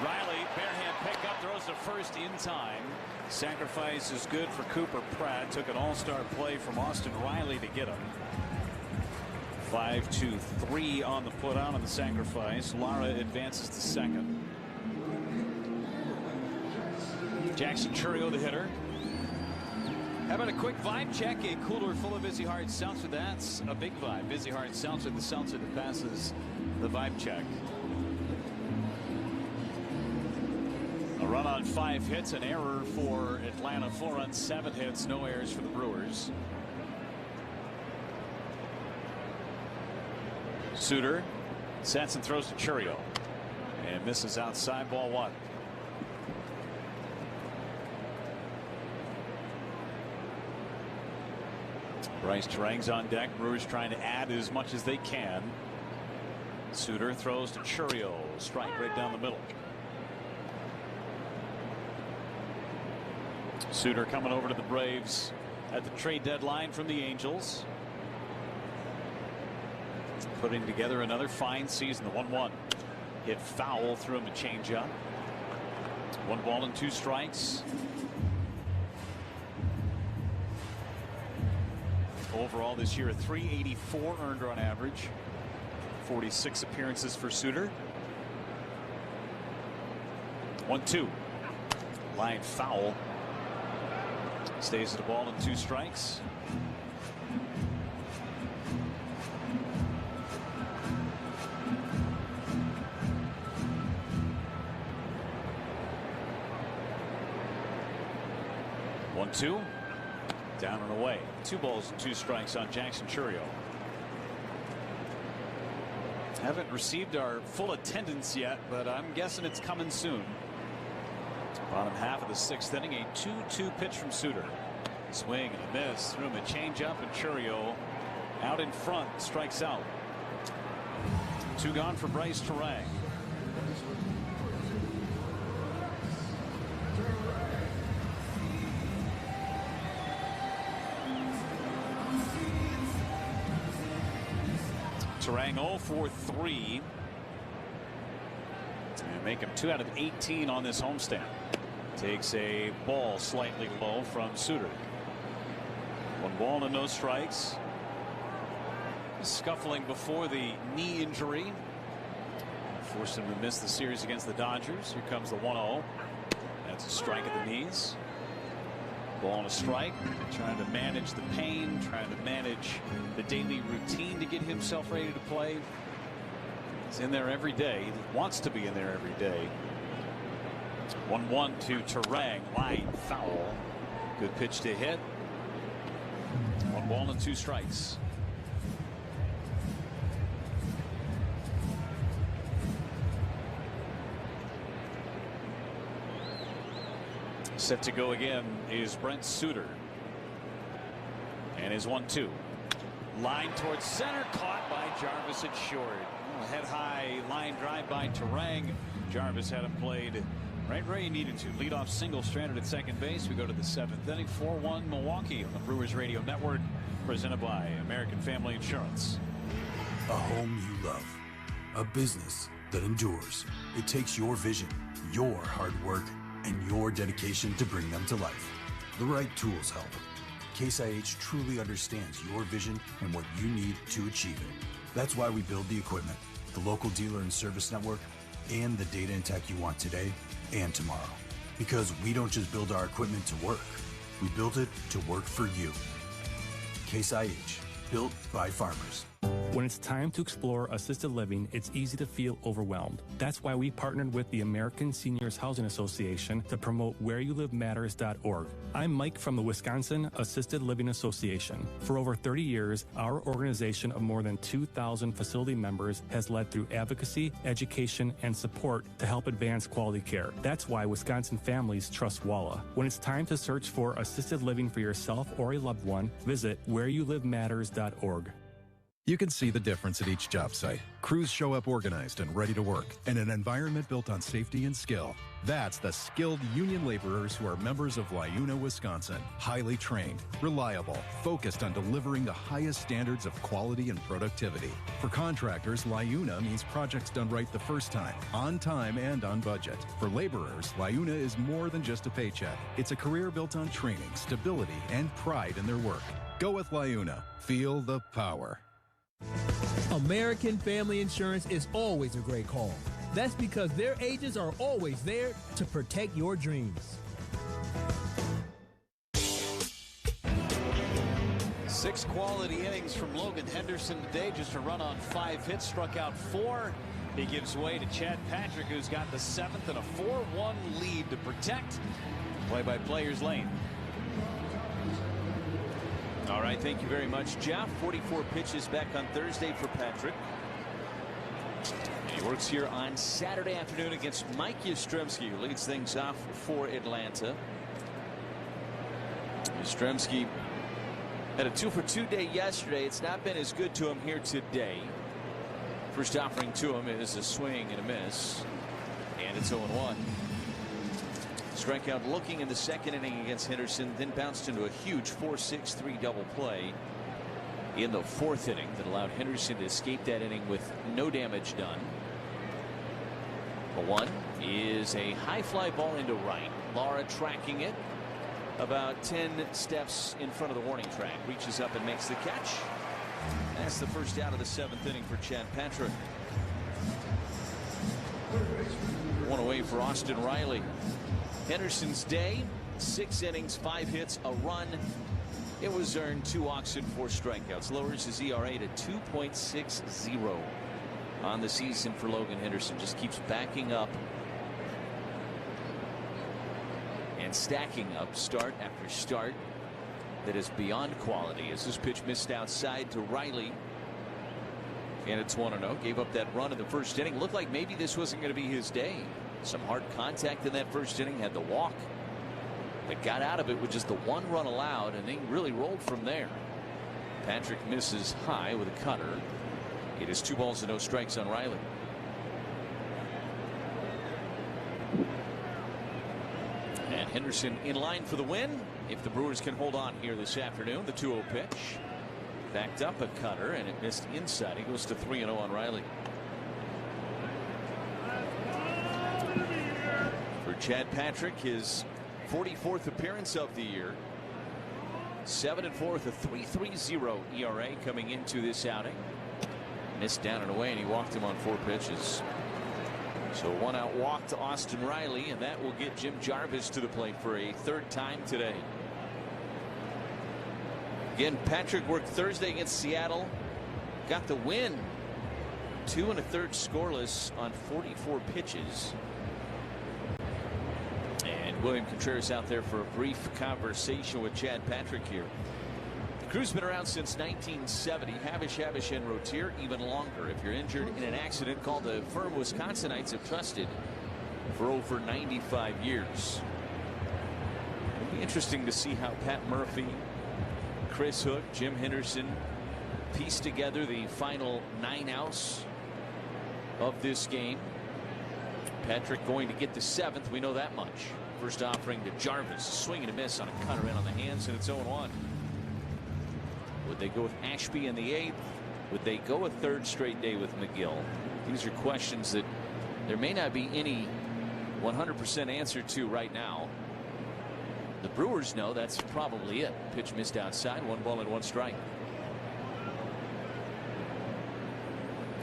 Riley, barehand pickup, throws to first in time. Sacrifice is good for Cooper Pratt. Took an all-star play from Austin Riley to get him. 5-2-3 on the put out on the sacrifice. Lara advances to second. Jackson Churio, the hitter. How about a quick vibe check? A cooler full of Vizzy Hard Seltzer. That's a big vibe. Vizzy Hard Seltzer, the seltzer that passes the vibe check. A run on 5 hits, an error for Atlanta. 4 on 7 hits, no errors for the Brewers. Suter sets and throws to Churio and misses outside, ball 1. Bryce Terang's on deck. Brewers trying to add as much as they can. Suter throws to Churio, strike right down the middle. Suter coming over to the Braves at the trade deadline from the Angels. Putting together another fine season. The 1-1 hit foul, threw him a changeup. 1 ball and 2 strikes. Overall this year, a .384 earned run average. 46 appearances for Suter. 1-2. Line foul. Stays at a ball and 2 strikes. 1-2. Down and away. 2 balls and 2 strikes on Jackson Chourio. Haven't received our full attendance yet, but I'm guessing it's coming soon. Bottom half of the 6th inning, a 2-2 pitch from Suter. Swing and a miss. Threw him a changeup, and Chourio out in front strikes out. 2 gone for Bryce Terang. Terang 0 for 3. And make him 2 out of 18 on this homestand. Takes a ball slightly low from Suter. 1 ball and no strikes. Scuffling before the knee injury. Forced him to miss the series against the Dodgers. Here comes the 1-0. That's a strike at the knees. Ball and a strike. Trying to manage the pain. Trying to manage the daily routine to get himself ready to play. He's in there every day. He wants to be in there every day. 1-1 to Terang. Line foul. Good pitch to hit. 1 ball and 2 strikes. Set to go again is Brent Suter. And his 1-2. Line towards center, caught by Jarvis at short. Head high line drive by Terang. Jarvis had him played right where he needed to. Leadoff single stranded at second base. We go to the 7th inning. 4-1 Milwaukee on the Brewers Radio Network. Presented by American Family Insurance. A home you love. A business that endures. It takes your vision, your hard work, and your dedication to bring them to life. The right tools help. Case IH truly understands your vision and what you need to achieve it. That's why we build the equipment, the local dealer and service network, and the data and tech you want today and tomorrow. Because we don't just build our equipment to work, we built it to work for you. Case IH, built by farmers. When it's time to explore assisted living, it's easy to feel overwhelmed. That's why we partnered with the American Seniors Housing Association to promote whereyouLiveMatters.org. I'm Mike from the Wisconsin Assisted Living Association. For over 30 years, our organization of more than 2,000 facility members has led through advocacy, education, and support to help advance quality care. That's why Wisconsin families trust WALA. When it's time to search for assisted living for yourself or a loved one, visit whereyouLiveMatters.org. You can see the difference at each job site. Crews show up organized and ready to work, and an environment built on safety and skill. That's the skilled union laborers who are members of LIUNA, Wisconsin. Highly trained, reliable, focused on delivering the highest standards of quality and productivity. For contractors, LIUNA means projects done right the first time, on time and on budget. For laborers, LIUNA is more than just a paycheck. It's a career built on training, stability, and pride in their work. Go with LIUNA. Feel the power. American Family Insurance is always a great call. That's because their agents are always there to protect your dreams. 6 quality innings from Logan Henderson today. Just a run on 5 hits, struck out 4. He gives way to Chad Patrick, who's got the 7th and a 4-1 lead to protect. Play-by-players lane. All right, thank you very much, Jeff. 44 pitches back on Thursday for Patrick. He works here on Saturday afternoon against Mike Yastrzemski, who leads things off for Atlanta. Yastrzemski had a 2-for-2 day yesterday. It's not been as good to him here today. First offering to him is a swing and a miss, and it's 0-1. Strikeout looking in the 2nd inning against Henderson, then bounced into a huge 4-6-3 double play in the 4th inning that allowed Henderson to escape that inning with no damage done. The 1 is a high fly ball into right. Lara tracking it about 10 steps in front of the warning track. Reaches up and makes the catch. That's the first out of the 7th inning for Chad Patrick. 1 away for Austin Riley. Henderson's day, 6 innings, 5 hits, a run. It was earned 2 walks and 4 strikeouts. Lowers his ERA to 2.60 on the season for Logan Henderson. Just keeps backing up and stacking up start after start that is beyond quality. As this pitch missed outside to Riley. And it's 1-0. Gave up that run in the first inning. Looked like maybe this wasn't going to be his day. Some hard contact in that first inning. Had the walk. But got out of it with just the one run allowed. And they really rolled from there. Patrick misses high with a cutter. It is 2 balls and no strikes on Riley. And Henderson in line for the win. If the Brewers can hold on here this afternoon. The 2-0 pitch. Backed up a cutter and it missed inside. He goes to 3-0 on Riley. For Chad Patrick, his 44th appearance of the year. 7-4 with a 3.30 ERA coming into this outing. Missed down and away, and he walked him on 4 pitches. So 1 out walk to Austin Riley, and that will get Jim Jarvis to the plate for a 3rd time today. Again, Patrick worked Thursday against Seattle. Got the win. 2 1/3 scoreless on 44 pitches. And William Contreras out there for a brief conversation with Chad Patrick here. The crew's been around since 1970. Havish, and Rotier even longer. If you're injured in an accident, call the firm Wisconsinites have trusted for over 95 years. It'll be interesting to see how Pat Murphy, Chris Hook, Jim Henderson piece together the final 9 outs of this game. Patrick going to get the 7th. We know that much. First offering to Jarvis. Swing and a miss on a cutter in on the hands, and it's 0-1. Would they go with Ashby in the 8th? Would they go a 3rd straight day with McGill? These are questions that there may not be any 100% answer to right now. The Brewers know that's probably it. Pitch missed outside. 1 ball and 1 strike.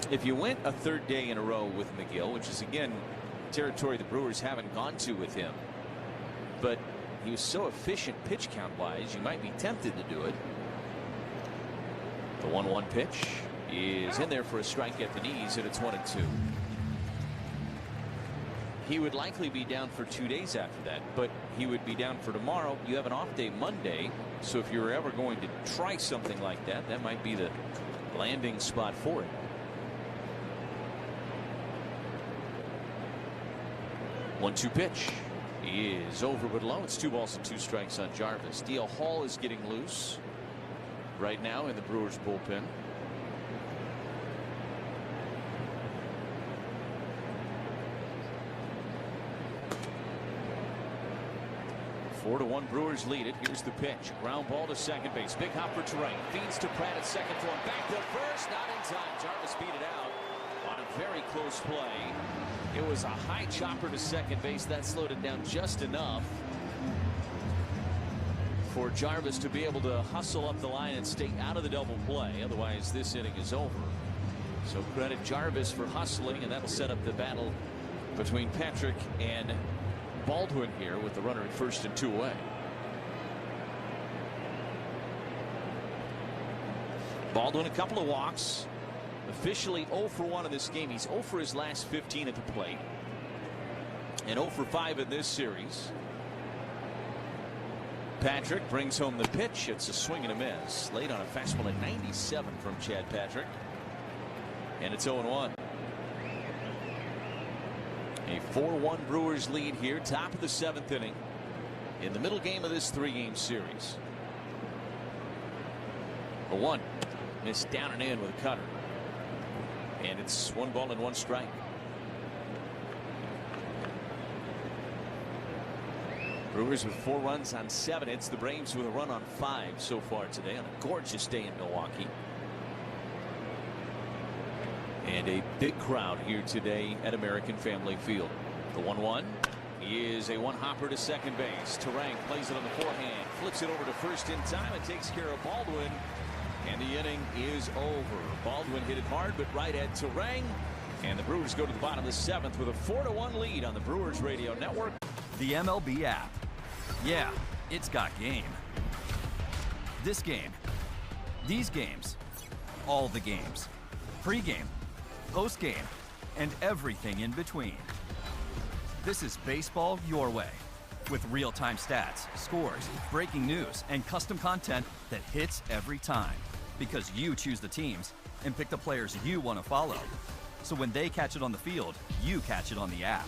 If you went a 3rd day in a row with McGill, which is again territory the Brewers haven't gone to with him, but he was so efficient pitch count wise, you might be tempted to do it. The 1-1 pitch is in there for a strike at the knees, and it's 1-2. He would likely be down for 2 days after that, but he would be down for tomorrow. You have an off day Monday, so if you're ever going to try something like that, that might be the landing spot for it. 1-2 pitch is over but low. It's 2 balls and 2 strikes on Jarvis. D.L. Hall is getting loose right now in the Brewers bullpen. Four to 1 Brewers lead it. Here's the pitch. Ground ball to second base. Big hop for Terrain. Feeds to Pratt at second for him. Back to first. Not in time. Jarvis beat it out on a very close play. It was a high chopper to second base. That slowed it down just enough for Jarvis to be able to hustle up the line and stay out of the double play. Otherwise, this inning is over. So credit Jarvis for hustling, and that'll set up the battle between Patrick and Baldwin here with the runner at first and 2 away. Baldwin a couple of walks. Officially 0 for 1 in this game. He's 0 for his last 15 at the plate. And 0 for 5 in this series. Patrick brings home the pitch. It's a swing and a miss. Late on a fastball at 97 from Chad Patrick. And it's 0-1. A 4-1 Brewers lead here. Top of the 7th inning. In the middle game of this 3-game series. A 1. Missed down and in with a cutter. And it's 1 ball and 1 strike. Brewers with 4 runs on 7 hits. The Braves with a run on 5 so far today on a gorgeous day in Milwaukee. And a big crowd here today at American Family Field. The 1-1 is a 1-hopper to second base. Terang plays it on the forehand, flips it over to first in time, and takes care of Baldwin. And the inning is over. Baldwin hit it hard, but right at Terang. And the Brewers go to the bottom of the 7th with a 4-1 lead on the Brewers Radio Network. The MLB app. Yeah, it's got game. This game. These games. All the games. Pre-game. Post-game. And everything in between. This is baseball your way. with real-time stats, scores, breaking news, and custom content that hits every time. Because you choose the teams and pick the players you want to follow. So when they catch it on the field, you catch it on the app.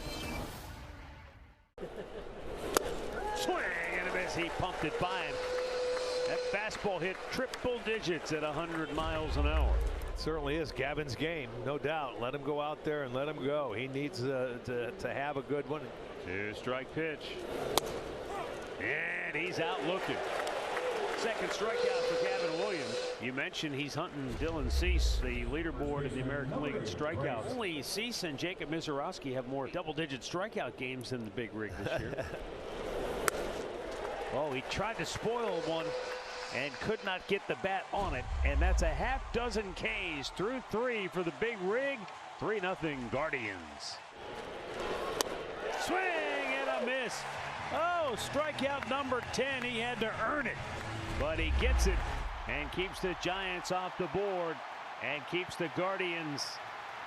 Swing and a miss. He pumped it by him. That fastball hit triple digits at 100 miles an hour. It certainly is Gavin's game, no doubt. Let him go out there and let him go. He needs to have a good one. 2-strike pitch. And he's out looking. Second strikeout for Gavin Williams. You mentioned he's hunting Dylan Cease, the leaderboard in the American League in strikeouts. Only Cease and Jacob Misiorowski have more double-digit strikeout games than the big rig this year. Oh, he tried to spoil one and could not get the bat on it. And that's a half dozen Ks through 3 for the big rig. 3-0 Guardians. Swing and a miss. Oh, strikeout number 10. He had to earn it. But he gets it and keeps the Giants off the board and keeps the Guardians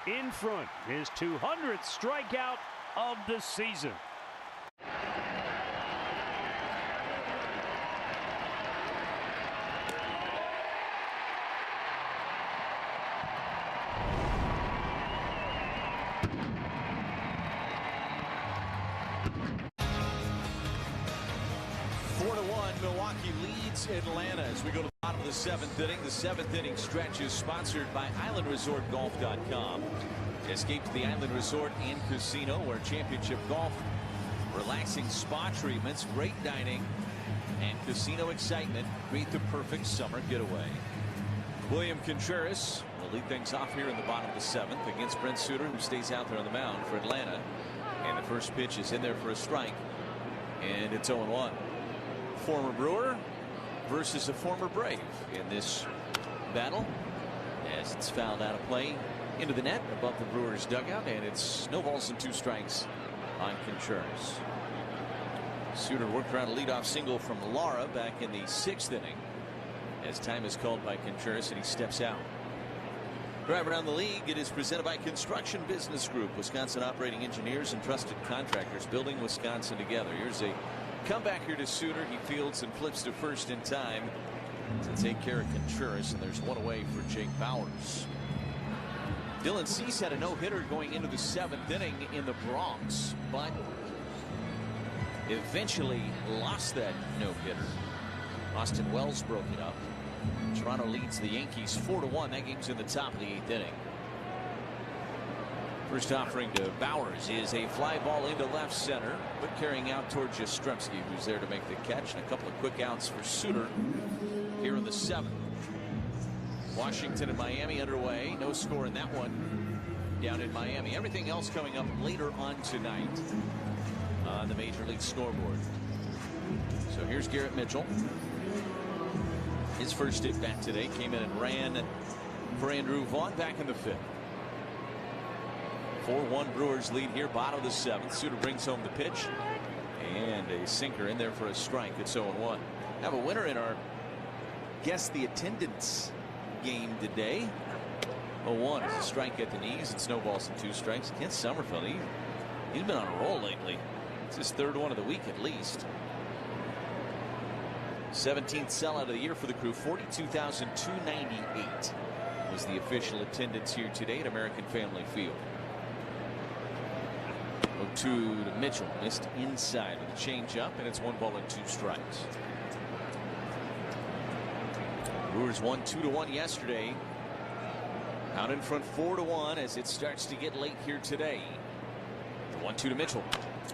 in front. His 200th strikeout of the season. Milwaukee leads Atlanta as we go to the bottom of the 7th inning. The 7th inning stretch is sponsored by IslandResortGolf.com. Escape to the Island Resort and Casino, where championship golf, relaxing spa treatments, great dining, and casino excitement create the perfect summer getaway. William Contreras will lead things off here in the bottom of the 7th against Brent Suter, who stays out there on the mound for Atlanta. And the first pitch is in there for a strike, and it's 0-1. Former Brewer versus a former Brave in this battle, as it's fouled out of play into the net above the Brewers dugout, and it's no balls and 2 strikes on Contreras. Suter worked around a leadoff single from Lara back in the 6th inning as time is called by Contreras, and he steps out. Drive Around the League, it is presented by Construction Business Group, Wisconsin operating engineers and trusted contractors building Wisconsin together. Here's a comeback here to Suter. He fields and flips to first in time to take care of Contreras, and there's one away for Jake Bauers. Dylan Cease had a no-hitter going into the 7th inning in the Bronx, but eventually lost that no-hitter. Austin Wells broke it up. Toronto leads the Yankees 4-1. That game's in the top of the 8th inning. First offering to Bauers is a fly ball into left center, but carrying out towards Yastrzemski, who's there to make the catch, and a couple of quick outs for Suter here in the 7th. Washington and Miami underway. No score in that one down in Miami. Everything else coming up later on tonight on the Major League Scoreboard. So here's Garrett Mitchell. His first at bat today came in and ran for Andrew Vaughn back in the 5th. 4-1 Brewers lead here, bottom of the 7th. Suter brings home the pitch, and a sinker in there for a strike. It's 0-1. Have a winner in our Guess the Attendance game today. 0-1 is a strike at the knees. It's no balls and 2 strikes against Summerfield. He's been on a roll lately. It's his 3rd one of the week at least. 17th sellout of the year for the Crew. 42,298 was the official attendance here today at American Family Field. 0-2 to Mitchell, missed inside with a changeup, and it's 1 ball and 2 strikes. Brewers won 2-1 yesterday. Out in front 4-1 as it starts to get late here today. The 1-2 to Mitchell.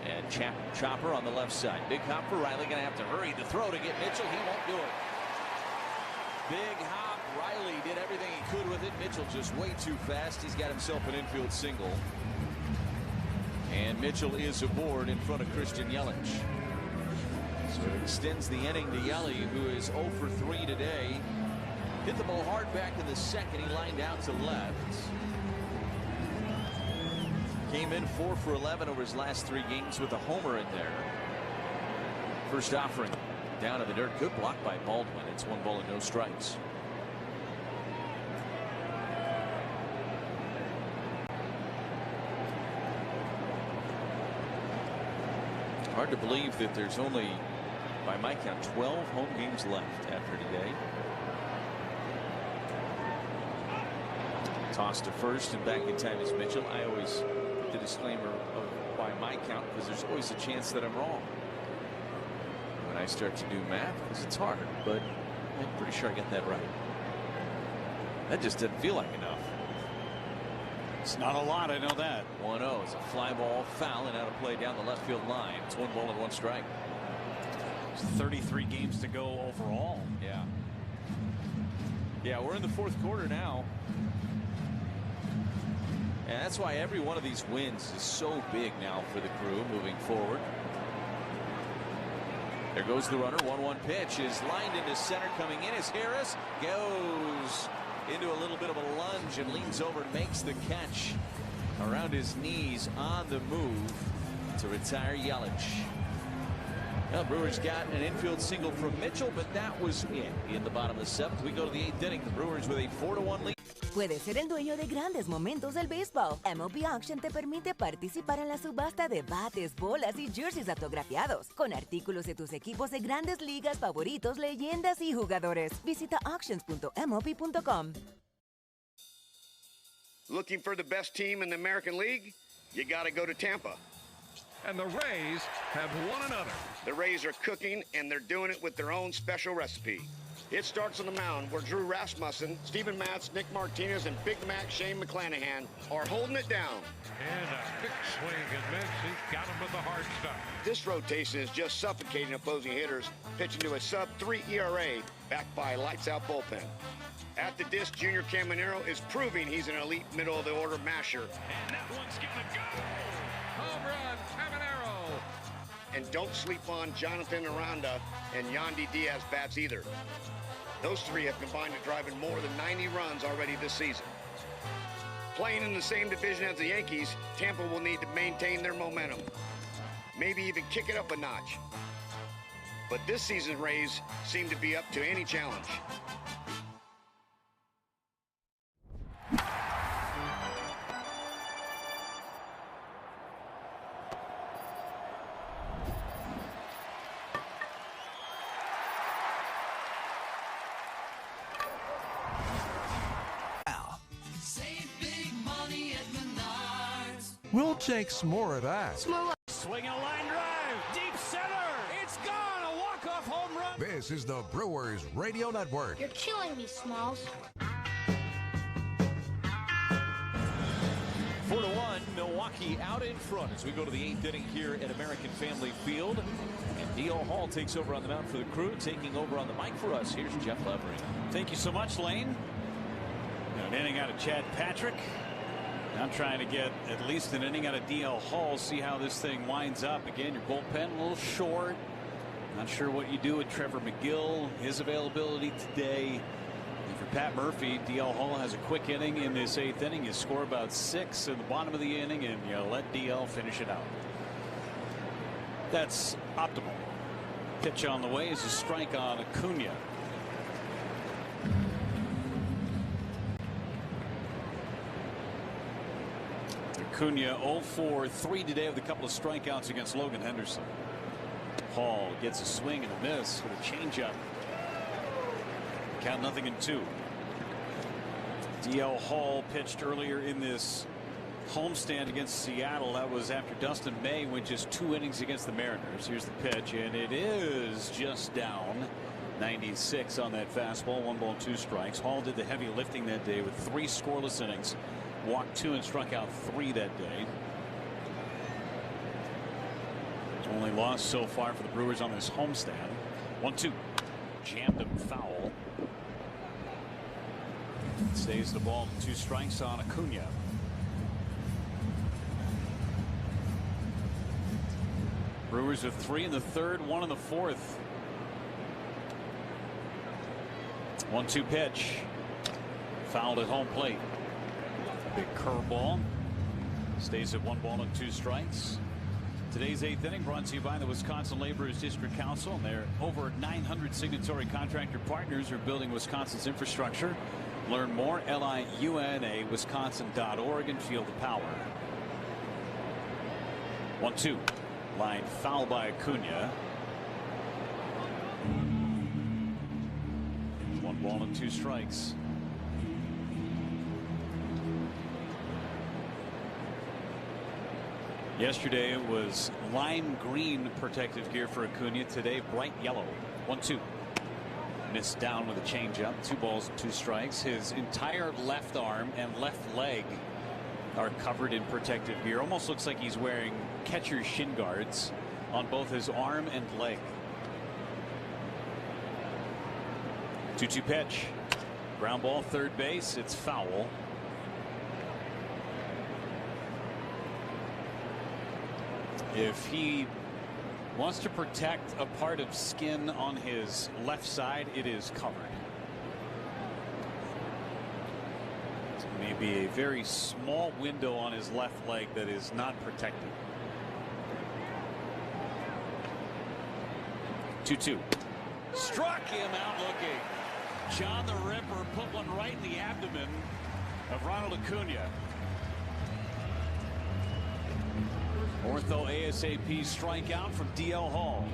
And Chopper on the left side. Big hop for Riley. Going to have to hurry the throw to get Mitchell. He won't do it. Big hop. Riley did everything he could with it. Mitchell just way too fast. He's got himself an infield single. And Mitchell is aboard in front of Christian Yelich. So it extends the inning to Yelich, who is 0 for 3 today. Hit the ball hard back in the 2nd. He lined out to left. Came in 4 for 11 over his last 3 games with a homer in there. First offering down in the dirt. Good block by Baldwin. It's 1 ball and no strikes. Hard to believe that there's only, by my count, 12 home games left after today. Toss to first and back in time is Mitchell. I always put the disclaimer of by my count because there's always a chance that I'm wrong when I start to do math, because it's hard, but I'm pretty sure I get that right. That just didn't feel like enough. It's not a lot, I know that. 1-0 is a fly ball, foul, and out of play down the left field line. It's 1 ball and 1 strike. There's 33 games to go overall. Yeah, we're in the 4th quarter now. And that's why every one of these wins is so big now for the Crew moving forward. There goes the runner. 1-1 pitch is lined into center. Coming in as Harris goes into a little bit of a lunge and leans over and makes the catch around his knees on the move to retire Yelich. Well, Brewers got an infield single from Mitchell, but that was in the bottom of the 7th. We go to the 8th inning. The Brewers with a 4-1 lead. Puedes ser el dueño de grandes momentos del béisbol. MLB Auction te permite participar en la subasta de bates, bolas y jerseys autografiados, con artículos de tus equipos de grandes ligas favoritos, leyendas y jugadores. Visita auctions.mlb.com. Looking for the best team in the American League? You got to go to Tampa. And the Rays have one another. The Rays are cooking, and they're doing it with their own special recipe. It starts on the mound where Drew Rasmussen, Steven Matz, Nick Martinez, and Big Mac Shane McClanahan are holding it down. And a big swing and miss. He's got him with the hard stuff. This rotation is just suffocating opposing hitters, pitching to a sub-3 ERA backed by a lights-out bullpen. At the disc, Junior Caminero is proving he's an elite middle-of-the-order masher. And that one's gonna go! Home run, Caminero! And don't sleep on Jonathan Aranda and Yandy Diaz bats either. Those three have combined to drive in more than 90 runs already this season. Playing in the same division as the Yankees, Tampa will need to maintain their momentum. Maybe even kick it up a notch. But this season's Rays seem to be up to any challenge. We'll take some more of that. Swing a line drive, deep center. It's gone, a walk-off home run. This is the Brewers Radio Network. You're killing me, Smalls. 4-1, Milwaukee out in front as we go to the 8th inning here at American Family Field. And D.O. Hall takes over on the mound for the Crew. Taking over on the mic for us, here's Jeff Levering. Thank you so much, Lane. An inning out of Chad Patrick. I'm trying to get at least an inning out of D.L. Hall, see how this thing winds up. Again, your bullpen a little short. Not sure what you do with Trevor McGill, his availability today. And for Pat Murphy, D.L. Hall has a quick inning in this 8th inning. You score about 6 in the bottom of the inning, and you let D.L. finish it out. That's optimal. Pitch on the way is a strike on Acuna. Acuna 0-for-3 today with a couple of strikeouts against Logan Henderson. Hall gets a swing and a miss with a changeup. Count 0-2. D.L. Hall pitched earlier in this homestand against Seattle. That was after Dustin May went just 2 innings against the Mariners. Here's the pitch, and it is just down. 96 on that fastball. 1 ball, 2 strikes. Hall did the heavy lifting that day with 3 scoreless innings. Walked 2 and struck out 3 that day. Only loss so far for the Brewers on this homestand. 1-2. Jammed him foul. Stays the ball with 2 strikes on Acuna. Brewers with 3 in the 3rd, 1 in the 4th. 1-2 pitch. Fouled at home plate. Big curveball. Stays at 1 ball and 2 strikes. Today's 8th inning brought to you by the Wisconsin Laborers District Council. And their over 900 signatory contractor partners are building Wisconsin's infrastructure. Learn more at liuna-wisconsin.org and feel the power. 1-2. Line foul by Acuna. 1 ball and 2 strikes. Yesterday it was lime green protective gear for Acuna. Today bright yellow. 1-2. Missed down with a changeup. 2 balls and 2 strikes. His entire left arm and left leg are covered in protective gear. Almost looks like he's wearing catcher's shin guards on both his arm and leg. 2-2 pitch. Ground ball, third base. It's foul. If he wants to protect a part of skin on his left side, it is covered. So maybe a very small window on his left leg that is not protected. 2-2. Struck him out looking. John the Ripper put one right in the abdomen of Ronald Acuna. Ortho ASAP strikeout from DL Hall.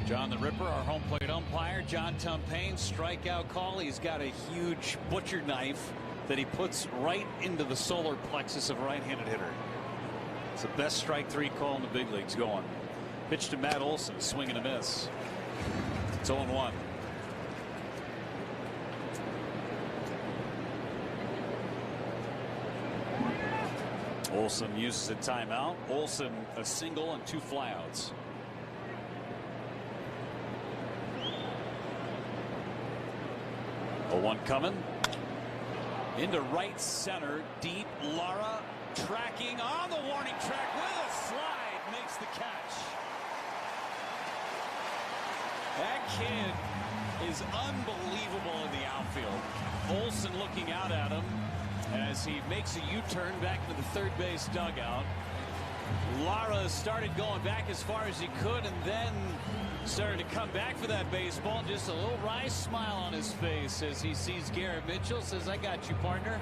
John the Ripper, our home plate umpire. John Tumpain, strikeout call. He's got a huge butcher knife that he puts right into the solar plexus of a right-handed hitter. It's the best strike 3 call in the big leagues going. Pitch to Matt Olson, swing and a miss. It's 0-1. Olson uses a timeout. Olson a single and 2 flyouts. A 1 coming into right center, deep. Lara tracking on the warning track with a slide, makes the catch. That kid is unbelievable in the outfield. Olson looking out at him as he makes a U-turn back to the third base dugout. Lara started going back as far as he could and then started to come back for that baseball. Just a little wry smile on his face as he sees Garrett Mitchell. Says, I got you, partner.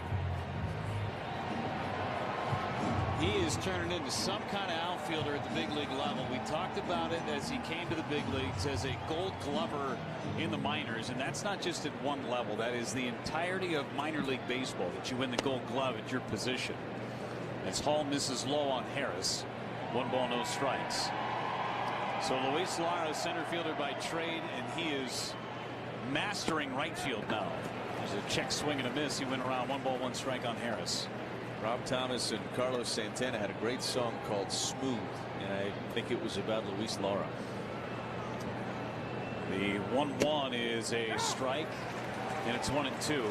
He is turning into some kind of outfielder at the big league level. We talked about it as he came to the big leagues as a Gold Glover in the minors, and that's not just at one level. That is the entirety of minor league baseball, that you win the Gold Glove at your position. As Hall misses low on Harris. 1 ball, no strikes. So Luis Lara, center fielder by trade, and he is mastering right field now. There's a check swing and a miss. He went around. 1 ball, 1 strike on Harris. Rob Thomas and Carlos Santana had a great song called Smooth, and I think it was about Luis Lara. The 1-1 is a strike, and it's 1-2.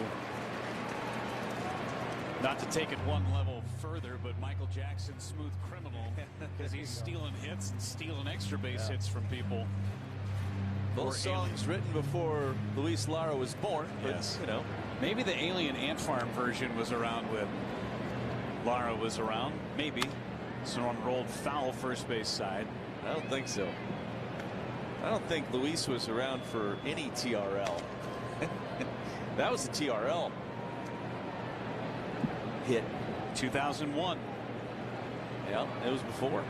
Not to take it one level further, but Michael Jackson, smooth criminal, because he's stealing hits and stealing extra base hits from people. Those songs written before Luis Lara was born, but yes, you know, maybe the Alien Ant Farm version was around when Lara was around. Maybe. Someone rolled foul first base side. I don't think so. I don't think Luis was around for any TRL. That was a TRL hit. 2001. Yeah, it was before.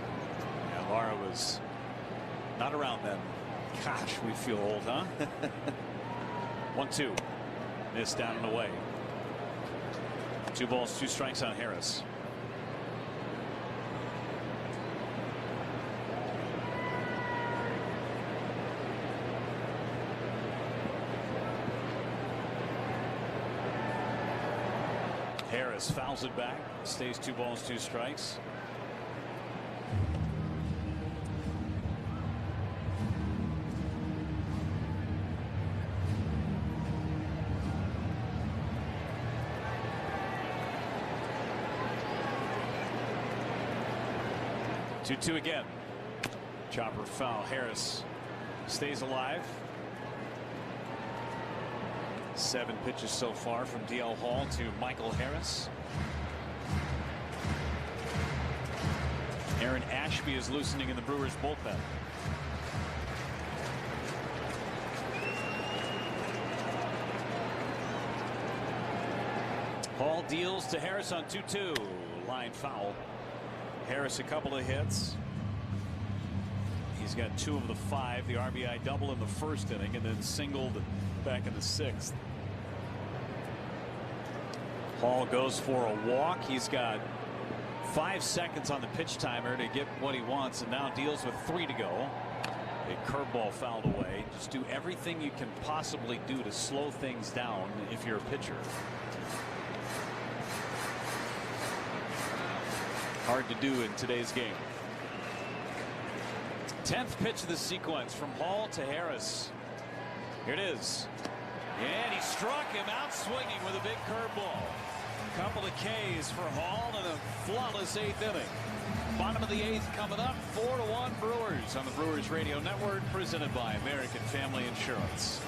Yeah, Lara was not around then. Gosh, we feel old, huh? 1-2. Missed down and away. 2 balls, 2 strikes on Harris. Harris fouls it back, stays 2 balls, 2 strikes. Two again. Chopper foul. Harris stays alive. 7 pitches so far from DL Hall to Michael Harris. Aaron Ashby is loosening in the Brewers bullpen. Hall deals to Harris on 2-2. Line foul. Harris a couple of hits. He's got 2 of the 5, the RBI double in the first inning, and then singled back in the 6th. Hall goes for a walk. He's got 5 seconds on the pitch timer to get what he wants, and now deals with 3 to go. A curveball fouled away. Just do everything you can possibly do to slow things down if you're a pitcher. Hard to do in today's game. 10th pitch of the sequence from Hall to Harris. Here it is. And he struck him out swinging with a big curveball. Couple of Ks for Hall and a flawless 8th inning. Bottom of the 8th coming up. 4-1 Brewers on the Brewers Radio Network, presented by American Family Insurance.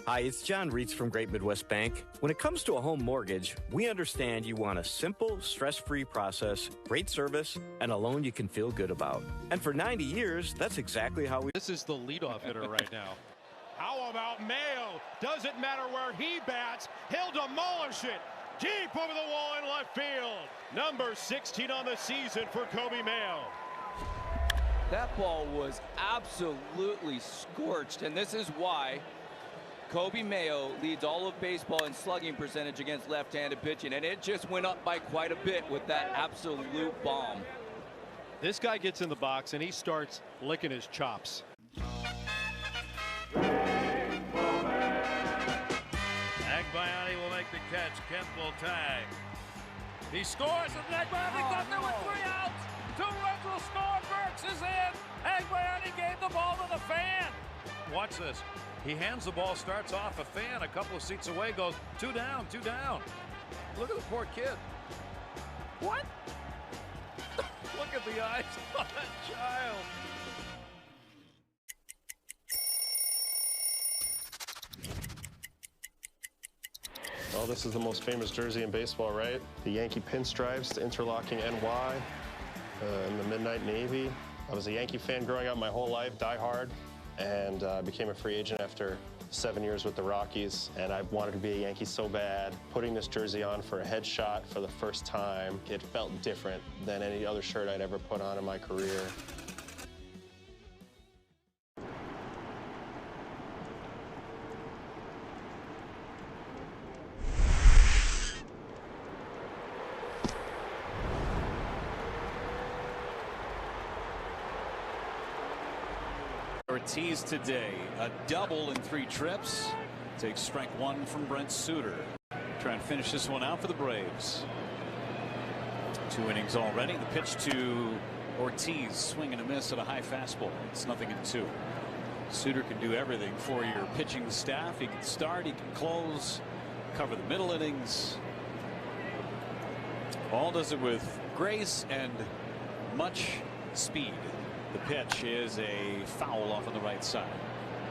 Hi, it's John Reitz from Great Midwest Bank. When it comes to a home mortgage, we understand you want a simple, stress-free process, great service, and a loan you can feel good about. And for 90 years, that's exactly how we... This is the leadoff hitter right now. How about Mayo? Doesn't matter where he bats, he'll demolish it. Deep over the wall in left field. Number 16 on the season for Kobe Mayo. That ball was absolutely scorched, and this is why Kobe Mayo leads all of baseball in slugging percentage against left-handed pitching, and it just went up by quite a bit with that absolute bomb. This guy gets in the box and he starts licking his chops. Agbayani will make the catch. Kemp will tag. He scores, and Agbayani got there with 3 outs. 2 runs will score. Burks is in. Agbayani gave the ball to the fan. Watch this. He hands the ball, starts off. A fan a couple of seats away goes 2 down, 2 down. Look at the poor kid. What? Look at the eyes on that child. Well, this is the most famous jersey in baseball, right? The Yankee pinstripes, the interlocking NY, and the Midnight Navy. I was a Yankee fan growing up my whole life, diehard, and became a free agent after 7 years with the Rockies, and I wanted to be a Yankee so bad. Putting this jersey on for a headshot for the first time, it felt different than any other shirt I'd ever put on in my career. Ortiz today, a double in 3 trips. Takes strike 1 from Brent Suter. Try and finish this one out for the Braves. 2 innings already. The pitch to Ortiz, swing and a miss at a high fastball. It's 0-2. Suter can do everything for your pitching staff. He can start, he can close, cover the middle innings. All does it with grace and much speed. The pitch is a foul off on the right side.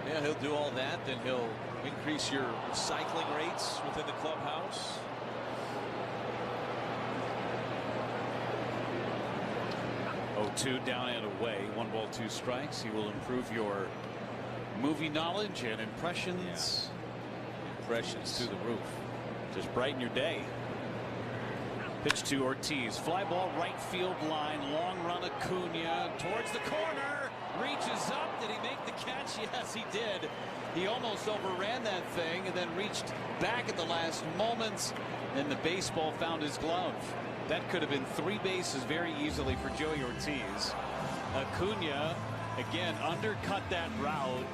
Yeah, he'll do all that. Then he'll increase your cycling rates within the clubhouse. Oh, 2 down and away. 1 ball, 2 strikes. He will improve your movie knowledge and impressions. Yeah. Impressions through the roof. Just brighten your day. Pitch to Ortiz. Fly ball right field line. Long run Acuna towards the corner. Reaches up. Did he make the catch? Yes, he did. He almost overran that thing and then reached back at the last moments. Then the baseball found his glove. That could have been 3 bases very easily for Joey Ortiz. Acuna again undercut that route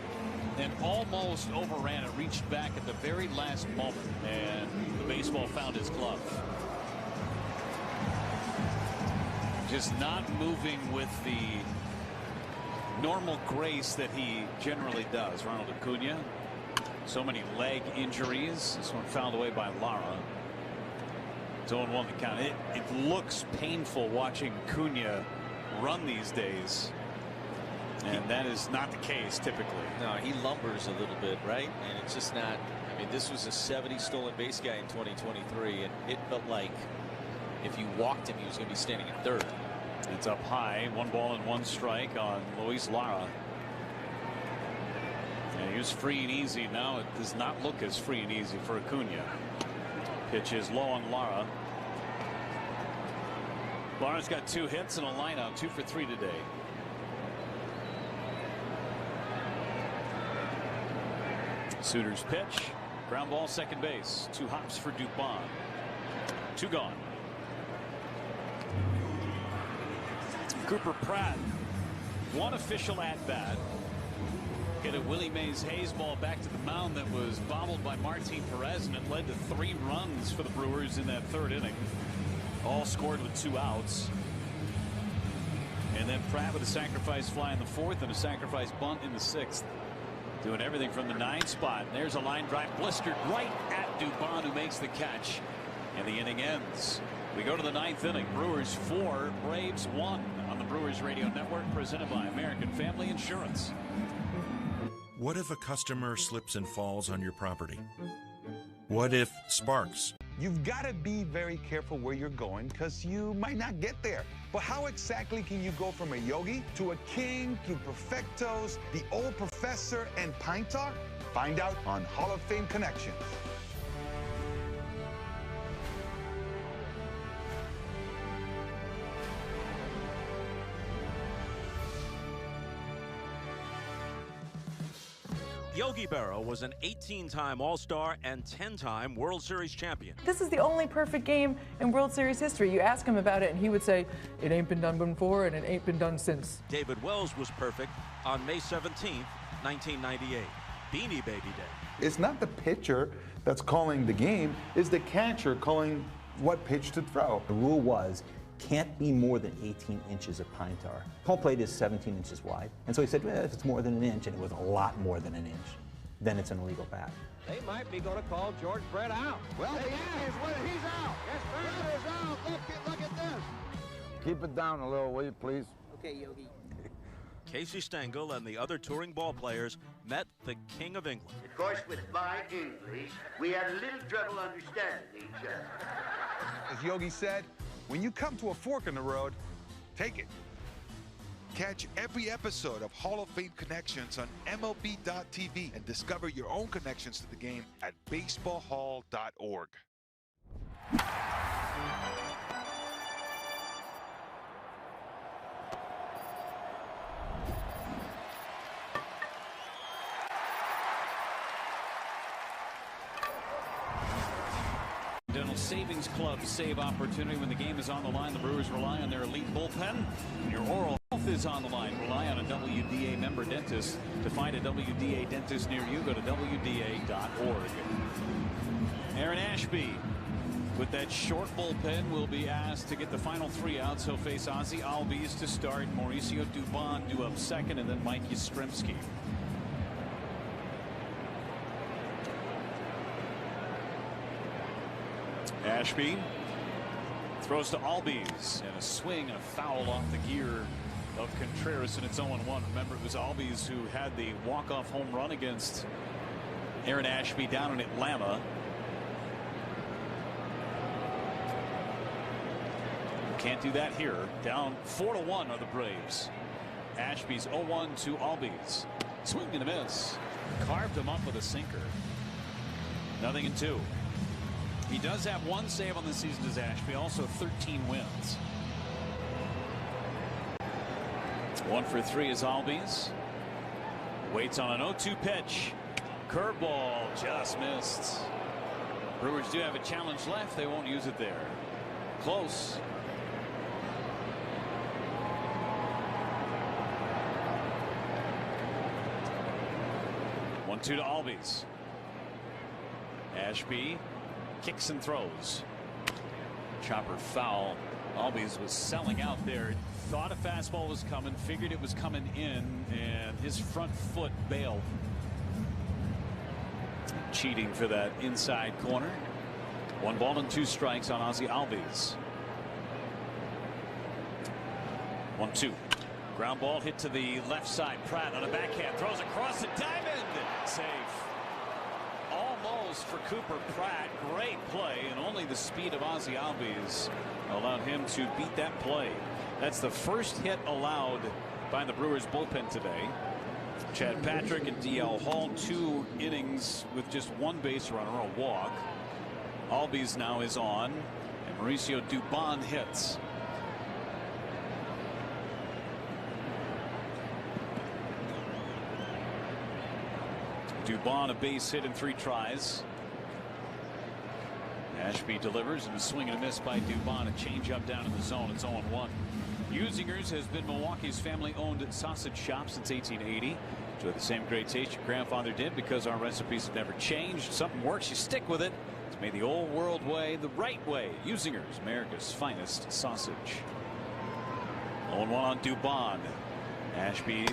and almost overran it. Reached back at the very last moment, and the baseball found his glove. Just not moving with the normal grace that he generally does. Ronald Acuna. So many leg injuries. This one fouled away by Lara. 0-1 the count. It looks painful watching Acuna run these days. And that is not the case typically. No, he lumbers a little bit, right? And it's just not. I mean, this was a 70 stolen base guy in 2023, and it felt like if you walked him, he was going to be standing at third. It's up high. 1 ball and 1 strike on Luis Lara. And he was free and easy. Now it does not look as free and easy for Acuna. Pitch is low on Lara. Lara's got 2 hits and a lineout, 2 for 3 today. Suter's pitch. Ground ball, second base. 2 hops for Dubon. 2 gone. Cooper Pratt, 1 official at bat. Hit a Willie Mays Hayes ball back to the mound that was bobbled by Martin Perez, and it led to 3 runs for the Brewers in that 3rd inning. All scored with 2 outs. And then Pratt with a sacrifice fly in the 4th and a sacrifice bunt in the 6th. Doing everything from the 9 spot. There's a line drive blistered right at Dubon, who makes the catch. And the inning ends. We go to the 9th inning. Brewers 4, Braves 1 on the Brewers Radio Network, presented by American Family Insurance. What if a customer slips and falls on your property? What if sparks? You've got to be very careful where you're going because you might not get there. But how exactly can you go from a yogi to a king to perfectos, the old professor, and pine tar? Find out on Hall of Fame Connections. Yogi Berra was an 18-time All-Star and 10-time World Series champion. This is the only perfect game in World Series history. You ask him about it, and he would say, it ain't been done before, and it ain't been done since. David Wells was perfect on May 17, 1998, Beanie Baby Day. It's not the pitcher that's calling the game, it's the catcher calling what pitch to throw. The rule was, can't be more than 18 inches of pine tar. Home plate is 17 inches wide. And so he said, well, if it's more than an inch, and it was a lot more than an inch, then it's an illegal bat. They might be going to call George Brett out. Well, he is. He's out. Yes, Brett is out. Look at this. Keep it down a little, will you, please? Okay, Yogi. Casey Stengel and the other touring ball players met the King of England. Of course, with my English, we had a little trouble understanding each other. As Yogi said, when you come to a fork in the road, take it. Catch every episode of Hall of Fame Connections on MLB.tv and discover your own connections to the game at baseballhall.org. Dental Savings Club save opportunity when the game is on the line. The Brewers rely on their elite bullpen. Your oral health is on the line. Rely on a WDA member dentist. To find a WDA dentist near you, go to WDA.org. Aaron Ashby with that short bullpen will be asked to get the final 3 outs. He'll face Ozzie Albies to start, Mauricio Dubon due up second, and then Mike Yastrzemski. Ashby throws to Albies, and a swing and a foul off the gear of Contreras, and it's 0-1. Remember, it was Albies who had the walk-off home run against Aaron Ashby down in Atlanta. Can't do that here. Down 4-1 are the Braves. Ashby's 0-1 to Albies. Swing and a miss. Carved him up with a sinker. 0-2. He does have 1 save on the season as Ashby, also 13 wins. 1 for 3 is Albies. Waits on an 0-2 pitch. Curveball just missed. Brewers do have a challenge left. They won't use it there. Close. One-two to Albies. Ashby kicks and throws. Chopper foul. Albies was selling out there. Thought a fastball was coming. Figured it was coming in. And his front foot bailed. Cheating for that inside corner. 1 ball and 2 strikes on Ozzie Albies. 1-2. Ground ball hit to the left side. Pratt on a backhand. Throws across the diamond. Safe. Almost for Cooper Pratt. Great play, and only the speed of Ozzie Albies allowed him to beat that play. That's the first hit allowed by the Brewers bullpen today. Chad Patrick and DL Hall, 2 innings with just 1 base runner, a walk. Albies now is on, and Mauricio Dubon hits. Dubon a base hit in 3 tries. Ashby delivers and a swing and a miss by Dubon. A changeup down in the zone. It's 0-1. Usingers has been Milwaukee's family-owned sausage shop since 1880. Enjoy the same great taste your grandfather did because our recipes have never changed. Something works, you stick with it. It's made the old world way the right way. Usingers, America's finest sausage. 0-1 on Dubon. Ashby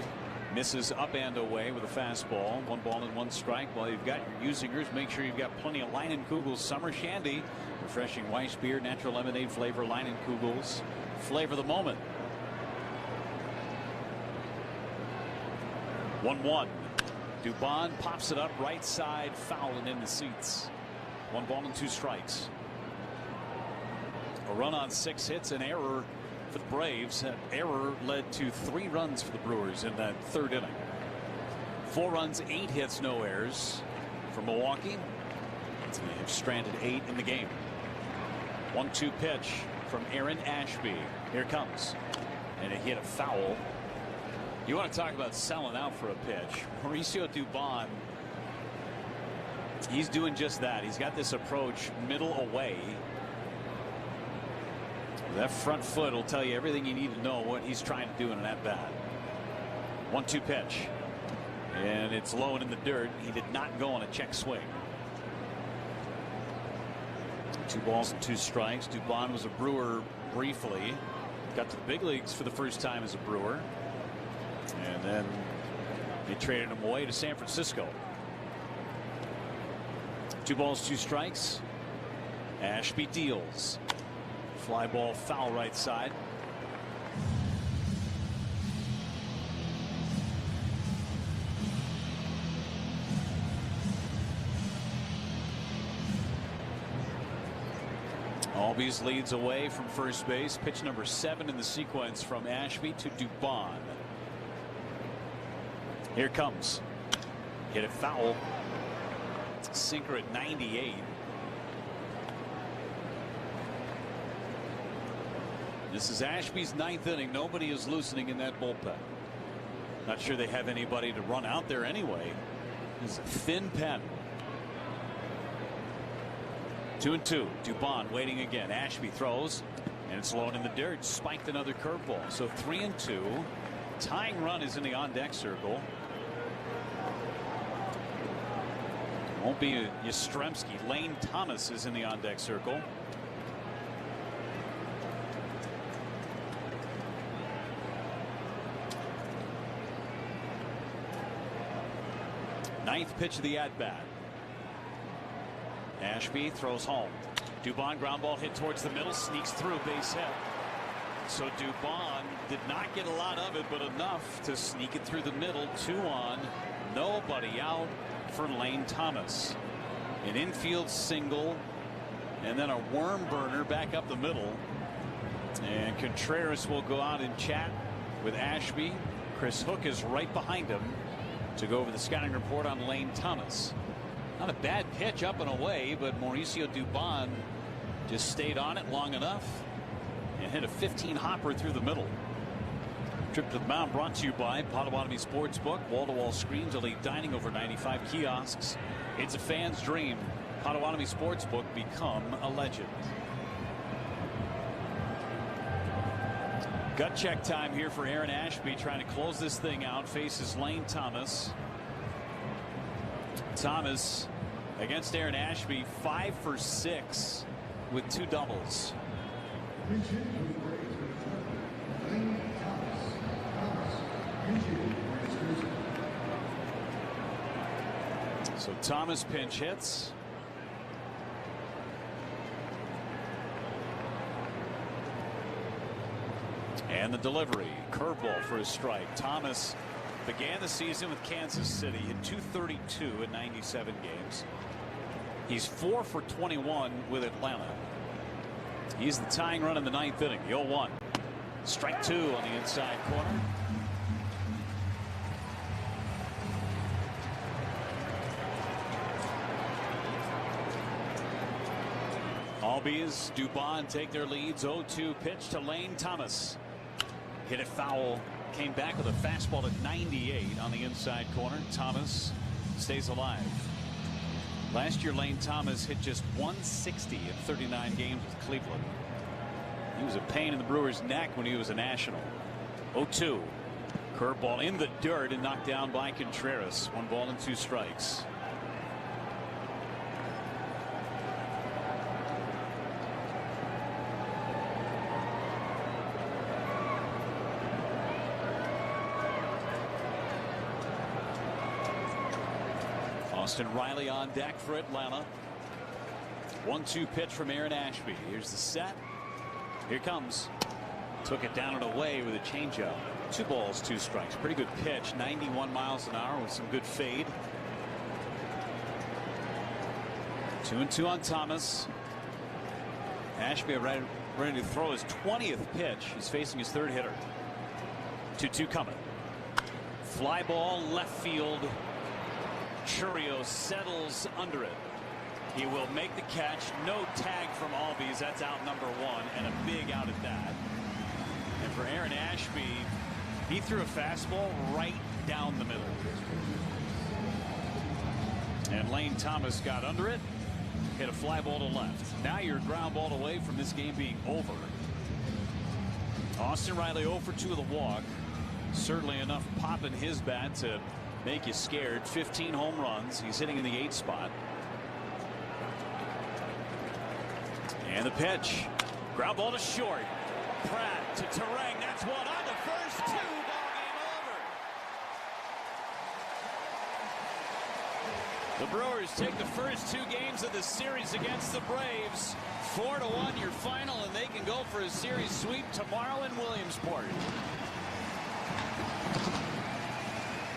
misses up and away with a fastball. 1 ball and 1 strike. While you've got your Usingers, make sure you've got plenty of Leinenkugel's Summer Shandy. Refreshing Weiss beer, natural lemonade flavor, Leinenkugel's. Flavor the moment. 1-1. Dubon pops it up right side, foul and in the seats. 1 ball and 2 strikes. A run on 6 hits, an error for the Braves. That error led to 3 runs for the Brewers in that 3rd inning. 4 runs, 8 hits, no errors for Milwaukee. They have stranded 8 in the game. 1-2 pitch from Aaron Ashby. Here comes. And he hit a foul. You want to talk about selling out for a pitch. Mauricio Dubon, he's doing just that. He's got this approach middle away. That front foot will tell you everything you need to know what he's trying to do in an at-bat. 1-2 pitch. And it's low and in the dirt. He did not go on a check swing. 2 balls and 2 strikes. Dubon was a Brewer briefly. Got to the big leagues for the first time as a Brewer. And then they traded him away to San Francisco. 2 balls, 2 strikes. Ashby deals. Fly ball foul right side. Albies leads away from first base. Pitch number 7 in the sequence from Ashby to Dubon. Here comes. Hit it foul. Sinker at 98. This is Ashby's 9th inning. Nobody is loosening in that bullpen. Not sure they have anybody to run out there anyway. This is a thin pen. 2-2. Dubon waiting again. Ashby throws, and it's low in the dirt. Spiked another curveball. So 3-2. Tying run is in the on-deck circle. Won't be Yastrzemski. Lane Thomas is in the on-deck circle. Ninth pitch of the at-bat. Ashby throws home. Dubon ground ball hit towards the middle, sneaks through, base hit. So Dubon did not get a lot of it, but enough to sneak it through the middle. 2 on, nobody out for Lane Thomas. An infield single, and then a worm burner back up the middle. And Contreras will go out and chat with Ashby. Chris Hook is right behind him to go over the scouting report on Lane Thomas. Not a bad pitch up and away, but Mauricio Dubon just stayed on it long enough and hit a 15 hopper through the middle. Trip to the mound brought to you by Potawatomi Sportsbook. Wall-to-wall screens, elite dining, over 95 kiosks. It's a fan's dream. Potawatomi Sportsbook, become a legend. Gut check time here for Aaron Ashby, trying to close this thing out. Faces Lane Thomas. Thomas against Aaron Ashby, 5 for 6 with 2 doubles. So Thomas pinch hits. And the delivery, curveball for a strike. Thomas began the season with Kansas City, hit .232 in 97 games. He's 4 for 21 with Atlanta. He's the tying run in the 9th inning. The 0-1. Strike 2 on the inside corner. Albies, Dubon take their leads. 0-2 pitch to Lane Thomas. Hit it foul. Came back with a fastball to 98 on the inside corner. Thomas stays alive. Last year, Lane Thomas hit just 160 in 39 games with Cleveland. He was a pain in the Brewers' neck when he was a National. 0-2. Curveball in the dirt and knocked down by Contreras. 1 ball and 2 strikes. Austin Riley on deck for Atlanta. 1-2 pitch from Aaron Ashby. Here's the set. Here comes. Took it down and away with a changeup. 2 balls, 2 strikes. Pretty good pitch. 91 miles an hour with some good fade. 2-2 on Thomas. Ashby ready to throw his 20th pitch. He's facing his 3rd hitter. 2-2 coming. Fly ball left field. Churio settles under it. He will make the catch. No tag from Albies. That's out number 1, and a big out at that. And for Aaron Ashby, he threw a fastball right down the middle. And Lane Thomas got under it. Hit a fly ball to left. Now you're ground ball away from this game being over. Austin Riley 0 for 2 with a walk. Certainly enough pop in his bat to make you scared. 15 home runs. He's hitting in the 8th spot. And the pitch. Ground ball to short. Pratt to Terang. That's 1 on the first 2. Ball game over. The Brewers take the first 2 games of the series against the Braves. 4-1 your final, and they can go for a series sweep tomorrow in Williamsport.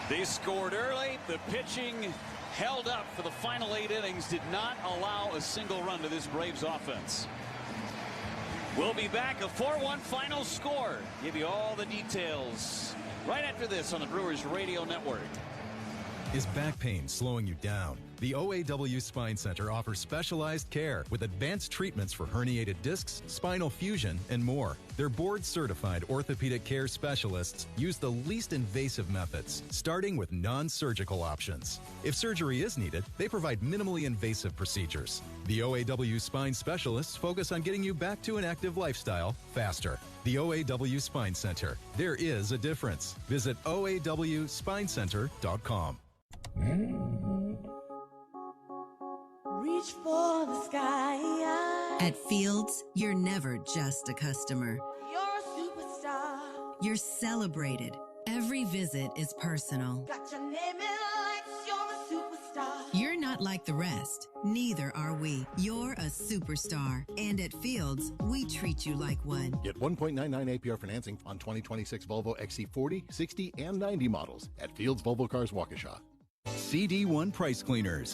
They scored early. The pitching held up for the final 8 innings. Did not allow a single run to this Braves offense. We'll be back. A 4-1 final score. Give you all the details right after this on the Brewers Radio Network. Is back pain slowing you down? The OAW Spine Center offers specialized care with advanced treatments for herniated discs, spinal fusion, and more. Their board-certified orthopedic care specialists use the least invasive methods, starting with non-surgical options. If surgery is needed, they provide minimally invasive procedures. The OAW Spine Specialists focus on getting you back to an active lifestyle faster. The OAW Spine Center. There is a difference. Visit OAWspinecenter.com. Reach for the sky. At Fields, you're never just a customer. You're a superstar. You're celebrated. Every visit is personal. Got your name in lights. You're a superstar. You're not like the rest. Neither are we. You're a superstar. And at Fields, we treat you like one. Get 1.99 APR financing on 2026 Volvo XC40, 60, and 90 models at Fields Volvo Cars Waukesha. CD1 Price Cleaners has